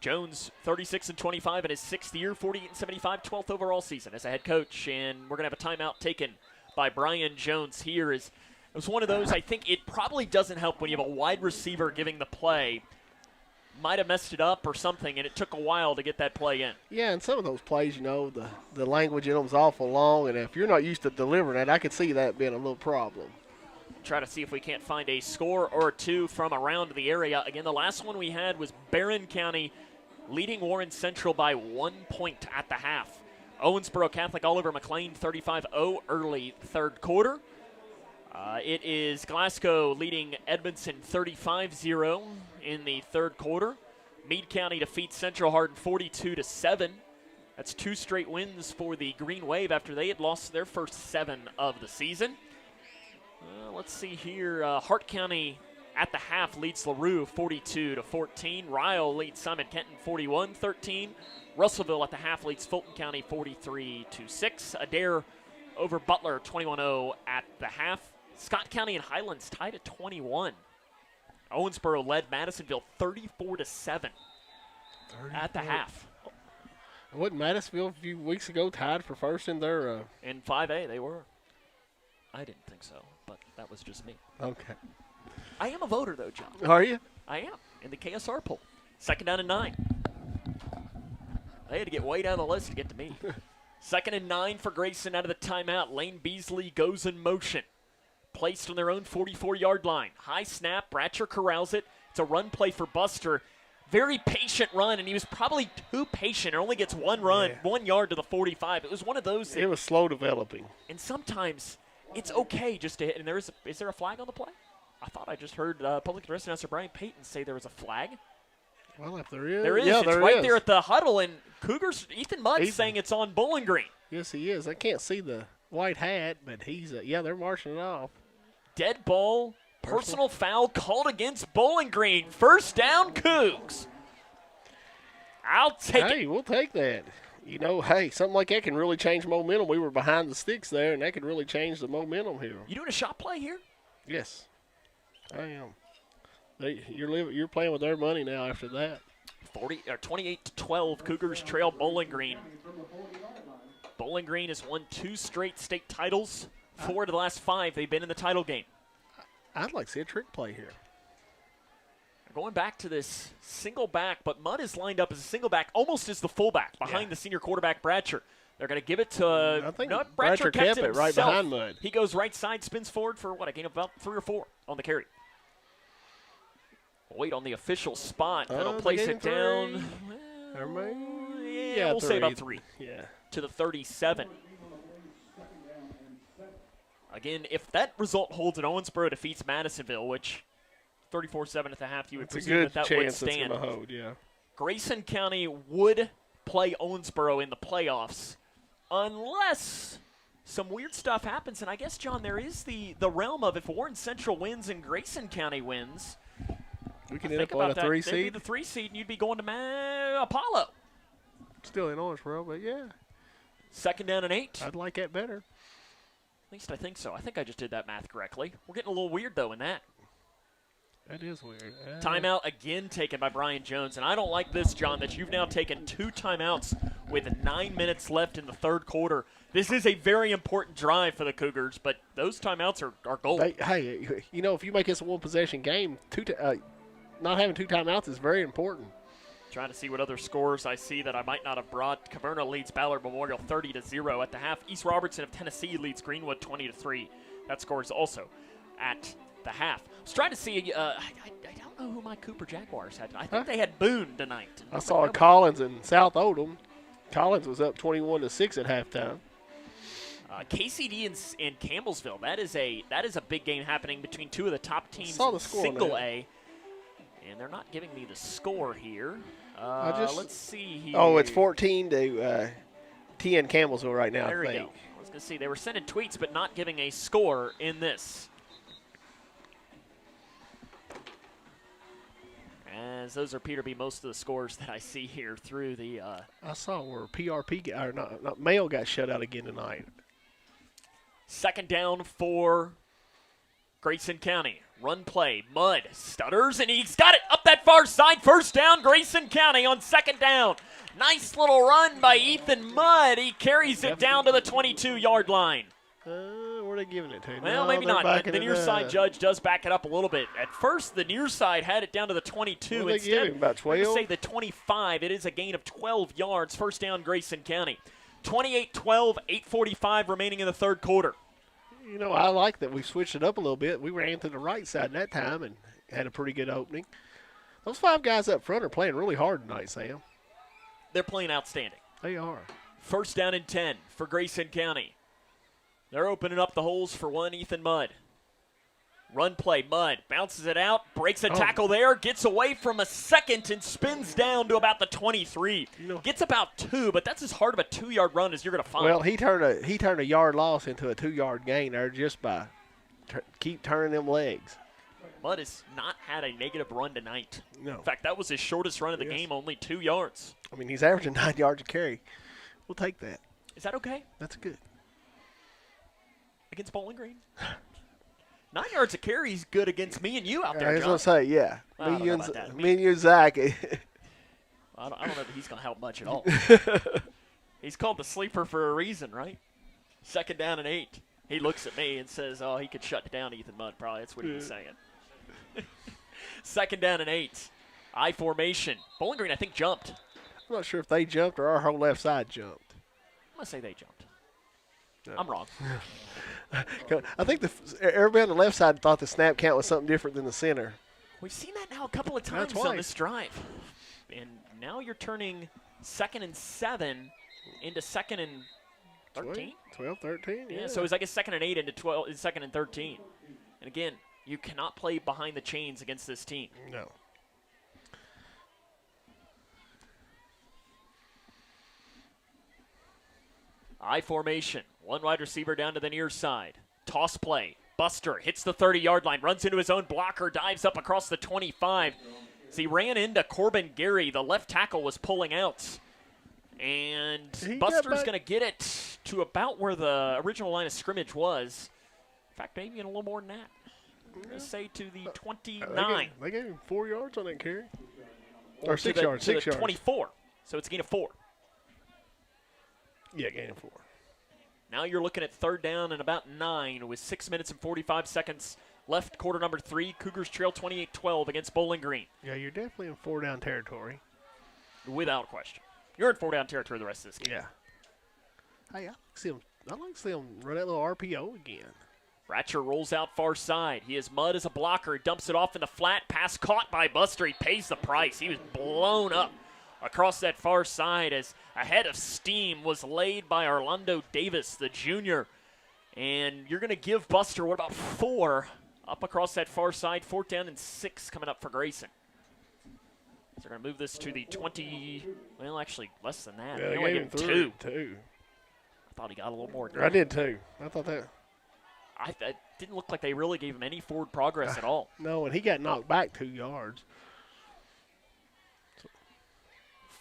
Jones, 36-25 in his 6th year, 48-75, 12th overall season as a head coach. And we're going to have a timeout taken by Brian Jones here. It was one of those, I think it probably doesn't help when you have a wide receiver giving the play. Might have messed it up or something, and it took a while to get that play in. Yeah, and some of those plays, the language in them is awful long, and if you're not used to delivering that, I could see that being a little problem. Try to see if we can't find a score or 2 from around the area. Again, the last one we had was Barron County leading Warren Central by 1 point at the half. Owensboro Catholic Oliver McLean 35-0 early third quarter. It is Glasgow leading Edmondson 35-0 in the third quarter. Meade County defeats Central Hardin 42-7. That's 2 straight wins for the Green Wave after they had lost their first 7 of the season. Let's see here. Hart County at the half leads LaRue 42-14. Ryle leads Simon Kenton 41-13. Russellville at the half leads Fulton County 43-6. Adair over Butler 21-0 at the half. Scott County and Highlands tied at 21. Owensboro led Madisonville 34-7 at the half. Wasn't Madisonville a few weeks ago tied for first in their in 5A? They were. I didn't think so, but that was just me. Okay. I am a voter, though, John. Are you? I am, in the KSR poll. Second down and 9. They had to get way down the list to get to me. Second and 9 for Grayson out of the timeout. Lane Beasley goes in motion. Placed on their own 44-yard line. High snap. Bratcher corrals it. It's a run play for Buster. Very patient run, and he was probably too patient. It only gets one run, 1 yard to the 45. It was one of those. It was slow developing. And sometimes it's okay just to hit. And is there a flag on the play? I thought I just heard public address announcer Brian Payton say there was a flag. Well, if there is. There is. Yeah, it's there right is. there at the huddle, and Cougars, Ethan Mudd's saying it's on Bowling Green. Yes, he is. I can't see the white hat, but he's, yeah, they're marching it off. Dead ball, personal foul called against Bowling Green. First down, Cougs. I'll take it. Hey, we'll take that. You know, hey, something like that can really change momentum. We were behind the sticks there, and that could really change the momentum here. You doing a shot play here? Yes, I am. You're playing with their money now after that. 28-12, Cougars trail Bowling Green. Bowling Green has won 2 straight state titles. 4 of the last 5 they've been in the title game. I'd like to see a trick play here. Going back to this single back, but Mudd is lined up as a single back, almost as the fullback behind the senior quarterback Bratcher. They're going to give it to I think Bratcher kept it himself. right behind Mudd. He goes right side, spins forward for a gain of about 3 or 4 on the carry. Wait on the official spot. That'll place it down. We'll say about 3. Yeah. To the 37. Again, if that result holds and Owensboro defeats Madisonville, which 34-7 at the half, you would presume that would stand. It's hold, yeah. Grayson County would play Owensboro in the playoffs unless some weird stuff happens. And I guess, John, there is the realm of if Warren Central wins and Grayson County wins, we can end up on a 3 seed. Maybe the 3 seed, and you'd be going to Apollo. Still in Owensboro, but yeah. 2nd down and 8. I'd like that better. At least I think so. I think I just did that math correctly. We're getting a little weird, though, in that. That is weird. Timeout again taken by Brian Jones. And I don't like this, John, that you've now taken 2 timeouts with 9 minutes left in the 3rd quarter. This is a very important drive for the Cougars, but those timeouts are gold. Hey, you know, if you make this a one-possession game, not having 2 timeouts is very important. Trying to see what other scores I see that I might not have brought. Caverna leads Ballard Memorial 30-0 at the half. East Robertson of Tennessee leads Greenwood 20-3. That score is also at the half. I was trying to see. I don't know who my Cooper Jaguars had. I think they had Boone tonight. I saw Collins and South Oldham. Collins was up 21-6 at halftime. KCD and Campbellsville. That is a big game happening between 2 of the top teams in single A. And they're not giving me the score here. Let's see here. Oh, it's 14 to 10 Campbellsville right now, there I think. There we go. I was going to see. They were sending tweets but not giving a score in this. As those are Peter B. most of the scores that I see here through the. I saw where PRP or not Mail got shut out again tonight. 2nd down for Grayson County. Run play. Mudd stutters, and he's got it up that far side. 1st down, Grayson County on 2nd down. Nice little run by Ethan Mudd. He carries it down to the 22-yard line. Where are they giving it to? Well, maybe not. The near side judge does back it up a little bit. At first, the near side had it down to the 22. What Instead, about 12? I'm say the 25. It is a gain of 12 yards. 1st down, Grayson County. 28-12, 8:45 remaining in the 3rd quarter. You know, I like that we switched it up a little bit. We ran to the right side that time and had a pretty good opening. Those 5 guys up front are playing really hard tonight, Sam. They're playing outstanding. They are. 1st down and 10 for Grayson County. They're opening up the holes for one Ethan Mudd. Run play, Mudd bounces it out, breaks a tackle there, gets away from a second and spins down to about the 23. Gets about 2, but that's as hard of a 2-yard run as you're going to find. Well, he turned a yard loss into a 2-yard gain there just by keep turning them legs. Mudd has not had a negative run tonight. No. In fact, that was his shortest run of the game, only 2 yards. I mean, he's averaging 9 yards a carry. We'll take that. Is that okay? That's good. Against Bowling Green? 9 yards a carry is good against me and you out there, I was John. going to say, yeah. Me and you, Zach. I don't know that he's going to help much at all. He's called the sleeper for a reason, right? 2nd down and 8. He looks at me and says, he could shut down Ethan Mudd, probably. That's what he was saying. 2nd down and 8. I formation. Bowling Green, I think, jumped. I'm not sure if they jumped or our whole left side jumped. I'm going to say they jumped. No. I'm wrong. I think everybody on the left side thought the snap count was something different than the center. We've seen that now a couple of times on this drive. And now you're turning 2nd and 7 into 2nd and 13? 12, 13, yeah. So it's, I guess, 2nd and 8 into 2nd and 13. And again, You cannot play behind the chains against this team. No. I formation. One wide receiver down to the near side. Toss play. Buster hits the 30-yard line, runs into his own blocker, dives up across the 25. As he ran into Corbin Gary, the left tackle was pulling out. And Buster's going to get it to about where the original line of scrimmage was. In fact, maybe in a little more than that. I'm going to say to the 29. They gave him 4 yards on that carry? Or 6 yards. To 6 the yards. 24. So it's a gain of 4. Yeah, gain of 4. Now you're looking at third down and about 9 with 6 minutes and 45 seconds left, quarter number 3. Cougars trail 28-12 against Bowling Green. Yeah, you're definitely in 4-down territory. Without question. You're in 4-down territory the rest of this game. Yeah. Hey, I like to see him run that little RPO again. Ratcher rolls out far side. He is mud as a blocker. Dumps it off in the flat. Pass caught by Buster. He pays the price. He was blown up across that far side as a head of steam was laid by Orlando Davis, the junior. And you're going to give Buster, what about 4 up across that far side? 4th down and 6 coming up for Grayson. So they're going to move this to the 20, well, actually less than that. Yeah, they only gave gave him 2. 2. I thought he got a little more. I did too. I thought that. It didn't look like they really gave him any forward progress at all. No, and he got knocked back 2 yards.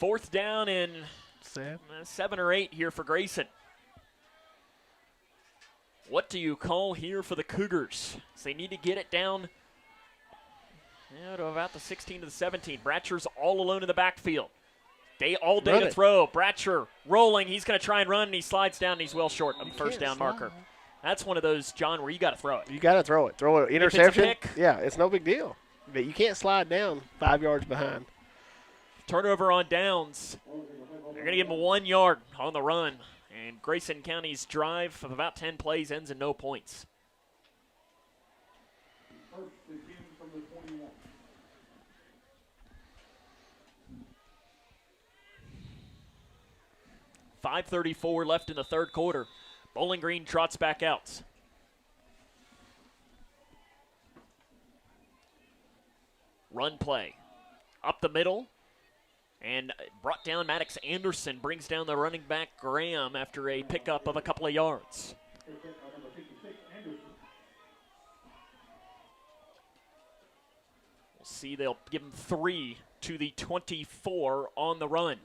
4th down and 7 or 8 here for Grayson. What do you call here for the Cougars? So they need to get it down to about the 16 to the 17. Bratcher's all alone in the backfield. All day to throw. Bratcher rolling. He's going to try and run, and he slides down, and he's well short of the first down marker. That's one of those, John, where you got to throw it. You got to throw it. Throw it. Interception. If it's a pick, yeah, it's no big deal. But you can't slide down 5 yards behind. Turnover on downs. They're going to give him 1 yard on the run. And Grayson County's drive of about 10 plays ends in no points. .534 left in the third quarter. Bowling Green trots back out. Run play. Up the middle. And brought down Maddox Anderson, brings down the running back Graham after a pickup of a couple of yards. We'll see, they'll give him 3 to the 24 on the run.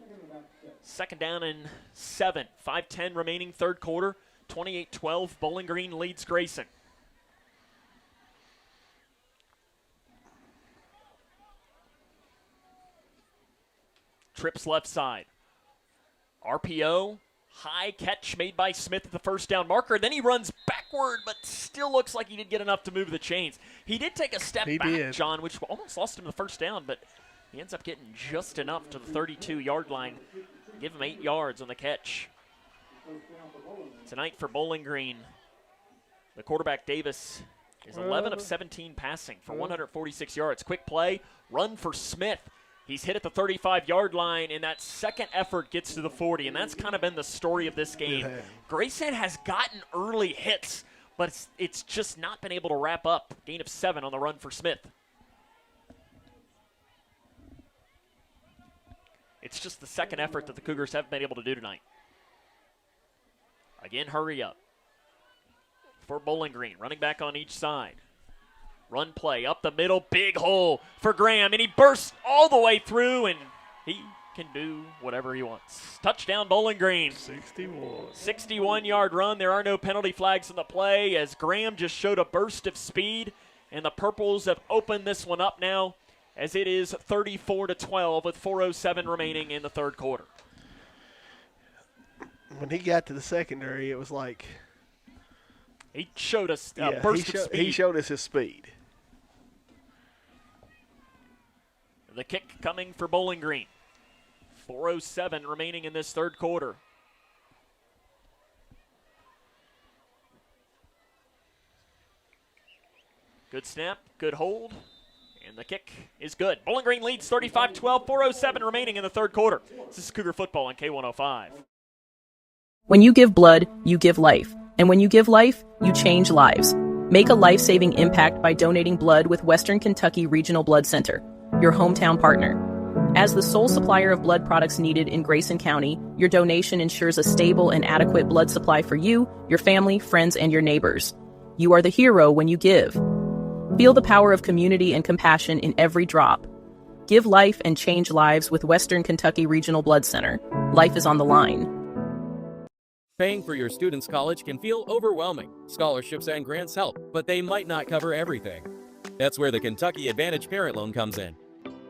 2nd down and 7. 5:10 remaining third quarter. 28-12, Bowling Green leads Grayson. Trips left side. RPO, high catch made by Smith at the first down marker. Then he runs backward, but still looks like he didn't get enough to move the chains. He did take a step back, John, which almost lost him the first down, but he ends up getting just enough to the 32-yard line. Give him 8 yards on the catch. Tonight for Bowling Green, the quarterback Davis is 11 of 17 passing for 146 yards. Quick play, run for Smith. He's hit at the 35-yard line, and that second effort gets to the 40, and that's kind of been the story of this game. Yeah. Grayson has gotten early hits, but it's just not been able to wrap up. Gain of 7 on the run for Smith. It's just the second effort that the Cougars haven't been able to do tonight. Again, hurry up for Bowling Green. Running back on each side. Run play up the middle, big hole for Graham, and he bursts all the way through, and he can do whatever he wants. Touchdown, Bowling Green. 61-yard run. There are no penalty flags in the play as Graham just showed a burst of speed, and the Purples have opened this one up now as it is 34-12 with 4:07 remaining in the third quarter. When he got to the secondary, it was like he showed us a burst of speed. He showed us his speed. The kick coming for Bowling Green. 4:07 remaining in this third quarter. Good snap, good hold, and the kick is good. Bowling Green leads 35-12, 4:07 remaining in the third quarter. This is Cougar football on K105. When you give blood, you give life. And when you give life, you change lives. Make a life-saving impact by donating blood with Western Kentucky Regional Blood Center, your hometown partner. As the sole supplier of blood products needed in Grayson County, your donation ensures a stable and adequate blood supply for you, your family, friends, and your neighbors. You are the hero when you give. Feel the power of community and compassion in every drop. Give life and change lives with Western Kentucky Regional Blood Center. Life is on the line. Paying for your student's college can feel overwhelming. Scholarships and grants help, but they might not cover everything. That's where the Kentucky Advantage Parent Loan comes in.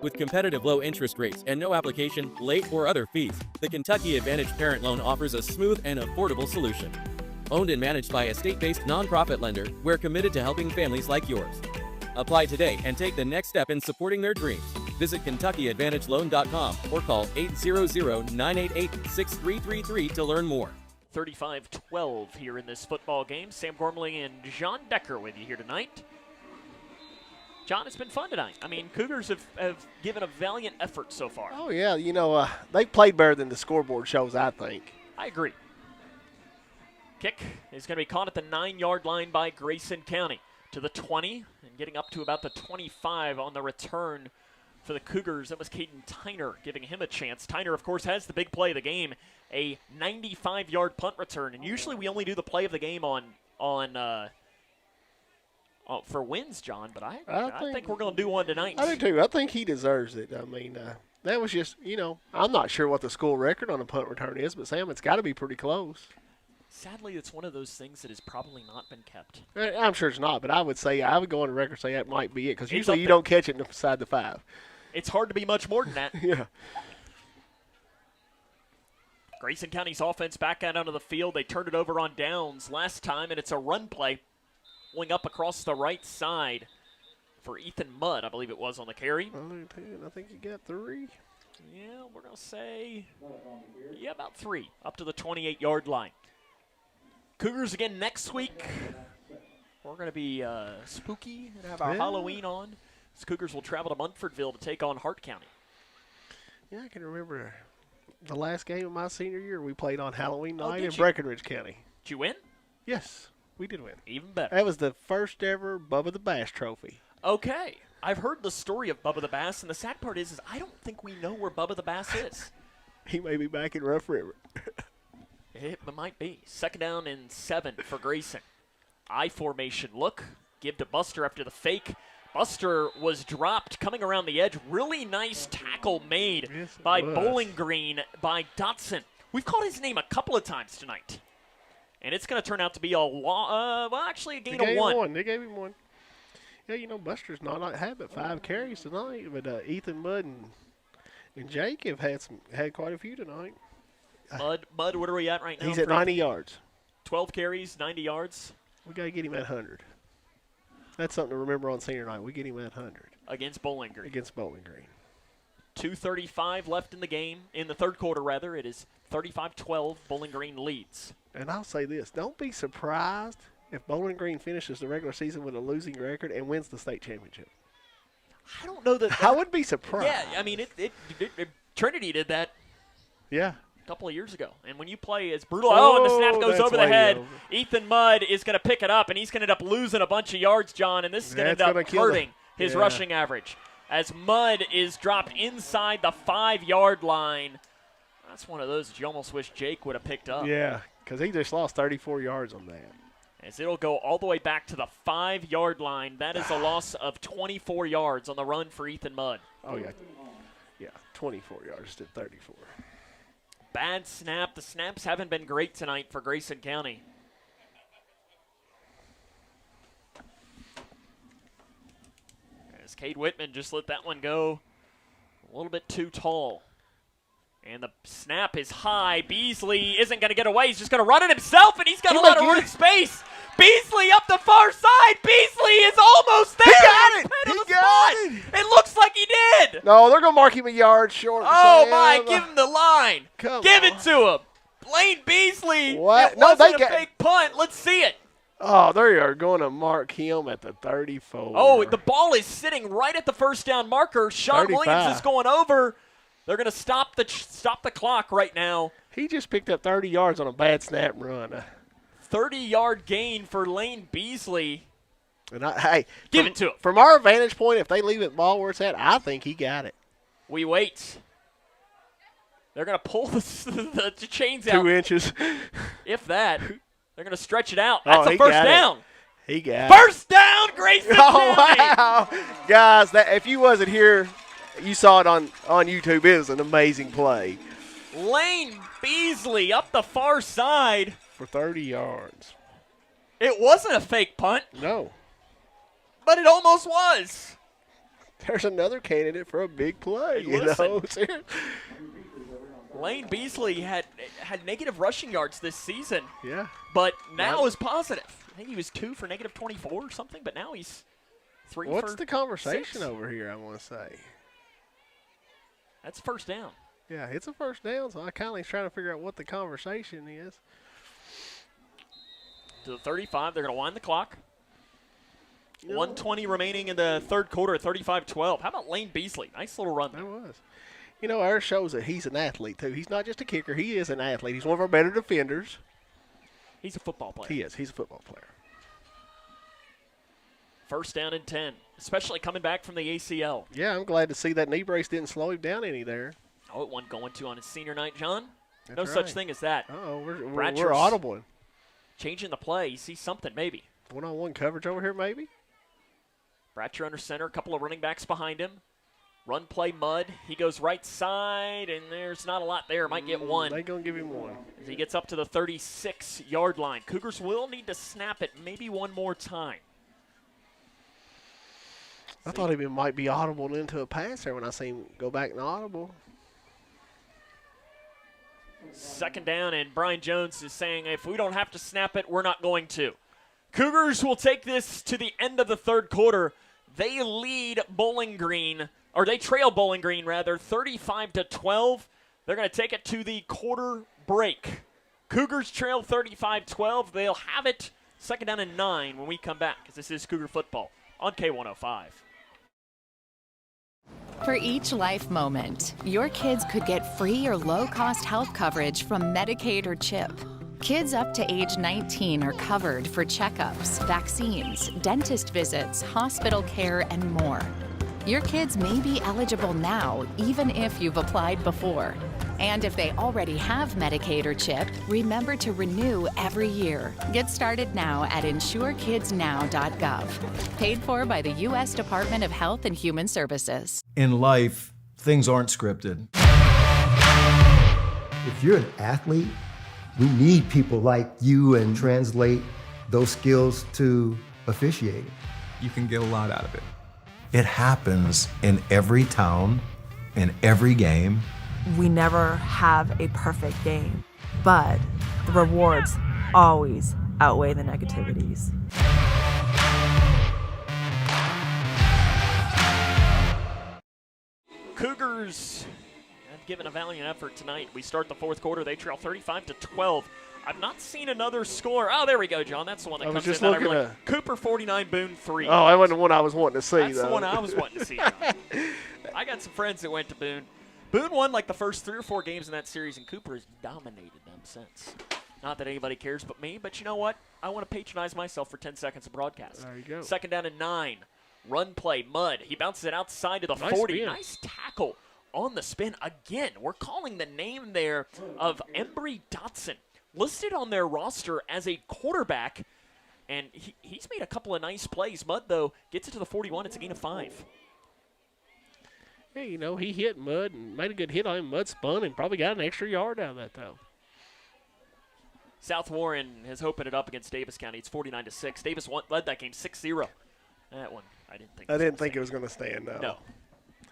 With competitive low interest rates and no application, late, or other fees, the Kentucky Advantage Parent Loan offers a smooth and affordable solution. Owned and managed by a state-based nonprofit lender, we're committed to helping families like yours. Apply today and take the next step in supporting their dreams. Visit KentuckyAdvantageLoan.com or call 800-988-6333 to learn more. 35-12 here in this football game. Sam Gormley and John Decker with you here tonight. John, it's been fun tonight. I mean, Cougars have given a valiant effort so far. Oh, yeah. You know, they played better than the scoreboard shows, I think. I agree. Kick is going to be caught at the 9-yard line by Grayson County to the 20 and getting up to about the 25 on the return for the Cougars. That was Caden Tyner giving him a chance. Tyner, of course, has the big play of the game, a 95-yard punt return. And usually we only do the play of the game for wins, John, but I think we're going to do one tonight. I do, too. I think he deserves it. I mean, that was just, you know, I'm not sure what the school record on a punt return is, but, Sam, it's got to be pretty close. Sadly, it's one of those things that has probably not been kept. I'm sure it's not, but I would go on the record and say that might be it, because usually you there. don't catch it inside the 5. It's hard to be much more than that. Yeah. Grayson County's offense back out onto the field. They turned it over on downs last time, and it's a run play going up across the right side for Ethan Mudd, I believe it was on the carry. I think you got 3. Yeah, we're going to say, about 3, up to the 28-yard line. Cougars again next week. We're going to be spooky and have our Halloween on. The Cougars will travel to Munfordville to take on Hart County. Yeah, I can remember the last game of my senior year. We played on Halloween night in you? Breckenridge County. Did you win? Yes, we did win. Even better. That was the first ever Bubba the Bass trophy. Okay. I've heard the story of Bubba the Bass, and the sad part is I don't think we know where Bubba the Bass is. He may be back in Rough River. It might be. 2nd down and 7 for Grayson. I formation look. Give to Buster after the fake. Buster was dropped coming around the edge. Really nice tackle made by Bowling Green by Dotson. We've called his name a couple of times tonight. And it's going to turn out to be a gain of 1. They gave him 1. Yeah, you know, Buster's not had but 5 carries tonight. But Ethan Mudd and Jake have had quite a few tonight. Mudd, what are we at right now? He's at 90 yards. 12 carries, 90 yards. We got to get him at 100. That's something to remember on senior night. We get him at 100. Against Bowling Green. 2:35 left in the game. In the third quarter, rather. It is 35-12. Bowling Green leads. And I'll say this. Don't be surprised if Bowling Green finishes the regular season with a losing record and wins the state championship. I don't know that. I would be surprised. Yeah, I mean, Trinity did that. Yeah. A couple of years ago. And when you play as brutal, and the snap goes over the head. Ethan Mudd is going to pick it up, and he's going to end up losing a bunch of yards, John, and this is going to end up hurting his rushing average. As Mudd is dropped inside the 5-yard line. That's one of those that you almost wish Jake would have picked up. Yeah, because he just lost 34 yards on that. As it'll go all the way back to the 5-yard line. That is a loss of 24 yards on the run for Ethan Mudd. Oh, yeah. Yeah, 24 yards to 34. Bad snap. The snaps haven't been great tonight for Grayson County. As Cade Whitman just let that one go a little bit too tall. And the snap is high. Beasley isn't going to get away. He's just going to run it himself, and he's got a lot of running space. Beasley up the far side. Beasley is almost there. He got it. He got it. It looks like he did. No, they're going to mark him a yard short. Oh, my. Give him the line. Give it to him. Blaine Beasley. What? It wasn't a fake punt. Let's see it. Oh, they are going to mark him at the 34. Oh, the ball is sitting right at the first down marker. Sean 35. Williams is going over. They're going to stop the clock right now. He just picked up 30 yards on a bad snap run. 30-yard gain for Lane Beasley. And hey, Give it to him. From our vantage point, if they leave it ball where it's at, I think he got it. We wait. They're going to pull the chains out. 2 inches. If that. They're going to stretch it out. That's a first down. He got First down, Grayson County. Wow. Guys, if you wasn't here, you saw it on YouTube. It was an amazing play. Lane Beasley up the far side. For 30 yards. It wasn't a fake punt. No. But it almost was. There's another candidate for a big play, Lane Beasley had negative rushing yards this season. Yeah. But now is positive. I think he was 2 for negative 24 or something, but now he's 3 for What's the conversation 6. over here, I want to say? That's first down. Yeah, it's a first down, so I kind of trying to figure out what the conversation is. To the 35, they're going to wind the clock. 1:20 remaining in the third quarter, 35-12. How about Lane Beasley? Nice little run there. That was. Ours shows that he's an athlete, too. He's not just a kicker. He is an athlete. He's one of our better defenders. He's a football player. He is. He's a football player. First down and 10, especially coming back from the ACL. Yeah, I'm glad to see that knee brace didn't slow him down any there. Oh, it wasn't going to on his senior night, John. That's no right. such thing as that. Uh-oh, we're audible. Changing the play. You see something, maybe. One-on-one coverage over here, maybe? Bratcher under center, a couple of running backs behind him. Run play mud. He goes right side, and there's not a lot there. Might get one. They're going to give him one. As he gets up to the 36-yard line. Cougars will need to snap it maybe one more time. I thought he might be audible into a pass there when I see him go back and audible. Second down, and Brian Jones is saying, if we don't have to snap it, we're not going to. Cougars will take this to the end of the third quarter. They lead Bowling Green, or they trail Bowling Green, rather, 35-12. They're going to take it to the quarter break. Cougars trail 35-12. They'll have it second down and 9 when we come back, because this is Cougar football on K105. For each life moment, your kids could get free or low-cost health coverage from Medicaid or CHIP. Kids up to age 19 are covered for checkups, vaccines, dentist visits, hospital care, and more. Your kids may be eligible now, even if you've applied before. And if they already have Medicaid or CHIP, remember to renew every year. Get started now at insurekidsnow.gov. Paid for by the U.S. Department of Health and Human Services. In life, things aren't scripted. If you're an athlete, we need people like you and translate those skills to officiating. You can get a lot out of it. It happens in every town, in every game. We never have a perfect game, but the rewards always outweigh the negativities. Cougars have given a valiant effort tonight. We start the fourth quarter. They trail 35-12. I've not seen another score. Oh, there we go, John. That's the one that comes in. That I really like. Cooper 49, Boone 3. Oh, that wasn't the one I was wanting to see, That's the one I was wanting to see, John. I got some friends that went to Boone. Boone won like the first 3 or 4 games in that series, and Cooper has dominated them since. Not that anybody cares but me, but you know what? I want to patronize myself for 10 seconds of broadcast. There you go. Second down and 9. Run play, Mudd. He bounces it outside to the Nice 40. spin. Nice tackle on the spin. Again, we're calling the name there of Embry Dotson, listed on their roster as a quarterback, and he's made a couple of nice plays. Mudd, though, gets it to the 41. It's a gain of 5. Yeah, you know, he hit Mudd and made a good hit on him. Mudd spun and probably got an extra yard out of that, though. South Warren has opened it up against Davis County. It's 49-6. Davis led that game 6-0. That one, I didn't think. I didn't think it was going to stand, no. No.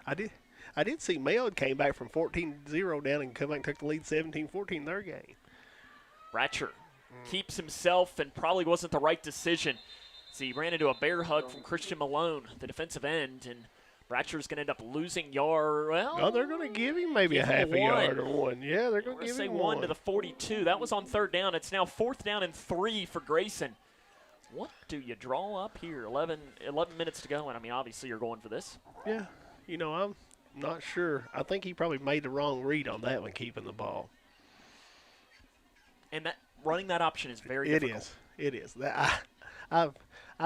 I did see Mayo came back from 14-0 down and come back and took the lead 17-14 their game. Bratcher keeps himself and probably wasn't the right decision. So he ran into a bear hug from Christian Malone, the defensive end, and Bratcher's going to end up losing yard. Well, no, they're going to give him maybe a half a yard or one. Yeah, they're going to give him one. To the 42. That was on third down. It's now 4th down and 3 for Grayson. What do you draw up here? 11 minutes to go, and I mean, obviously you're going for this. Yeah, you know, I'm not sure. I think he probably made the wrong read on that one, keeping the ball. And that running that option is very difficult. It is. I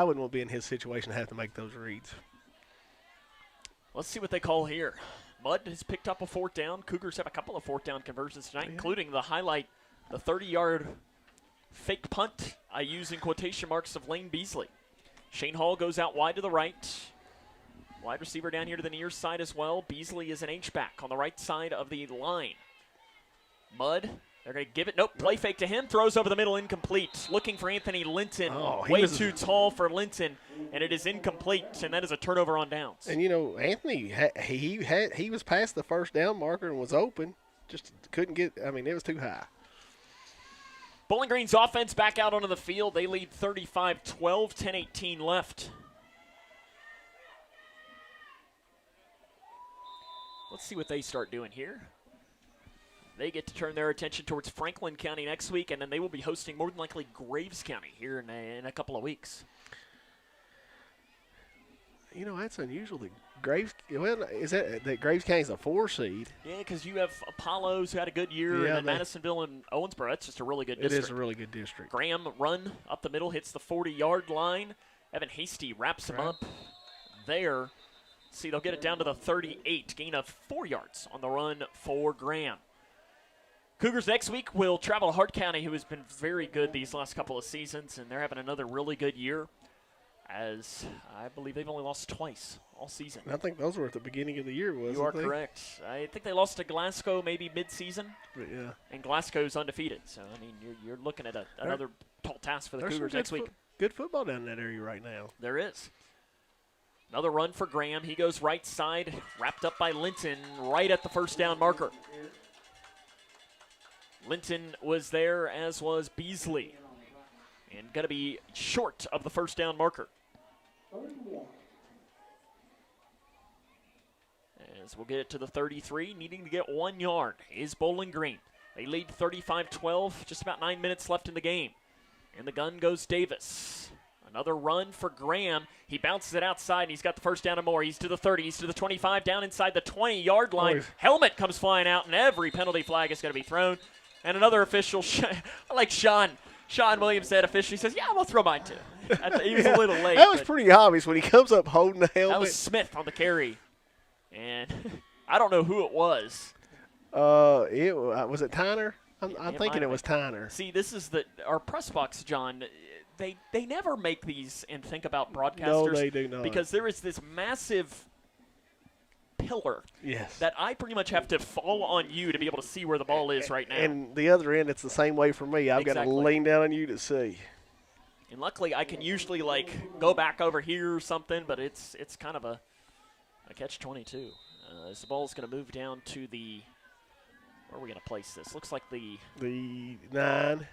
wouldn't want to be in his situation to have to make those reads. Let's see what they call here. Mudd has picked up a 4th down. Cougars have a couple of 4th down conversions tonight, including the highlight, the 30-yard fake punt, I use in quotation marks, of Lane Beasley. Shane Hall goes out wide to the right. Wide receiver down here to the near side as well. Beasley is an H-back on the right side of the line. Mudd, they're going to give it. Nope, play fake to him. Throws over the middle, incomplete. Looking for Anthony Linton. Way too tall for Linton, and it is incomplete, and that is a turnover on downs. And, Anthony, he was past the 1st down marker and was open. Just couldn't get – it was too high. Bowling Green's offense back out onto the field. They lead 35-12, 10-18 left. Let's see what they start doing here. They get to turn their attention towards Franklin County next week, and then they will be hosting more than likely Graves County here in a couple of weeks. That's unusual. Is that Graves County's a 4 seed? Yeah, because you have Apollos who had a good year, and then Madisonville and Owensboro. That's just a really good district. It is a really good district. Graham run up the middle, hits the 40-yard line. Evan Hasty wraps him up there. See, they'll get it down to the 38, gain of 4 yards on the run for Graham. Cougars next week will travel to Hart County, who has been very good these last couple of seasons, and they're having another really good year, as I believe they've only lost twice all season. I think those were at the beginning of the year, wasn't they? You are correct. I think they lost to Glasgow maybe mid-season, yeah. And Glasgow's undefeated. So, you're looking at another tall task for the Cougars next week. Good football down in that area right now. There is. Another run for Graham. He goes right side, wrapped up by Linton, right at the 1st down marker. Linton was there, as was Beasley, and going to be short of the 1st down marker. As we'll get it to the 33, needing to get 1 yard is Bowling Green. They lead 35-12, just about 9 minutes left in the game. And the gun goes Davis. Another run for Graham. He bounces it outside, and he's got the 1st down and more. He's to the 30, he's to the 25, down inside the 20-yard line. Helmet comes flying out, and every penalty flag is going to be thrown. And another official, like Sean Williams said, officially says, yeah, I'm going to throw mine too. He was a little late. That was pretty obvious when he comes up holding the helmet. That was Smith on the carry. And I don't know who it was. Was it Tyner? I'm thinking it was Tyner. See, this is our press box, John. They never make these and think about broadcasters. No, they do not. Because there is this massive pillar that I pretty much have to fall on you to be able to see where the ball is right now. And the other end, it's the same way for me. I've got to lean down on you to see. And luckily, I can usually go back over here or something, but it's kind of a catch-22. As the ball is going to move down to the – where are we going to place this? Looks like the 9.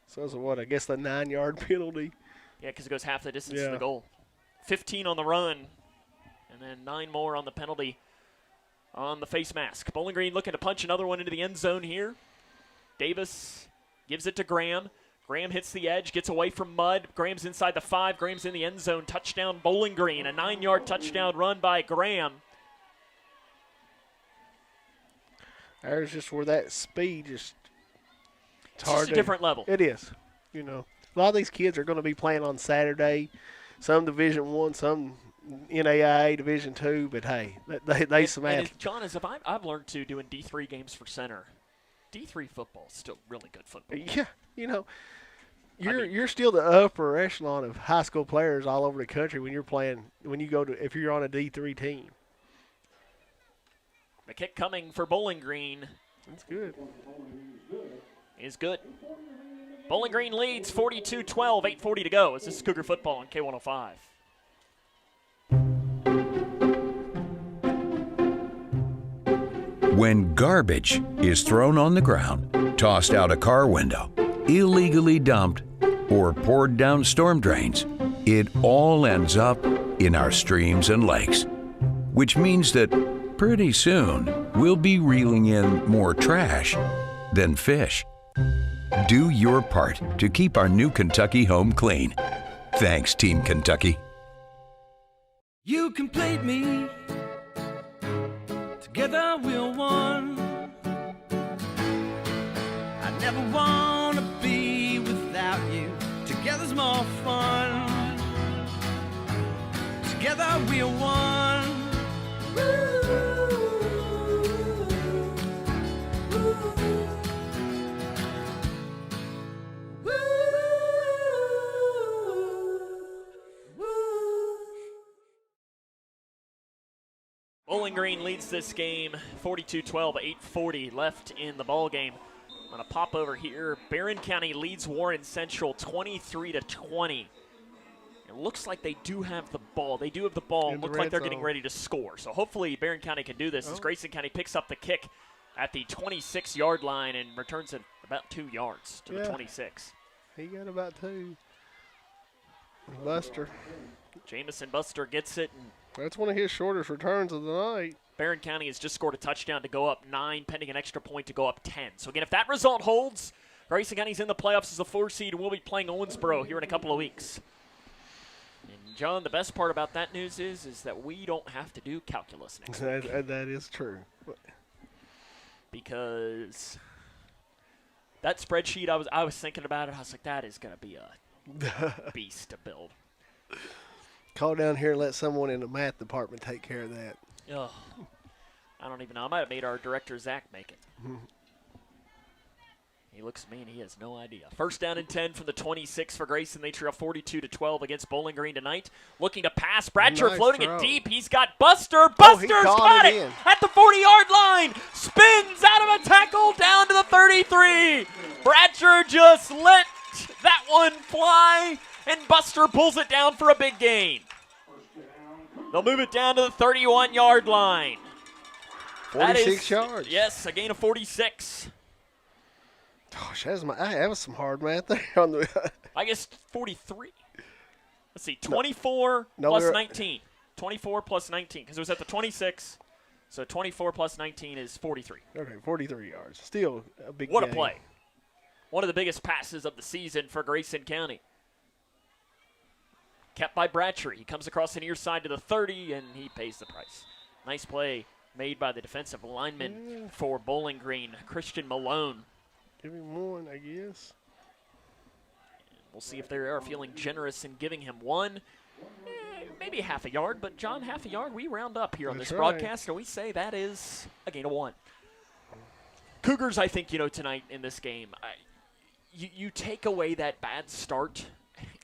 So it's what? I guess the 9-yard penalty. Yeah, because it goes half the distance to the goal. 15 on the run, and then 9 more on the penalty on the face mask. Bowling Green looking to punch another one into the end zone here. Davis gives it to Graham. Graham hits the edge, gets away from Mudd. Graham's inside the 5. Graham's in the end zone. Touchdown, Bowling Green. A 9-yard touchdown run by Graham. There's just where that speed just – It's just a different level. It is. A lot of these kids are going to be playing on Saturday. Some Division I, some NAIA Division II, but hey, they some athletes. John, as I've learned to doing D3 games for center, D3 football is still really good football. Yeah, you're still the upper echelon of high school players all over the country when you're playing. If you're on a D3 team. The kick coming for Bowling Green. That's good. Is good. Bowling Green leads 42-12, 8:40 to go. This is Cougar football on K105. When garbage is thrown on the ground, tossed out a car window, illegally dumped, or poured down storm drains, it all ends up in our streams and lakes. Which means that pretty soon we'll be reeling in more trash than fish. Do your part to keep our new Kentucky home clean. Thanks, Team Kentucky. You complete me. Together we're one. I never want to be more fun. Together we are one. Bowling Green leads this game 42-12, 8:40 left in the ball game. On a pop over here, Barron County leads Warren Central 23-20. It looks like they do have the ball. They do have the ball. It looks like they're getting ready to score. So hopefully Barron County can do this as Grayson County picks up the kick at the 26-yard line and returns it about 2 yards to the 26. He got about 2. Buster. Jamison Buster gets it. That's one of his shortest returns of the night. Barron County has just scored a touchdown to go up 9, pending an extra point to go up 10. So again, if that result holds, Grayson County's in the playoffs as a 4 seed and we'll be playing Owensboro here in a couple of weeks. And John, the best part about that news is that we don't have to do calculus next week. That is true. Because that spreadsheet, I was thinking about it. I was like, that is going to be a beast to build. Call down here and let someone in the math department take care of that. Ugh. I don't even know. I might have made our director, Zach, make it. He looks at me and he has no idea. First down and 10 from the 26 for Grayson. They trail 42-12 against Bowling Green tonight. Looking to pass. Bratcher floating it deep. He's got Buster. Buster's got it at the 40-yard line. Spins out of a tackle down to the 33. Bratcher just let that one fly, and Buster pulls it down for a big gain. They'll move it down to the 31-yard line. 46 yards. Yes, a gain of 46. Gosh, that was some hard math there. On the I guess 43. Let's see, 24 plus 19. 24 plus 19, because it was at the 26. So 24 plus 19 is 43. Okay, 43 yards. Still a big What gain. a play. One of the biggest passes of the season for Grayson County. Kept by Bratcher. He comes across the near side to the 30, and he pays the price. Nice play made by the defensive lineman for Bowling Green, Christian Malone. Give him one, I guess. We'll see if they are feeling generous in giving him one. Maybe half a yard, but John, half a yard, we round up here on this broadcast, and we say that is a gain of 1. Cougars, I think, tonight in this game, you take away that bad start,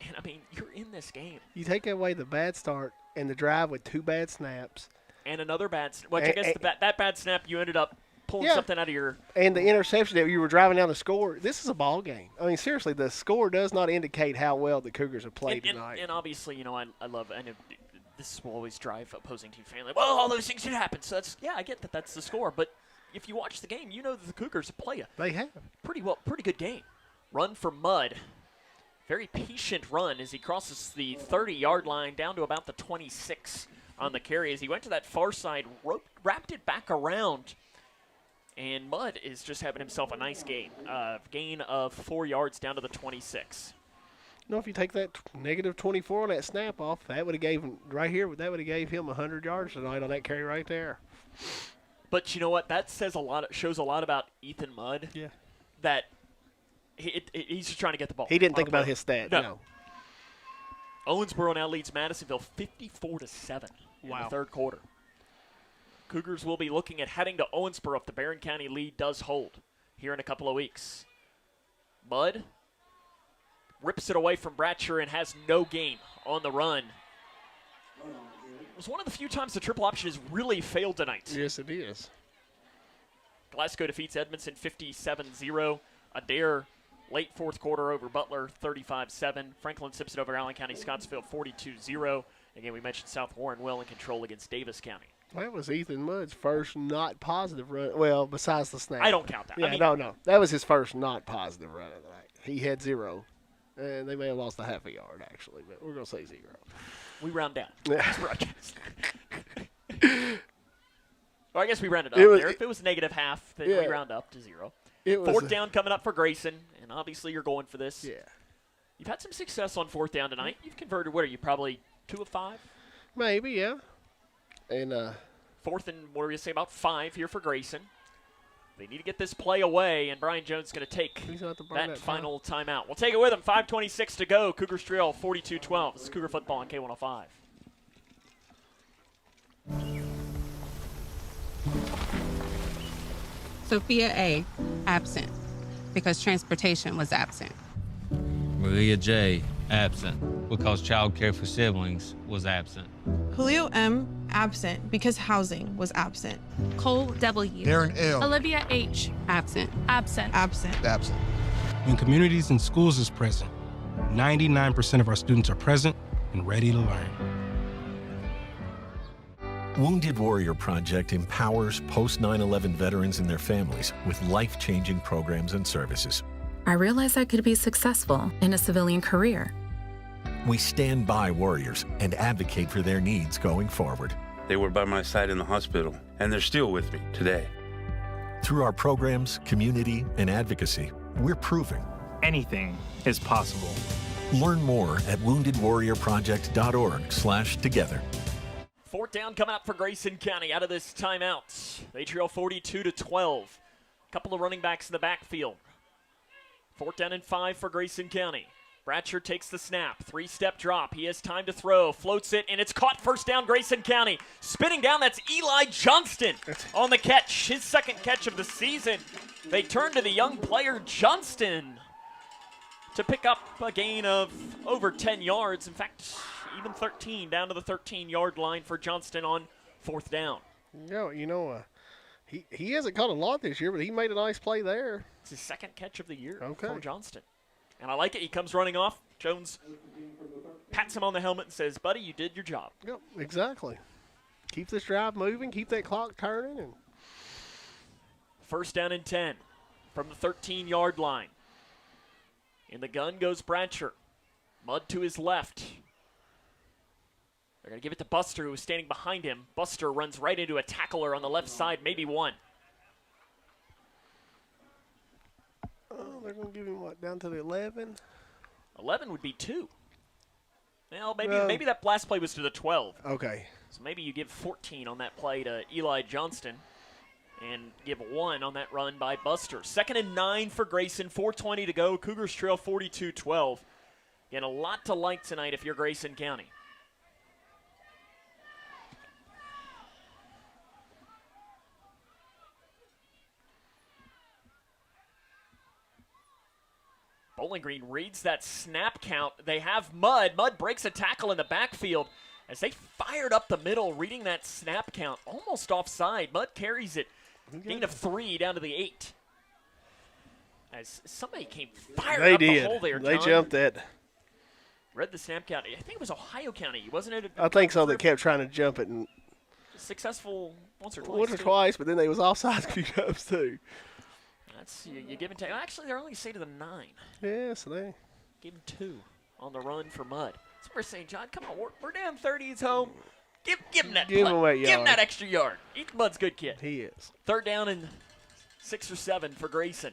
and, I mean, you're in this game. You take away the bad start and the drive with 2 bad snaps. And another bad snap. Well, I guess that bad snap, you ended up pulling something out of your – And the interception that you were driving down to score, this is a ball game. I mean, seriously, the score does not indicate how well the Cougars have played tonight. And obviously, I know this will always drive opposing team fans. Like, well, all those things should happen. So, I get that that's the score. But if you watch the game, you know that the Cougars play a pretty good game. Run for Mudd. Very patient run as he crosses the 30-yard line down to about the 26 on the carry. As he went to that far side, wrapped it back around, and Mudd is just having himself a nice gain. Gain of 4 yards down to the 26. If you take that negative 24 on that snap off, that would have gave him right here. That would have gave him 100 yards tonight on that carry right there. But you know what? That says a lot. Shows a lot about Ethan Mudd. Yeah. That he's just trying to get the ball. He didn't think about his stat. No. Owensboro now leads Madisonville 54-7 in the third quarter. Cougars will be looking at heading to Owensboro if the Barron County lead does hold here in a couple of weeks. Mudd rips it away from Bratcher and has no gain on the run. It was one of the few times the triple option has really failed tonight. Yes, it is. Glasgow defeats Edmondson 57-0. Adair late fourth quarter over Butler 35-7. Franklin Simpson over Allen County Scottsville 42-0. Again, we mentioned South Warren well in control against Davis County. That was Ethan Mudd's first not positive run. Well, besides the snap. I don't count that. Yeah, no. That was his first not positive run of the night. He had 0. And they may have lost a half a yard, actually, but we're going to say 0. We round down. Yeah. Well, I guess we rounded up there. If it was negative half, then we round up to 0. Fourth down coming up for Grayson, and obviously you're going for this. Yeah. You've had some success on fourth down tonight. You've converted, what are you, probably 2 of 5? Maybe, yeah. And fourth and, what are we going to say, about 5 here for Grayson. They need to get this play away, and Brian Jones is going to take that final timeout. We'll take it with him. 5:26 to go. Cougars trail 42-12. This is Cougar football on K105. Sophia A., absent, because transportation was absent. Maria J., absent, because child care for siblings was absent. Julio M., absent, because housing was absent. Cole W. Darren L. Olivia H., absent. Absent. Absent. Absent. When communities and schools is present, 99% of our students are present and ready to learn. Wounded Warrior Project empowers post-9/11 veterans and their families with life-changing programs and services. I realized I could be successful in a civilian career. We stand by warriors and advocate for their needs going forward. They were by my side in the hospital, and they're still with me today. Through our programs, community, and advocacy, we're proving anything is possible. Learn more at woundedwarriorproject.org/together. Fourth down coming up for Grayson County out of this timeout. They trail 42-12. Couple of running backs in the backfield. Fourth down and 5 for Grayson County. Bratcher takes the snap. 3-step drop. He has time to throw. Floats it, and it's caught. First down, Grayson County. Spinning down, that's Eli Johnston on the catch. His second catch of the season. They turn to the young player, Johnston, to pick up a gain of over 10 yards. In fact, even 13, down to the 13-yard line for Johnston on fourth down. He hasn't caught a lot this year, but he made a nice play there. It's his second catch of the year for Johnston. And I like it. He comes running off. Jones pats him on the helmet and says, buddy, you did your job. Yep, exactly. Keep this drive moving. Keep that clock turning. And first down and 10 from the 13-yard line. In the gun goes Bratcher. Mudd to his left. They're going to give it to Buster, who is standing behind him. Buster runs right into a tackler on the left side, maybe one. Oh, they're going to give him, down to the 11? 11 would be 2. Well, maybe that last play was to the 12. Okay. So maybe you give 14 on that play to Eli Johnston and give 1 on that run by Buster. 2nd and 9 for Grayson, 4:20 to go. Cougars trail 42-12. Again, a lot to like tonight if you're Grayson County. Bowling Green reads that snap count. They have Mudd. Mudd breaks a tackle in the backfield as they fired up the middle, reading that snap count. Almost offside. Mudd carries it. Gain of 3 down to the 8. As somebody came firing up the hole there, John. They jumped it. Read the snap count. I think it was Ohio County, wasn't it? I think so. They kept trying to jump it. And successful once or twice. Once or twice, but then they was offside a few times too. That's you give and take. Actually, they're only say to the 9. Yeah, so they give him 2 on the run for Mudd. So we're saying, John, come on, we're down 30. It's home. Give him that. Give him that extra yard. Mudd's a good kid. He is. Third down and 6 or 7 for Grayson.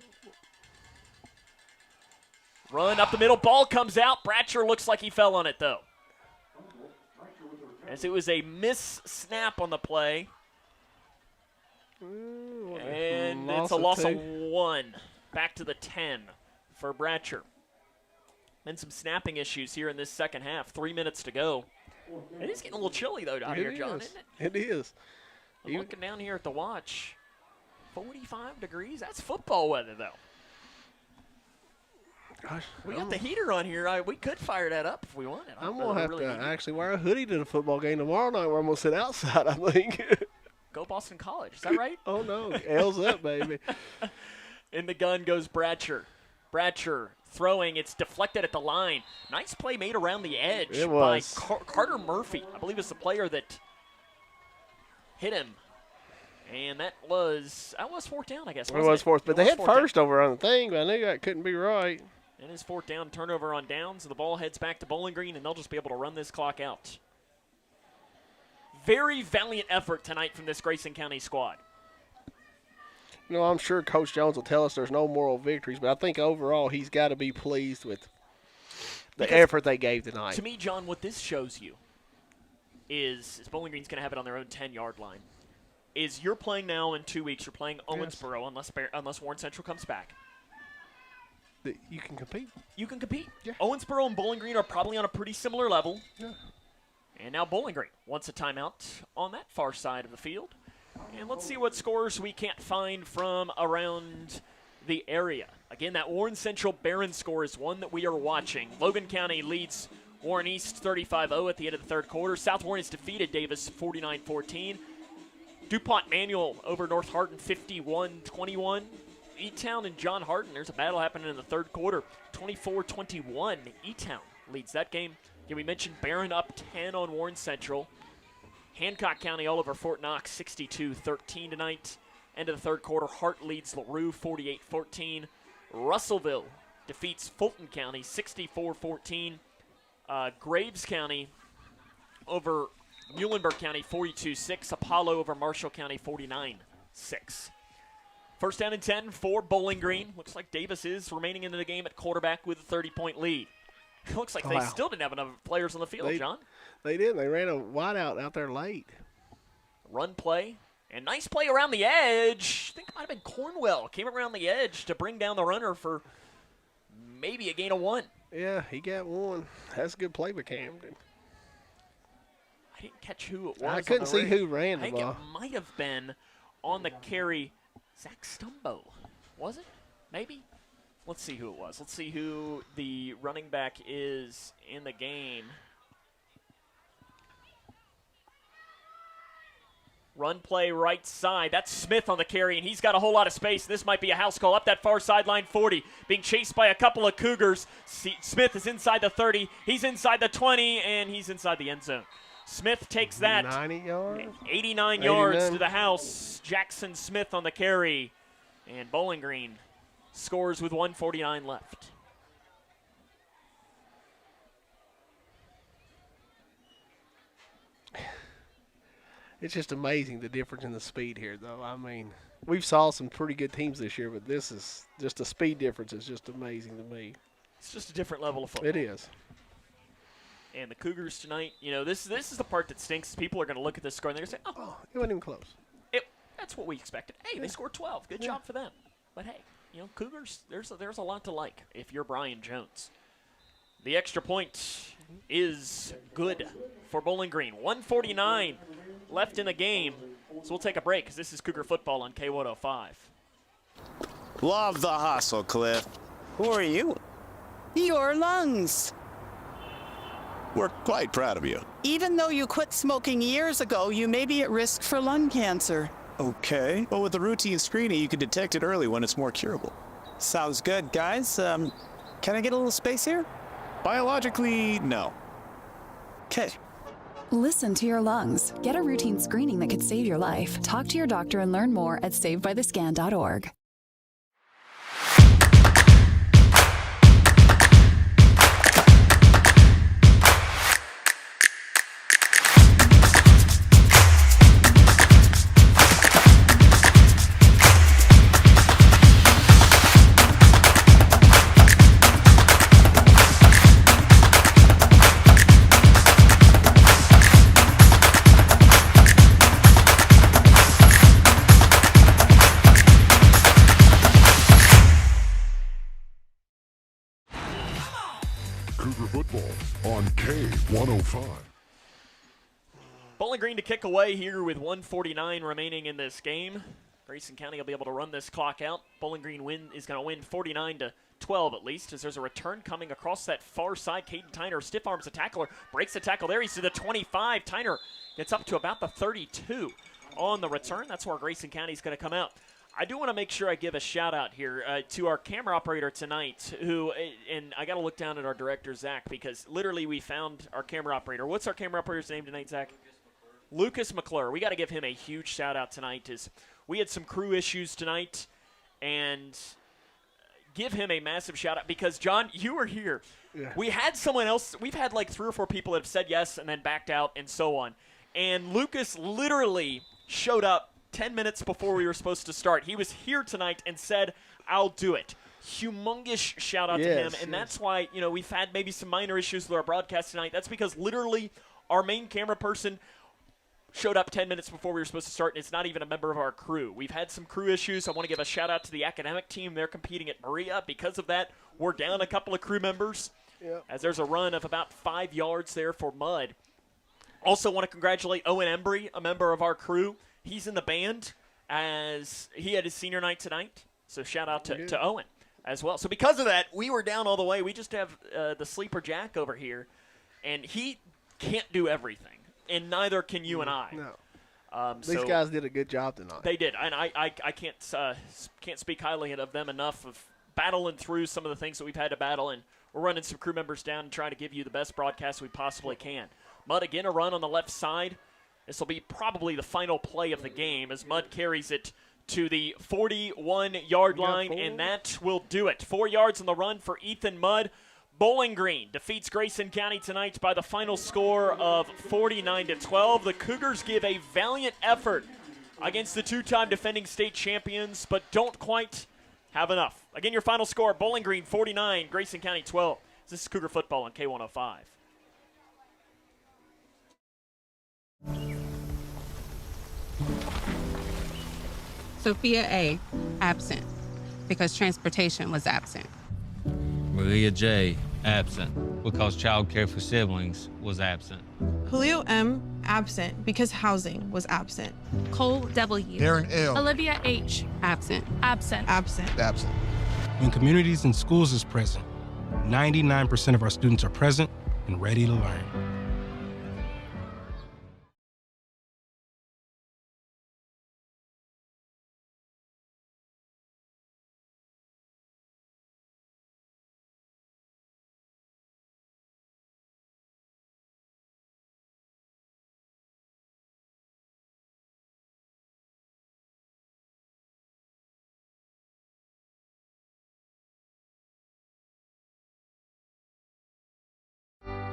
Run up the middle. Ball comes out. Bratcher looks like he fell on it though, as it was a miss snap on the play. And it's a loss of 1. Back to the 10 for Bratcher. And some snapping issues here in this second half. 3 minutes to go. It is getting a little chilly, though, down here, John, isn't it? It is. I'm looking down here at the watch. 45 degrees. That's football weather, though. Gosh, we got the heater on here. We could fire that up if we wanted. I'm going to have to actually wear a hoodie to the football game tomorrow night where I'm going to sit outside, I think. Go Boston College. Is that right? Oh, no. L's up, baby. In the gun goes Bratcher. Bratcher throwing. It's deflected at the line. Nice play made around the edge by Carter Murphy. I believe it's the player that hit him. And that was fourth down, I guess. It was fourth, but they had first over on the thing, but I knew that couldn't be right. And his fourth down, turnover on downs. The ball heads back to Bowling Green, and they'll just be able to run this clock out. Very valiant effort tonight from this Grayson County squad. You know, I'm sure Coach Jones will tell us there's no moral victories, but I think overall he's got to be pleased with the effort they gave tonight. To me, John, what this shows you is Bowling Green's going to have it on their own 10-yard line. is you're playing now in 2 weeks. You're playing Owensboro unless Warren Central comes back. You can compete. You can compete. Yeah. Owensboro and Bowling Green are probably on a pretty similar level. Yeah. And now Bowling Green wants a timeout on that far side of the field. And let's see what scores we can't find from around the area. Again, that Warren Central Barron score is one that we are watching. Logan County leads Warren East 35-0 at the end of the third quarter. South Warren has defeated Davis 49-14. DuPont Manual over North Hardin 51-21. E-Town and John Hardin, there's a battle happening in the third quarter. 24-21, E-Town leads that game. Again, we mentioned Barron up 10 on Warren Central. Hancock County all over Fort Knox 62-13 tonight. End of the third quarter, Hart leads LaRue 48-14. Russellville defeats Fulton County 64-14. Graves County over Muhlenberg County 42-6. Apollo over Marshall County 49-6. First down and 10 for Bowling Green. Looks like Davis is remaining in the game at quarterback with a 30-point lead. It looks like they still didn't have enough players on the field, John. They didn't. They ran a wideout out there late. Run play. And nice play around the edge. I think it might have been Cornwell. Came around the edge to bring down the runner for maybe a gain of 1. Yeah, he got 1. That's a good play by Camden. I didn't catch who it was. I couldn't see who ran the ball. I think it might have been on the carry. Zach Stumbo, was it? Maybe? Let's see who it was. Let's see who the running back is in the game. Run play right side. That's Smith on the carry, and he's got a whole lot of space. This might be a house call up that far sideline 40. Being chased by a couple of Cougars. Smith is inside the 30. He's inside the 20, and he's inside the end zone. Smith takes that 90 yards? 89 yards to the house. Jackson Smith on the carry. And Bowling Green scores with 1:49 left. It's just amazing the difference in the speed here, though. I mean, we've saw some pretty good teams this year, but this is just the speed difference is just amazing to me. It's just a different level of football. It is. And the Cougars tonight, you know, this is the part that stinks. People are going to look at this score and they're going to say, oh, it wasn't even close. That's what we expected. Hey, they scored 12. Good job for them. But, hey, you know, Cougars, there's a lot to like if you're Brian Jones. The extra point is good for Bowling Green. 1:49 left in the game. So we'll take a break because this is Cougar football on K105. Love the hustle, Cliff. Who are you? Your lungs. We're quite proud of you. Even though you quit smoking years ago, you may be at risk for lung cancer. Okay. Well, with the routine screening, you can detect it early when it's more curable. Sounds good, guys. Can I get a little space here? Biologically, no. Okay. Listen to your lungs. Get a routine screening that could save your life. Talk to your doctor and learn more at savedbythescan.org. On K105. Bowling Green to kick away here with 1:49 remaining in this game. Grayson County will be able to run this clock out. Bowling Green is going to win 49-12 at least, as there's a return coming across that far side. Caden Tyner stiff arms a tackler, breaks the tackle there. He's to the 25. Tyner gets up to about the 32 on the return. That's where Grayson County is going to come out. I do want to make sure I give a shout-out here to our camera operator tonight, who, and I got to look down at our director, Zach, because literally we found our camera operator. What's our camera operator's name tonight, Zach? Lucas McClure. We got to give him a huge shout-out tonight. We had some crew issues tonight, and give him a massive shout-out because, John, you were here. Yeah. We had someone else. We've had like 3 or 4 people that have said yes and then backed out and so on. And Lucas literally showed up 10 minutes before we were supposed to start. He was here tonight and said, I'll do it. Humongous shout out to him. And that's why, you know, we've had maybe some minor issues with our broadcast tonight. That's because literally our main camera person showed up 10 minutes before we were supposed to start, and it's not even a member of our crew. We've had some crew issues. I want to give a shout-out to the academic team. They're competing at Maria. Because of that, we're down a couple of crew members, as there's a run of about 5 yards there for Mudd. Also want to congratulate Owen Embry, a member of our crew. He's in the band as he had his senior night tonight, so shout-out to Owen as well. So because of that, we were down all the way. We just have the sleeper Jack over here, and he can't do everything. And neither can you and I. No. These guys did a good job tonight. They did, and I can't speak highly of them enough of battling through some of the things that we've had to battle, and we're running some crew members down and trying to give you the best broadcast we possibly can. Mudd again a run on the left side. This will be probably the final play of the game as Mudd carries it to the 41-yard line, and that will do it. 4 yards on the run for Ethan Mudd. Bowling Green defeats Grayson County tonight by the final score of 49-12. The Cougars give a valiant effort against the two-time defending state champions, but don't quite have enough. Again, your final score, Bowling Green 49, Grayson County 12. This is Cougar football on K105. Sophia A., absent, because transportation was absent. Maria J., absent, because child care for siblings was absent. Julio M., absent because housing was absent. Cole W. Aaron L. Olivia H. Absent. Absent. Absent. Absent. When communities and schools is present, 99% of our students are present and ready to learn.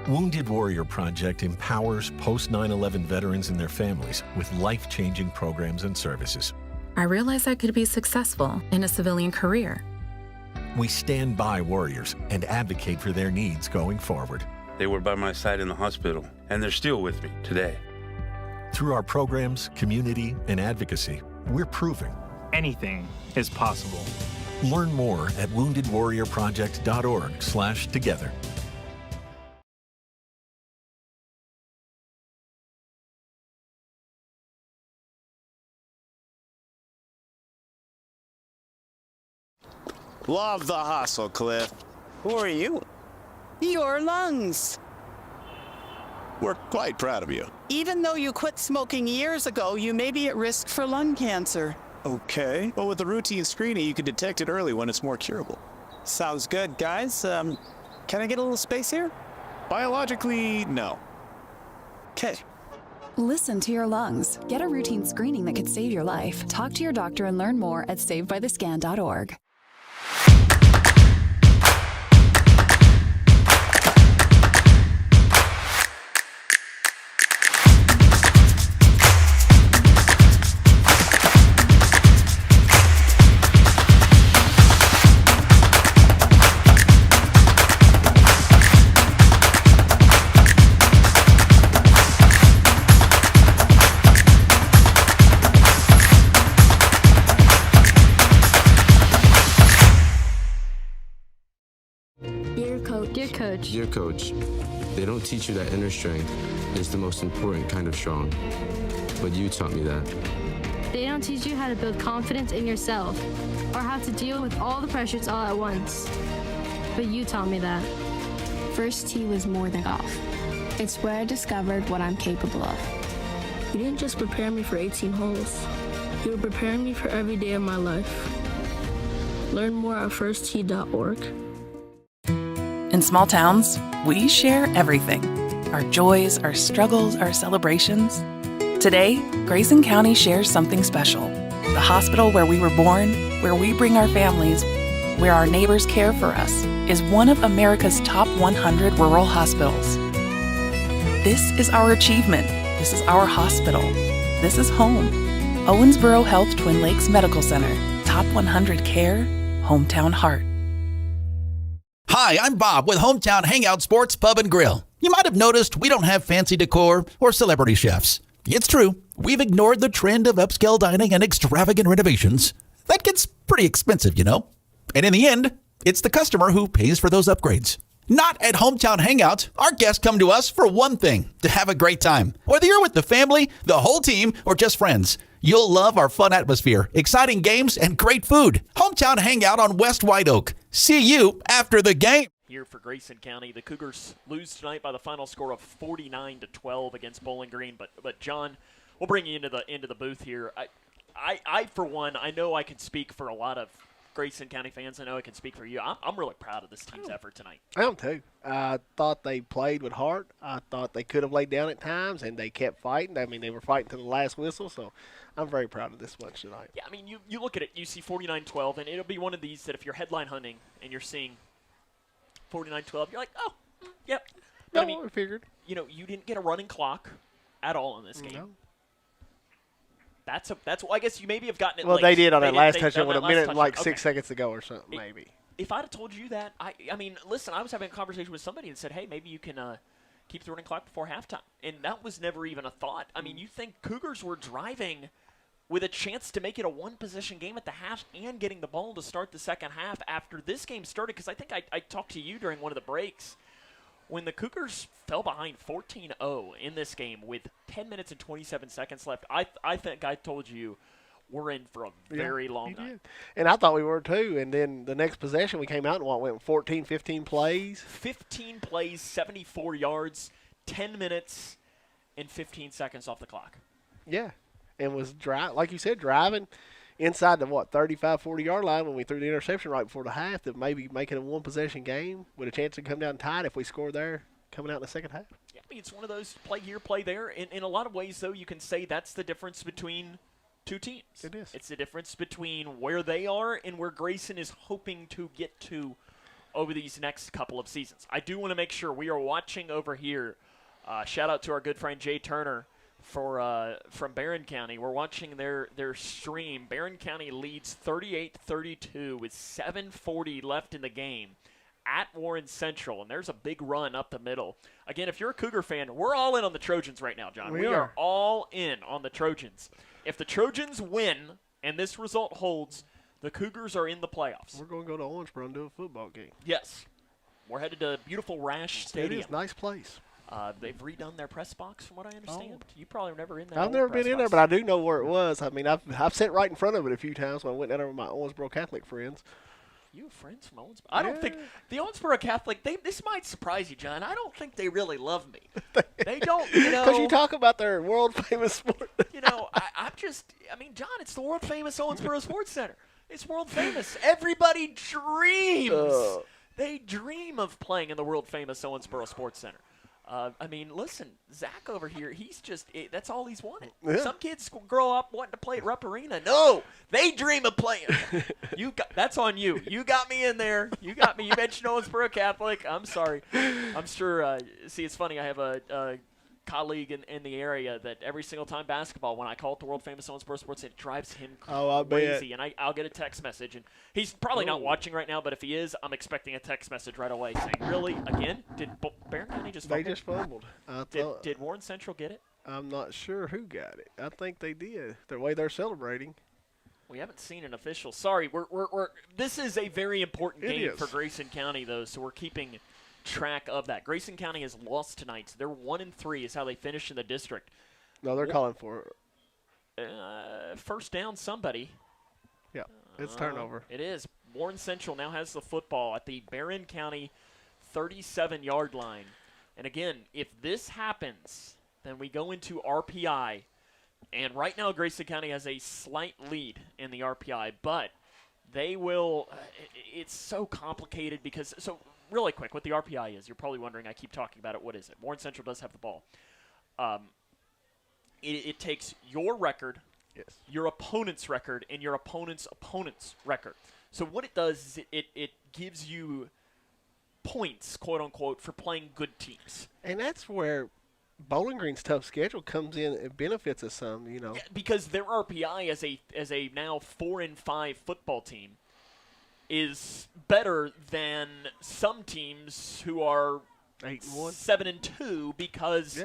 Wounded Warrior Project empowers post-9/11 veterans and their families with life-changing programs and services. I realized I could be successful in a civilian career. We stand by warriors and advocate for their needs going forward. They were by my side in the hospital, and they're still with me today. Through our programs, community, and advocacy, we're proving anything is possible. Learn more at woundedwarriorproject.org/together. Love the hustle, Cliff. Who are you? Your lungs. We're quite proud of you. Even though you quit smoking years ago, you may be at risk for lung cancer. Okay. Well, with the routine screening, you can detect it early when it's more curable. Sounds good, guys. Can I get a little space here? Biologically, no. Okay. Listen to your lungs. Get a routine screening that could save your life. Talk to your doctor and learn more at savedbythescan.org. Dear coach, they don't teach you that inner strength is the most important kind of strong, but you taught me that. They don't teach you how to build confidence in yourself or how to deal with all the pressures all at once, but you taught me that. First tee was more than golf. It's where I discovered what I'm capable of. You didn't just prepare me for 18 holes. You were preparing me for every day of my life. Learn more at firsttee.org. In small towns, we share everything. Our joys, our struggles, our celebrations. Today, Grayson County shares something special. The hospital where we were born, where we bring our families, where our neighbors care for us, is one of America's top 100 rural hospitals. This is our achievement. This is our hospital. This is home. Owensboro Health Twin Lakes Medical Center. Top 100 care, hometown heart. Hi, I'm Bob with Hometown Hangout Sports Pub and Grill. You might have noticed we don't have fancy decor or celebrity chefs. It's true, we've ignored the trend of upscale dining and extravagant renovations. That gets pretty expensive, you know. And in the end, it's the customer who pays for those upgrades. Not at Hometown Hangout. Our guests come to us for one thing, to have a great time. Whether you're with the family, the whole team, or just friends, you'll love our fun atmosphere, exciting games, and great food. Hometown Hangout on West White Oak. See you after the game. Here for Grayson County, the Cougars lose tonight by the final score of 49-12 against Bowling Green. But John, we'll bring you into the booth here. I for one, I know I can speak for a lot of Grayson County fans. I know I can speak for you. I'm really proud of this team's effort tonight. I am too. I thought they played with heart. I thought they could have laid down at times, and they kept fighting. I mean, they were fighting to the last whistle, so I'm very proud of this bunch tonight. Yeah, I mean, you look at it, you see 49-12, and it'll be one of these that if you're headline hunting and you're seeing 49-12, you're like, oh, yep. But, No, I mean, I figured. You know, you didn't get a running clock at all in this game. No. That's well, I guess you maybe have gotten it Well, late. they did on that last touchdown on with that a minute last and like touchdown. 6 seconds to go or something, maybe. If I'd have told you that, I mean, listen, I was having a conversation with somebody and said, hey, maybe you can keep the running clock before halftime. And that was never even a thought. I mean, you think Cougars were driving with a chance to make it a one-possession game at the half and getting the ball to start the second half after this game started, because I think I talked to you during one of the breaks. When the Cougars fell behind 14-0 in this game with 10 minutes and 27 seconds left, I think I told you we're in for a very long night. Did. And I thought we were too. And then the next possession, we came out and went 14, 15 plays. 15 plays, 74 yards, 10 minutes, and 15 seconds off the clock. Yeah. And was, like you said, driving inside the, 35, 40-yard line when we threw the interception right before the half, that maybe make it a one-possession game with a chance to come down tied if we score there coming out in the second half. Yeah, I mean, it's one of those play here, play there. In a lot of ways, though, you can say that's the difference between two teams. It is. It's the difference between where they are and where Grayson is hoping to get to over these next couple of seasons. I do want to make sure we are watching over here. Shout out to our good friend Jay Turner from Barron County. We're watching their stream. Barron County leads 38-32 with 7:40 left in the game at Warren Central, and there's a big run up the middle. Again, if you're a Cougar fan, we're all in on the Trojans right now, John. We are all in on the Trojans. If the Trojans win and this result holds, the Cougars are in the playoffs. We're going to go to Owensboro and do a football game. Yes. We're headed to beautiful Rash Stadium. It is a nice place. They've redone their press box, from what I understand. You probably were never in that. I've never been in there, but I do know where it was. I mean, I've sat right in front of it a few times when I went down there with my Owensboro Catholic friends. You have friends from Owensboro? I don't think the Owensboro Catholic. This might surprise you, John. I don't think they really love me. They don't, Because you talk about their world famous sport. I mean, John, it's the world famous Owensboro Sports Center. It's world famous. Everybody dreams. They dream of playing in the world famous Owensboro Sports Center. I mean, listen, Zach over here, that's all he's wanted. Yeah. Some kids grow up wanting to play at Rupp Arena. No, they dream of playing. That's on you. You got me in there. You got me. You mentioned Owensboro Catholic. I'm sorry. I'm sure, see, it's funny. I have a colleague in the area that every single time basketball, when I call it the world famous Owensboro Sports, it drives him crazy. And I'll get a text message, and he's probably not watching right now, but if he is, I'm expecting a text message right away saying, really, again? Did Barron County just fumble? They just fumbled. Did Warren Central get it? I'm not sure who got it. I think they did. The way they're celebrating. We haven't seen an official. Sorry, this is a very important game for Grayson County, though, so we're keeping track of that. Grayson County has lost tonight. So they're 1-3 is how they finish in the district. No, they're calling for first down somebody. Yeah, it's turnover. It is. Warren Central now has the football at the Barron County 37-yard line. And again, if this happens, then we go into RPI. And right now Grayson County has a slight lead in the RPI, but they will it's so complicated because really quick, what the RPI is, you're probably wondering, I keep talking about it, what is it? Warren Central does have the ball. It takes your record, your opponent's record, and your opponent's record. So what it does is it gives you points, quote-unquote, for playing good teams. And that's where Bowling Green's tough schedule comes in and benefits us some, Yeah, because their RPI as a now 4-5 football team is better than some teams who are 8-1, 7-2 because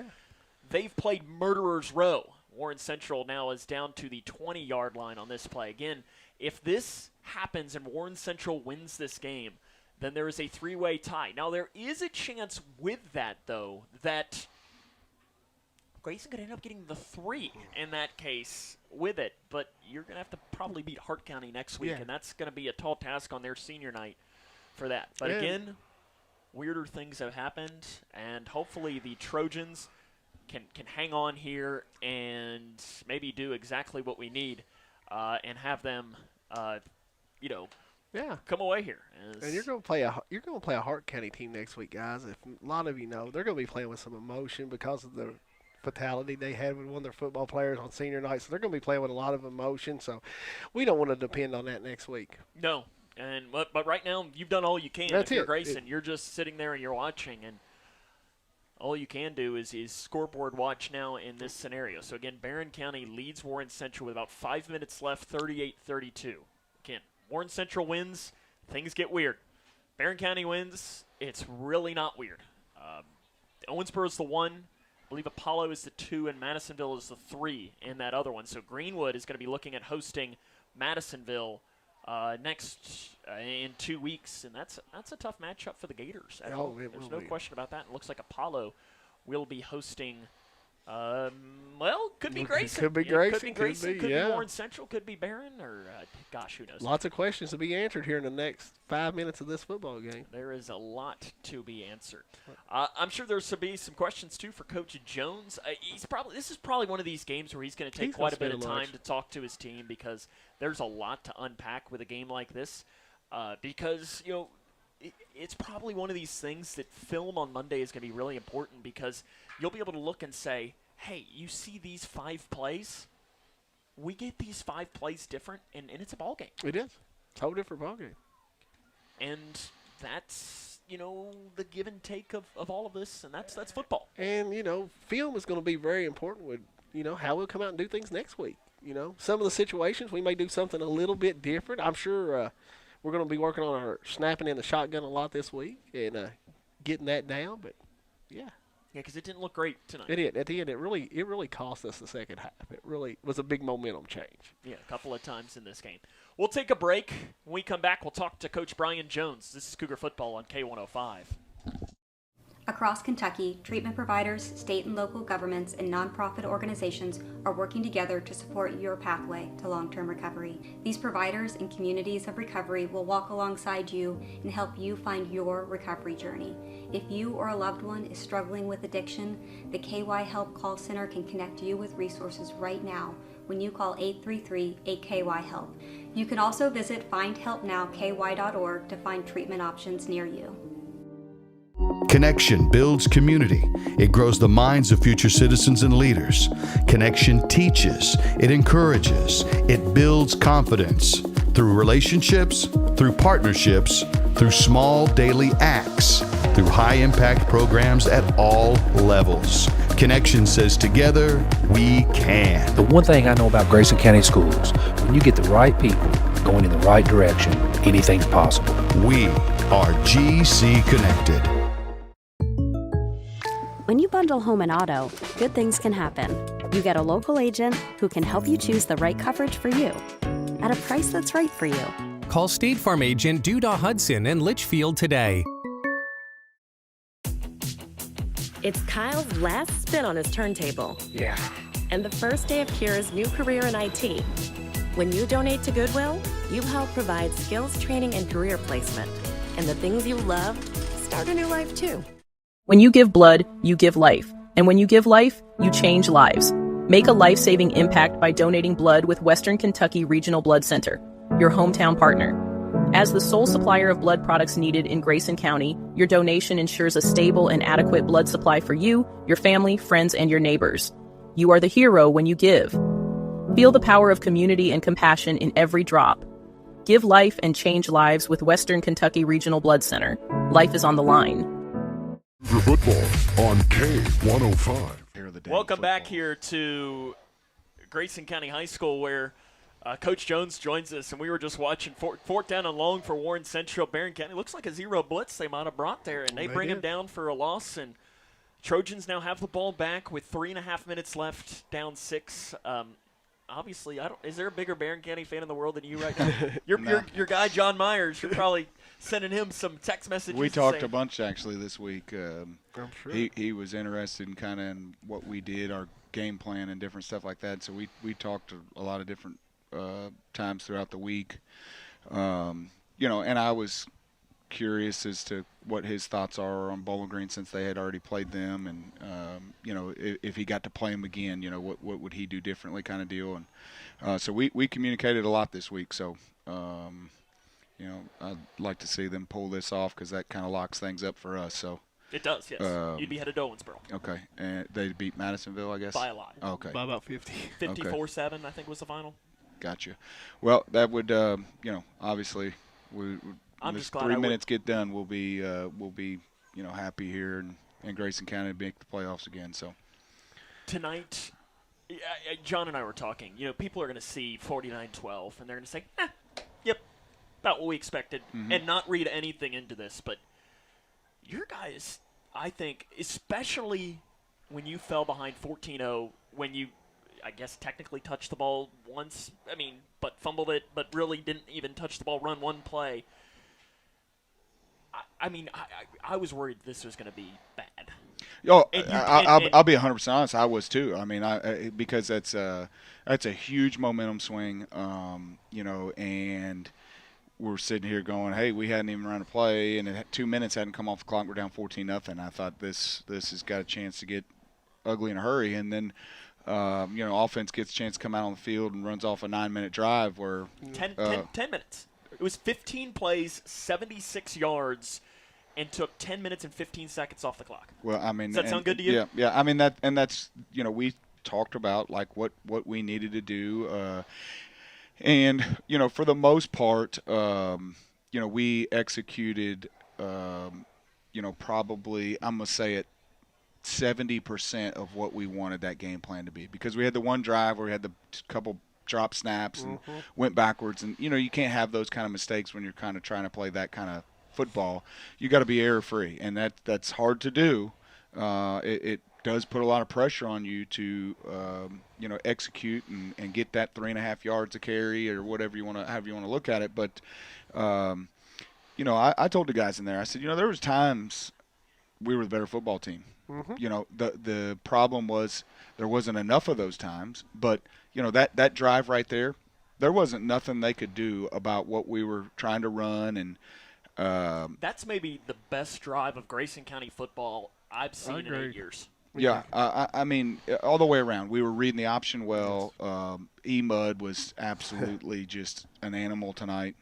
they've played murderer's row. Warren Central now is down to the 20-yard line on this play. Again, if this happens and Warren Central wins this game, then there is a three-way tie. Now, there is a chance with that, though, that Grayson could end up getting the 3 in that case with it, but you're going to have to probably beat Hart County next week, and that's going to be a tall task on their senior night for that. But again, weirder things have happened, and hopefully the Trojans can hang on here and maybe do exactly what we need and have them, come away here. And you're going to play a Hart County team next week, guys. If a lot of you know, they're going to be playing with some emotion because of the fatality they had with one of their football players on senior night. So they're going to be playing with a lot of emotion. So we don't want to depend on that next week. No. But right now, you've done all you can. That's if you're Grayson, you're just sitting there and you're watching, and all you can do is scoreboard watch now in this scenario. So, again, Barron County leads Warren Central with about 5 minutes left, 38-32. Again, Warren Central wins, things get weird. Barron County wins, it's really not weird. Owensboro is the 1. I believe Apollo is the 2, and Madisonville is the 3 in that other one. So Greenwood is going to be looking at hosting Madisonville next in 2 weeks, and that's a tough matchup for the Gators. There's no question about that. It looks like Apollo will be hosting. Could be Grayson. Could be Grayson. Could be Grayson. Could be Warren Central. Could be Barron. Or gosh, who knows? Lots of questions to be answered here in the next 5 minutes of this football game. There is a lot to be answered. I'm sure there's to be some questions too for Coach Jones. This is probably one of these games where he's going to take quite a bit of time to talk to his team because there's a lot to unpack with a game like this. Because it's probably one of these things that film on Monday is going to be really important because you'll be able to look and say, hey, you see these 5 plays? We get these 5 plays different, and it's a ball game. It is. It's a whole different ball game. And that's, the give and take of all of this, and that's football. And, film is going to be very important with, how we'll come out and do things next week. Some of the situations we may do something a little bit different. I'm sure we're going to be working on our snapping in the shotgun a lot this week and getting that down, but, yeah. Yeah, because it didn't look great tonight. It did. At the end, it really cost us the second half. It really was a big momentum change. Yeah, a couple of times in this game. We'll take a break. When we come back, we'll talk to Coach Brian Jones. This is Cougar Football on K105. Across Kentucky, treatment providers, state and local governments, and nonprofit organizations are working together to support your pathway to long-term recovery. These providers and communities of recovery will walk alongside you and help you find your recovery journey. If you or a loved one is struggling with addiction, the KY Help Call Center can connect you with resources right now when you call 833-8KY-HELP. You can also visit findhelpnowky.org to find treatment options near you. Connection builds community. It grows the minds of future citizens and leaders. Connection teaches. It encourages. It builds confidence through relationships, through partnerships, through small daily acts, through high-impact programs at all levels. Connection says together, we can. The one thing I know about Grayson County Schools, when you get the right people going in the right direction, anything's possible. We are GC Connected. When you bundle home and auto, good things can happen. You get a local agent who can help you choose the right coverage for you at a price that's right for you. Call State Farm agent Duda Hudson in Leitchfield today. It's Kyle's last spin on his turntable. Yeah. And the first day of Kira's new career in IT. When you donate to Goodwill, you help provide skills training and career placement. And the things you love start a new life too. When you give blood, you give life. And when you give life, you change lives. Make a life-saving impact by donating blood with Western Kentucky Regional Blood Center, your hometown partner. As the sole supplier of blood products needed in Grayson County, your donation ensures a stable and adequate blood supply for you, your family, friends, and your neighbors. You are the hero when you give. Feel the power of community and compassion in every drop. Give life and change lives with Western Kentucky Regional Blood Center. Life is on the line. Football on K105. Welcome back here to Grayson County High School, where Coach Jones joins us, and we were just watching fourth down and long for Warren Central. Barron County looks like a zero blitz they might have brought there, and they bring him down for a loss. And Trojans now have the ball back with 3.5 minutes left, down 6. Obviously, is there a bigger Barron County fan in the world than you right now? Your guy John Myers, you're probably sending him some text messages. We talked a bunch actually this week. I'm sure. He was interested in kind of in what we did, our game plan and different stuff like that. So we talked a lot of different times throughout the week. And I was curious as to what his thoughts are on Bowling Green since they had already played them, and if he got to play them again, what would he do differently, kind of deal. And so we communicated a lot this week. So I'd like to see them pull this off because that kind of locks things up for us. So it does, yes. You'd be headed to Owensboro. Okay, and they beat Madisonville, I guess, by a lot. Okay, by about 50. 54-7, I think was the final. Gotcha. Well, that would obviously I'm this just glad 3 minutes get done, we'll be happy here in Grayson County to make the playoffs again. So tonight, John and I were talking. People are going to see 49-12, and they're going to say, "Yep, about what we expected," and not read anything into this. But your guys, I think, especially when you fell behind 14-0, when you, I guess, technically touched the ball once. But fumbled it, but really didn't even touch the ball, run one play. I was worried this was going to be bad. I'll be 100% honest. I was too. Because that's a huge momentum swing, and we're sitting here going, hey, we hadn't even run a play, and 2 minutes hadn't come off the clock. We're down 14-0. I thought this has got a chance to get ugly in a hurry, and then offense gets a chance to come out on the field and runs off a 9-minute drive where 10 minutes. It was 15 plays, 76 yards, and took 10 minutes and 15 seconds off the clock. Well, does that sound good to you? Yeah. That's we talked about like what we needed to do, and for the most part, we executed, probably I'm gonna say it 70% of what we wanted that game plan to be, because we had the one drive where we had the couple drop snaps and went backwards, and you can't have those kind of mistakes when you're kind of trying to play that kind of football. You got to be error free, and that's hard to do. It does put a lot of pressure on you to execute and get that 3.5 yards a carry or whatever you want to look at it. But I told the guys in there, I said, there was times we were the better football team. The problem was there wasn't enough of those times, but that drive right there wasn't nothing they could do about what we were trying to run, and that's maybe the best drive of Grayson County football I've seen in 8 years. Yeah, all the way around. We were reading the option well. E-Mud was absolutely just an animal tonight,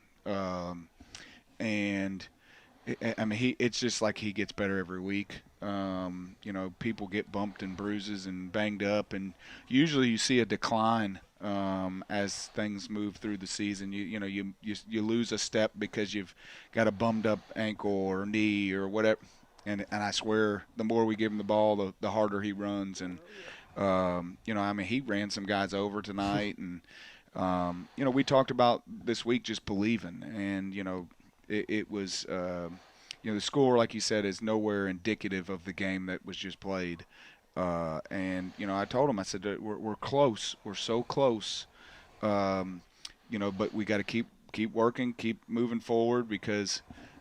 and it's just like he gets better every week. People get bumped and bruises and banged up, and usually you see a decline as things move through the season. You lose a step because you've got a bummed up ankle or knee or whatever. And I swear, the more we give him the ball, the harder he runs. And he ran some guys over tonight, and we talked about this week just believing, and it was. The score, like you said, is nowhere indicative of the game that was just played. And I told him, I said, we're close. We're so close. But we got to keep working, keep moving forward, because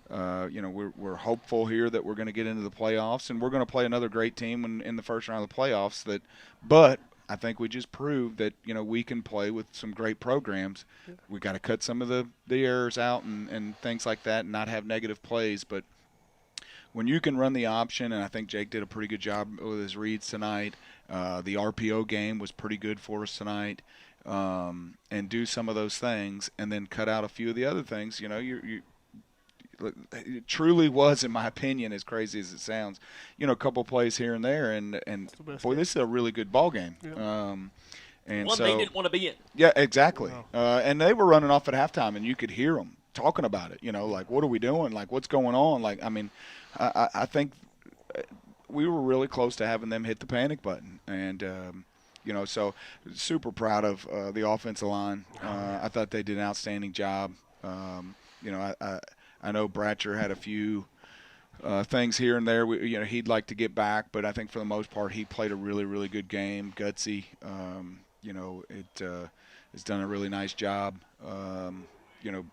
we're hopeful here that we're going to get into the playoffs, and we're going to play another great team in the first round of the playoffs. But I think we just proved that we can play with some great programs. We got to cut some of the errors out and things like that, and not have negative plays. But when you can run the option, and I think Jake did a pretty good job with his reads tonight. The RPO game was pretty good for us tonight, and do some of those things, and then cut out a few of the other things. It truly was, in my opinion, as crazy as it sounds, a couple plays here and there, and boy, this is a really good ball game. Yeah. And one so, they didn't want to be in. Yeah, exactly. Wow. And they were running off at halftime, and you could hear them talking about it. Like, what are we doing? Like, what's going on? Like, I think we were really close to having them hit the panic button, and so super proud of the offensive line. I thought they did an outstanding job. I know Bratcher had a few things here and there. He'd like to get back, but I think for the most part he played a really, really good game. Gutsy, has done a really nice job.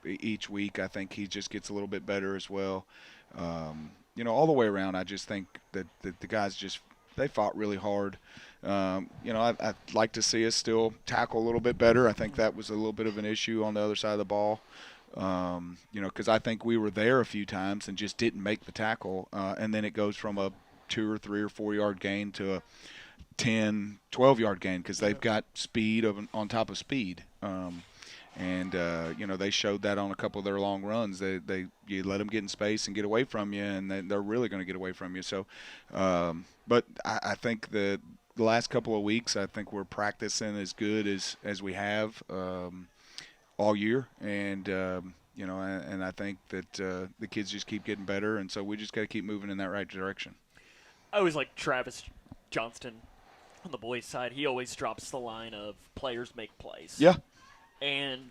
Each week I think he just gets a little bit better as well. All the way around, I just think that the guys they fought really hard. I'd like to see us still tackle a little bit better. I think that was a little bit of an issue on the other side of the ball. Because I think we were there a few times and just didn't make the tackle, and then it goes from a 2 or 3 or 4 yard gain to a 10, 12 yard gain because they've got speed on top of speed. They showed that on a couple of their long runs. You let them get in space and get away from you, and they're really going to get away from you. So, but I think the last couple of weeks, I think we're practicing as good as we have all year, and I think that the kids just keep getting better, and so we just got to keep moving in that right direction. I always like Travis Johnston on the boys' side. He always drops the line of players make plays. Yeah. And,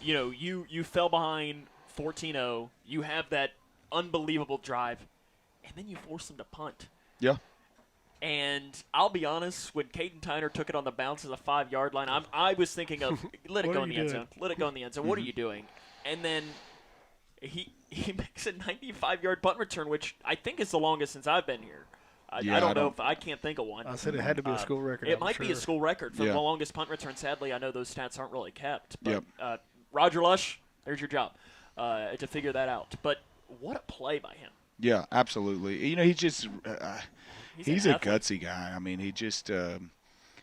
you fell behind 14-0. You have that unbelievable drive, and then you force them to punt. Yeah. And I'll be honest, when Caden Tyner took it on the bounce of the 5 yard line, I was thinking of let it go in the end zone. Let it go in the end zone. What are you doing? And then he makes a 95-yard punt return, which I think is the longest since I've been here. I don't know if I can't think of one. I said it had to be a school record. It might be a school record for the longest punt return. Sadly, I know those stats aren't really kept. But yep. Roger Lush, there's your job to figure that out. But what a play by him. Yeah, absolutely. He's just he's a gutsy guy. I mean, he just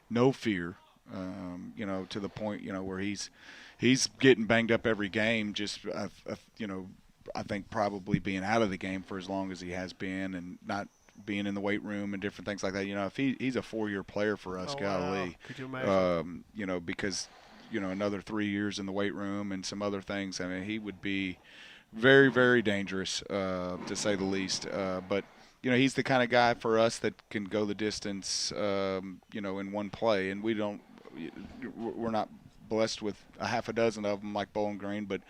no fear. To the point where he's getting banged up every game. Just I think probably being out of the game for as long as he has been and not being in the weight room and different things like that. If he's a 4-year player for us, golly. Wow. Could you imagine? Because another 3 years in the weight room and some other things. I mean, he would be very, very dangerous to say the least. But he's the kind of guy for us that can go the distance. In one play, and we're not blessed with a half a dozen of them like Bowling Green, but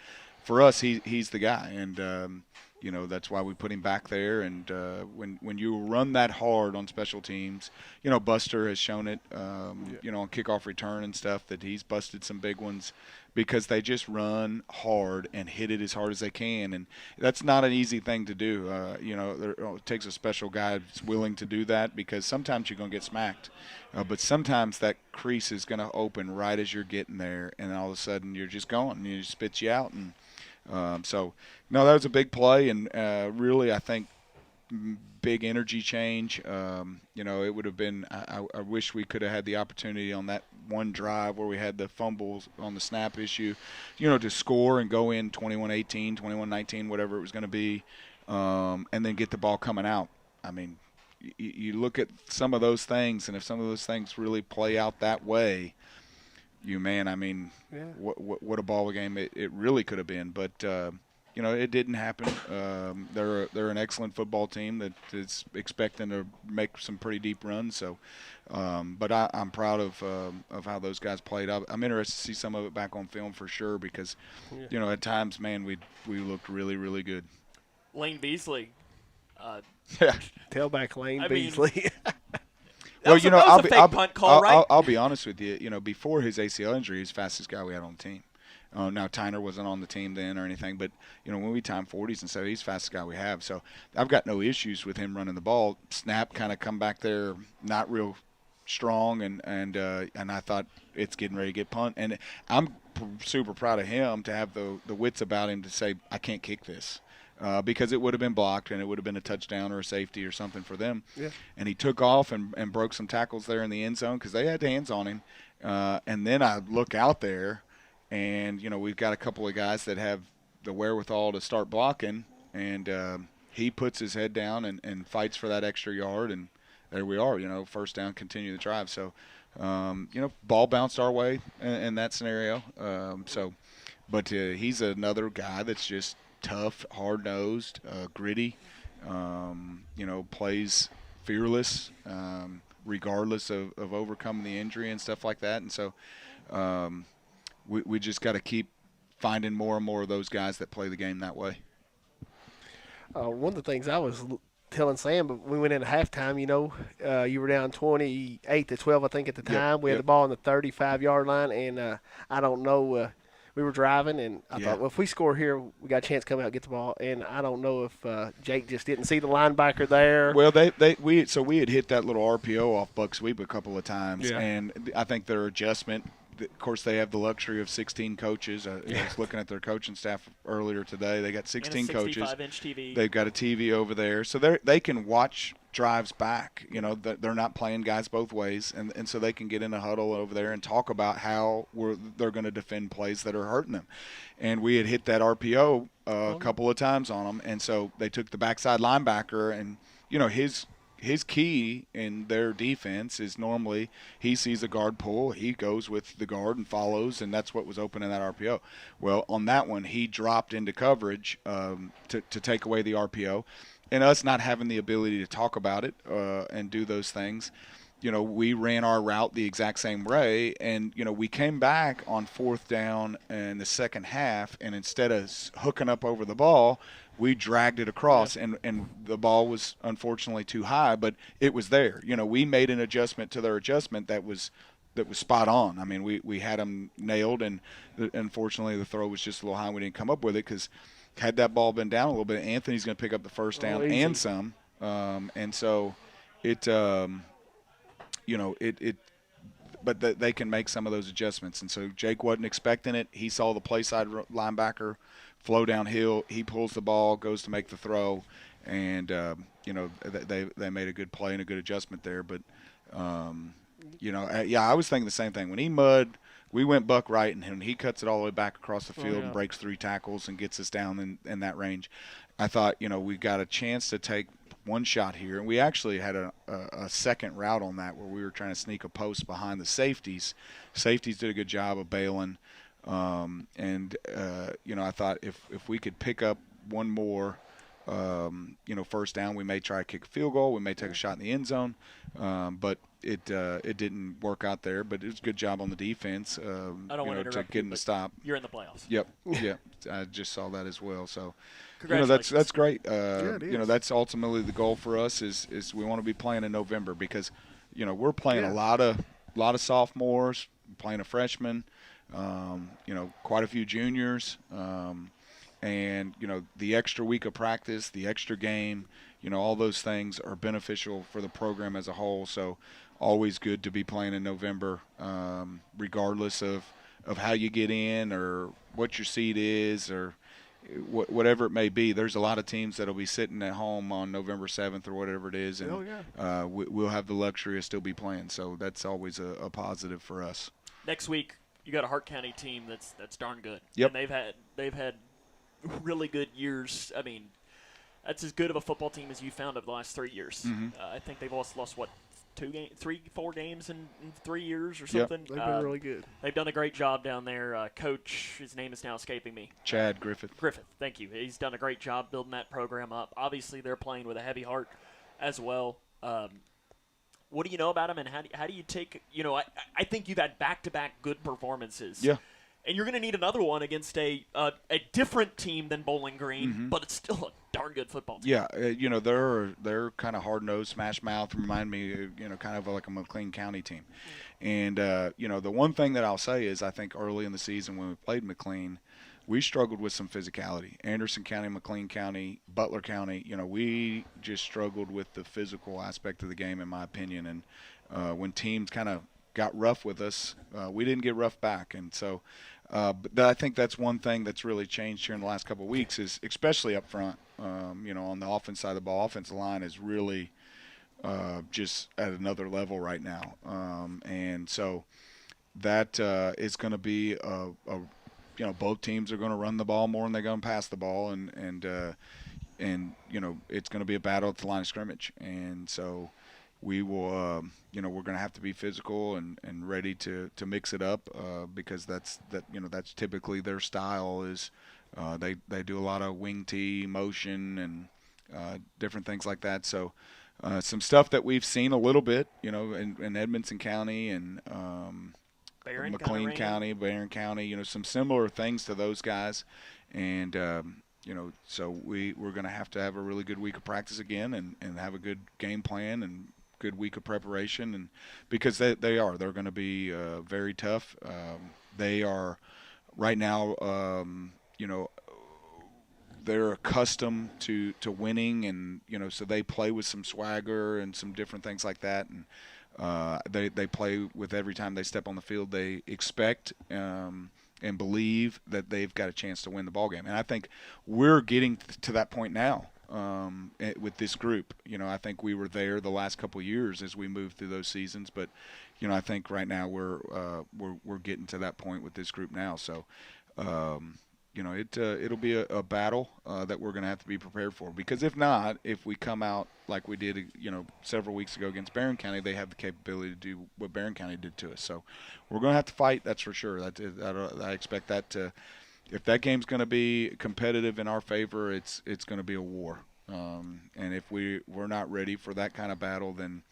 for us, he's the guy, and that's why we put him back there. And when you run that hard on special teams, Buster has shown it, on kickoff return and stuff, that he's busted some big ones because they just run hard and hit it as hard as they can, and that's not an easy thing to do. It takes a special guy that's willing to do that because sometimes you're going to get smacked, but sometimes that crease is going to open right as you're getting there, and all of a sudden you're just going, and it spits you out. And that was a big play, and really I think big energy change. It would have been I wish we could have had the opportunity on that one drive where we had the fumbles on the snap issue, to score and go in 21-18, 21-19, whatever it was going to be, and then get the ball coming out. I mean, you look at some of those things, and if some of those things really play out that way, what a ball game it really could have been. But it didn't happen. They're an excellent football team that is expecting to make some pretty deep runs. So, but I'm proud of how those guys played. I'm interested to see some of it back on film for sure because, at times, man, we looked really, really good. Lane Beasley. Tailback Lane Beasley. Well, I'll be honest with you. Before his ACL injury, he's the fastest guy we had on the team. Now Tyner wasn't on the team then or anything, but when we time 40s and stuff, he's the fastest guy we have. So I've got no issues with him running the ball. Snap kind of come back there, not real strong, and I thought it's getting ready to get punt. And I'm super proud of him to have the wits about him to say I can't kick this. Because it would have been blocked and it would have been a touchdown or a safety or something for them. Yeah. And he took off and broke some tackles there in the end zone because they had hands on him. And then I look out there, and, we've got a couple of guys that have the wherewithal to start blocking, and he puts his head down and fights for that extra yard, and there we are, first down, continue the drive. So, ball bounced our way in that scenario. But he's another guy that's just tough, hard-nosed, gritty, plays fearless, regardless of overcoming the injury and stuff like that. And so we just got to keep finding more and more of those guys that play the game that way. One of the things I was telling Sam, but we went into halftime, you were down 28-12, I think, at the time. We had the ball on the 35-yard line, and I don't know. We were driving, and I thought, well, if we score here, we got a chance to come out and get the ball. And I don't know if Jake just didn't see the linebacker there. Well, we had hit that little RPO off Buck Sweep a couple of times, and I think their adjustment. Of course, they have the luxury of 16 coaches. I was looking at their coaching staff earlier today. They got 16 coaches. 65-inch TV. They've got a TV over there, so they can watch drives back. They're not playing guys both ways, and so they can get in a huddle over there and talk about how they're going to defend plays that are hurting them. And we had hit that RPO a couple of times on them, and so they took the backside linebacker, and his key in their defense is normally he sees a guard pull, he goes with the guard and follows, and that's what was open in that RPO. Well, on that one, he dropped into coverage to take away the RPO. And us not having the ability to talk about it and do those things, we ran our route the exact same way, and, we came back on 4th down in the second half, and instead of hooking up over the ball, we dragged it across, and the ball was unfortunately too high, but it was there. We made an adjustment to their adjustment that was spot on. I mean, we had them nailed, and unfortunately the throw was just a little high. We didn't come up with it because had that ball been down a little bit, Anthony's going to pick up the first down and some. And so but they can make some of those adjustments. And so Jake wasn't expecting it. He saw the play side linebacker flow downhill. He pulls the ball, goes to make the throw, and they made a good play and a good adjustment there. But I was thinking the same thing when he mudded. We went buck right, and he cuts it all the way back across the field and breaks 3 tackles and gets us down in that range. I thought, we got a chance to take one shot here, and we actually had a second route on that where we were trying to sneak a post behind the safeties. Safeties did a good job of bailing. I thought if we could pick up one more, first down, we may try to kick a field goal. We may take a shot in the end zone, but it didn't work out there. But it was a good job on the defense. I don't want to interrupt get him to stop. You're in the playoffs. Yep. I just saw that as well. So, congratulations. that's great. It is. That's ultimately the goal for us is we want to be playing in November because, we're playing a lot of sophomores, playing a freshman. Quite a few juniors, and the extra week of practice, the extra game, all those things are beneficial for the program as a whole. So always good to be playing in November, regardless of how you get in or what your seed is or whatever it may be. There's a lot of teams that'll be sitting at home on November 7th or whatever it is, and we'll have the luxury of still be playing. So that's always a positive for us. Next week, you got a Hart County team that's darn good. Yep. And they've had really good years. I mean, that's as good of a football team as you found over the last 3 years. Mm-hmm. I think they've lost what, 4 games in 3 years or something. Yep. They've been really good. They've done a great job down there. Coach, his name is now escaping me. Chad Griffith. Griffith, thank you. He's done a great job building that program up. Obviously, they're playing with a heavy heart as well. What do you know about him, and how do you take – I think you've had back-to-back good performances. Yeah. And you're going to need another one against a different team than Bowling Green, but it's still a darn good football team. Yeah, they're kind of hard-nosed, smash-mouth, remind me, kind of like a McLean County team. And, the one thing that I'll say is I think early in the season when we played McLean, we struggled with some physicality. Anderson County, McLean County, Butler County, we just struggled with the physical aspect of the game, in my opinion. And when teams kind of got rough with us, we didn't get rough back. And so but I think that's one thing that's really changed here in the last couple of weeks is especially up front, on the offense side of the ball. Offensive line is really just at another level right now. And so that is going to be both teams are going to run the ball more than they're going to pass the ball, and it's going to be a battle at the line of scrimmage. And so we will, we're going to have to be physical and ready to mix it up because that's typically their style is they do a lot of wing tee motion and different things like that. So some stuff that we've seen a little bit, in Edmonson County and McLean County, Barron County, some similar things to those guys. And, So we're going to have a really good week of practice again and have a good game plan and good week of preparation, and because they're going to be very tough. They are right now, they're accustomed to winning, and so they play with some swagger and some different things like that, and they play with every time they step on the field. They expect and believe that they've got a chance to win the ball game, and I think we're getting to that point now with this group. I think we were there the last couple of years as we moved through those seasons, but I think right now we're getting to that point with this group now. So. It'll be a battle that we're going to have to be prepared for, because if we come out like we did, several weeks ago against Barron County, they have the capability to do what Barron County did to us. So we're going to have to fight. That's for sure. I expect that if that game's going to be competitive in our favor, it's going to be a war. And if we're not ready for that kind of battle, then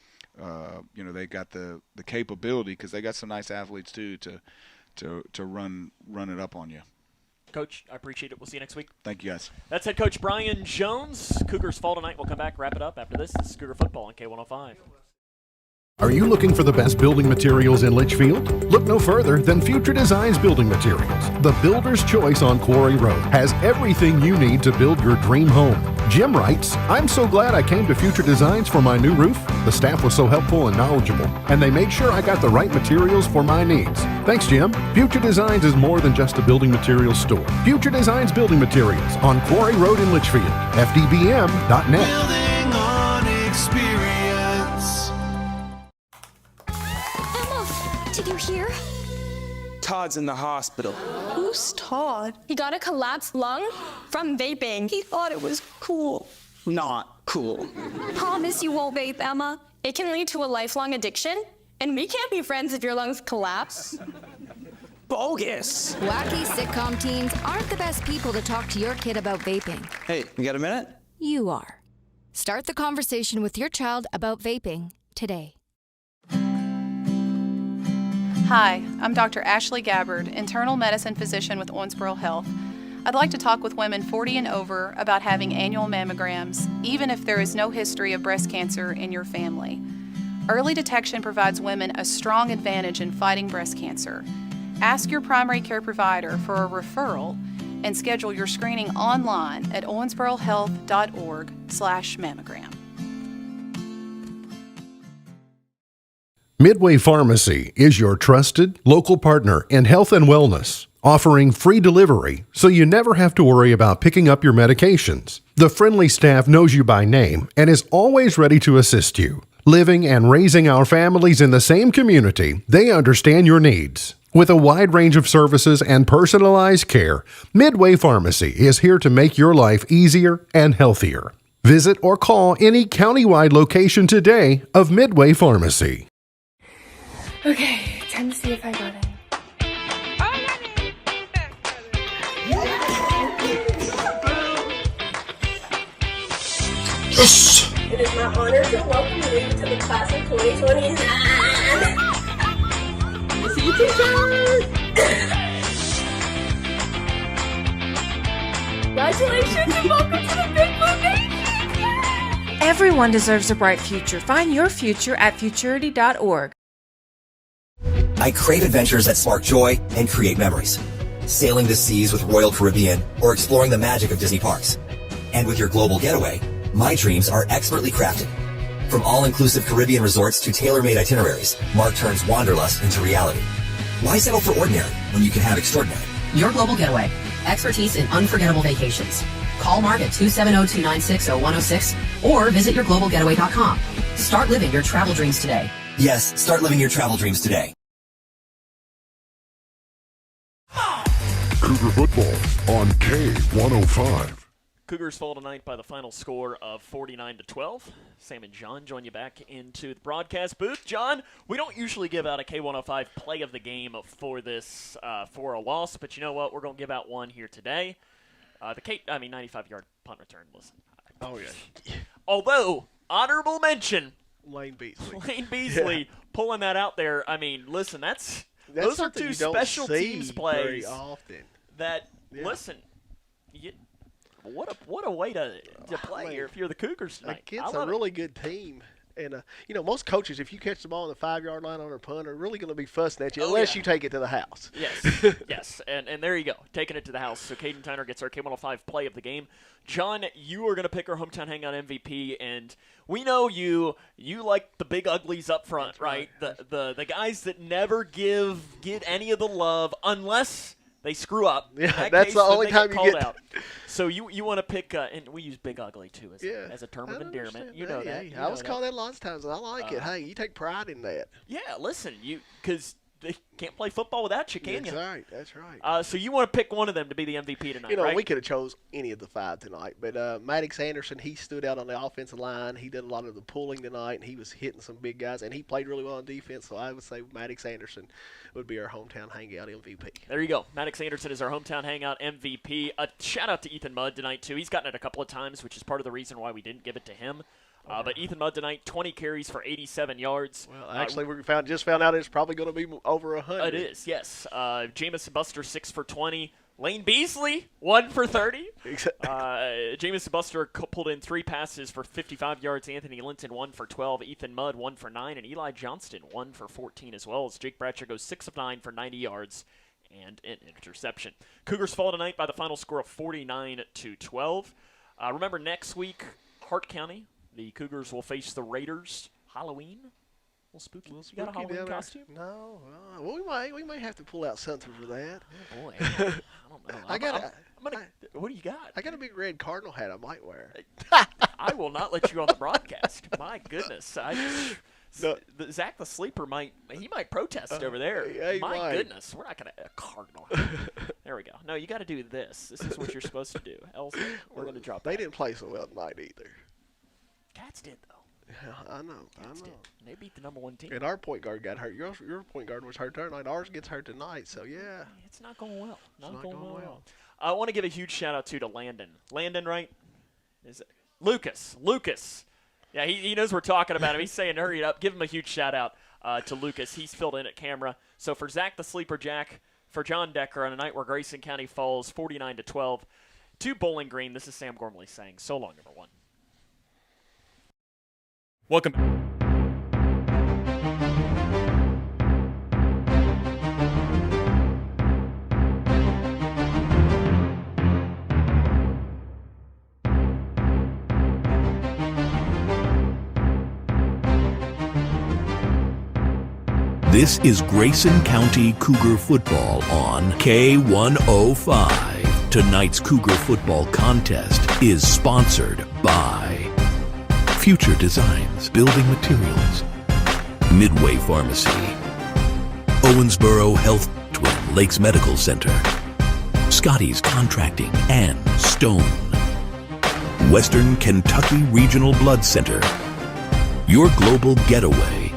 they got the capability, because they got some nice athletes too to run it up on you. Coach, I appreciate it. We'll see you next week. Thank you, guys. That's head coach Brian Jones. Cougars fall tonight. We'll come back, wrap it up after this. This is Cougar Football on K105. Are you looking for the best building materials in Leitchfield? Look no further than Future Designs Building Materials. The builder's choice on Quarry Road has everything you need to build your dream home. Jim writes, "I'm so glad I came to Future Designs for my new roof. The staff was so helpful and knowledgeable, and they made sure I got the right materials for my needs. Thanks, Jim." Future Designs is more than just a building materials store. Future Designs Building Materials on Quarry Road in Leitchfield. FDBM.net. Building on experience. Did you hear? Todd's in the hospital. Who's Todd? He got a collapsed lung from vaping. He thought it was cool. Not cool. Promise you won't vape, Emma. It can lead to a lifelong addiction, and we can't be friends if your lungs collapse. Bogus. Wacky sitcom teens aren't the best people to talk to your kid about vaping. Hey, you got a minute? You are. Start the conversation with your child about vaping today. Hi, I'm Dr. Ashley Gabbard, internal medicine physician with Owensboro Health. I'd like to talk with women 40 and over about having annual mammograms, even if there is no history of breast cancer in your family. Early detection provides women a strong advantage in fighting breast cancer. Ask your primary care provider for a referral and schedule your screening online at owensborohealth.org/mammogram. Midway Pharmacy is your trusted local partner in health and wellness, offering free delivery so you never have to worry about picking up your medications. The friendly staff knows you by name and is always ready to assist you. Living and raising our families in the same community, they understand your needs. With a wide range of services and personalized care, Midway Pharmacy is here to make your life easier and healthier. Visit or call any countywide location today of Midway Pharmacy. Okay, time to see if I got it. Yes! It is my honor to welcome you to the class of 2029. See you, teachers! Congratulations and welcome to the Big Blue Nation! Everyone deserves a bright future. Find your future at futurity.org. I crave adventures that spark joy and create memories. Sailing the seas with Royal Caribbean or exploring the magic of Disney parks. And with your global getaway, my dreams are expertly crafted. From all-inclusive Caribbean resorts to tailor-made itineraries, Mark turns wanderlust into reality. Why settle for ordinary when you can have extraordinary? Your Global Getaway. Expertise in unforgettable vacations. Call Mark at 270-296-0106 or visit yourglobalgetaway.com. Start living your travel dreams today. Yes, start living your travel dreams today. Cougar Football on K105. Cougars fall tonight by the final score of 49-12. Sam and John join you back into the broadcast booth. John, we don't usually give out a K105 play of the game for this for a loss, but you know what? We're going to give out one here today. 95-yard punt return. Listen. Oh yeah. Although honorable mention, Lane Beasley. Pulling that out there. I mean, listen, those are two special teams plays very often. that listen. What a way to play here if you're the Cougars tonight. Against a really good team. And, most coaches, if you catch the ball on the 5-yard line on a punt, are really going to be fussing at you unless you take it to the house. Yes, yes. And there you go, taking it to the house. So Caden Tyner gets our K105 play of the game. John, you are going to pick our Hometown Hangout MVP, and we know you like the big uglies up front, right? The guys that never get any of the love unless they screw up. Yeah, that's the only time you get out. So you want to pick, and we use big ugly too as a term of endearment. You know that. I was called that lots of times, and I like it. Hey, you take pride in that. Yeah, listen, because they can't play football without you, can you? That's right. So you want to pick one of them to be the MVP tonight, right? We could have chose any of the 5 tonight, but Maddox Anderson, he stood out on the offensive line. He did a lot of the pulling tonight, and he was hitting some big guys, and he played really well on defense, so I would say Maddox Anderson would be our Hometown Hangout MVP. There you go. Maddox Anderson is our Hometown Hangout MVP. A shout-out to Ethan Mudd tonight, too. He's gotten it a couple of times, which is part of the reason why we didn't give it to him. But Ethan Mudd tonight, 20 carries for 87 yards. Well, actually, we just found out it's probly going to be over 100. It is, yes. Jamison Buster, 6 for 20. Lane Beasley, 1 for 30. Jamison Buster pulled in 3 passes for 55 yards. Anthony Linton, 1 for 12. Ethan Mudd, 1 for 9. And Eli Johnston, 1 for 14 as well, as Jake Bradshaw goes 6 of 9 for 90 yards and an interception. Cougars fall tonight by the final score of 49-12. Remember, next week, Hart County, the Cougars will face the Raiders. Halloween? A little spooky. You got a Halloween costume? No. Well, we may have to pull out something for that. Oh, boy. I don't know. What do you got? I got a big red Cardinal hat I might wear. I will not let you on the broadcast. My goodness. Zach the Sleeper might protest over there. Yeah, My goodness. We're not going to – a Cardinal hat. There we go. No, you got to do this. This is what you're supposed to do. Else we're going to drop They didn't play so well tonight either. Cats did, though. Yeah, I know. Did. They beat the number 1 team. And our point guard got hurt. Your point guard was hurt tonight. Ours gets hurt tonight, so yeah. It's not going well. Not going well. I want to give a huge shout-out, to Landon. Landon, right? Is it? Lucas. Yeah, he knows we're talking about him. He's saying hurry it up. Give him a huge shout-out to Lucas. He's filled in at camera. So for Zach the Sleeper Jack, for John Decker on a night where Grayson County falls 49-12 to Bowling Green, this is Sam Gormley saying so long, number 1. Welcome. This is Grayson County Cougar football on K105. Tonight's Cougar football contest is sponsored by Future Designs Building Materials, Midway Pharmacy, Owensboro Health, Twin Lakes Medical Center, Scotty's Contracting, and Stone, Western Kentucky Regional Blood Center, Your Global Getaway,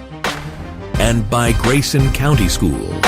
and by Grayson County Schools.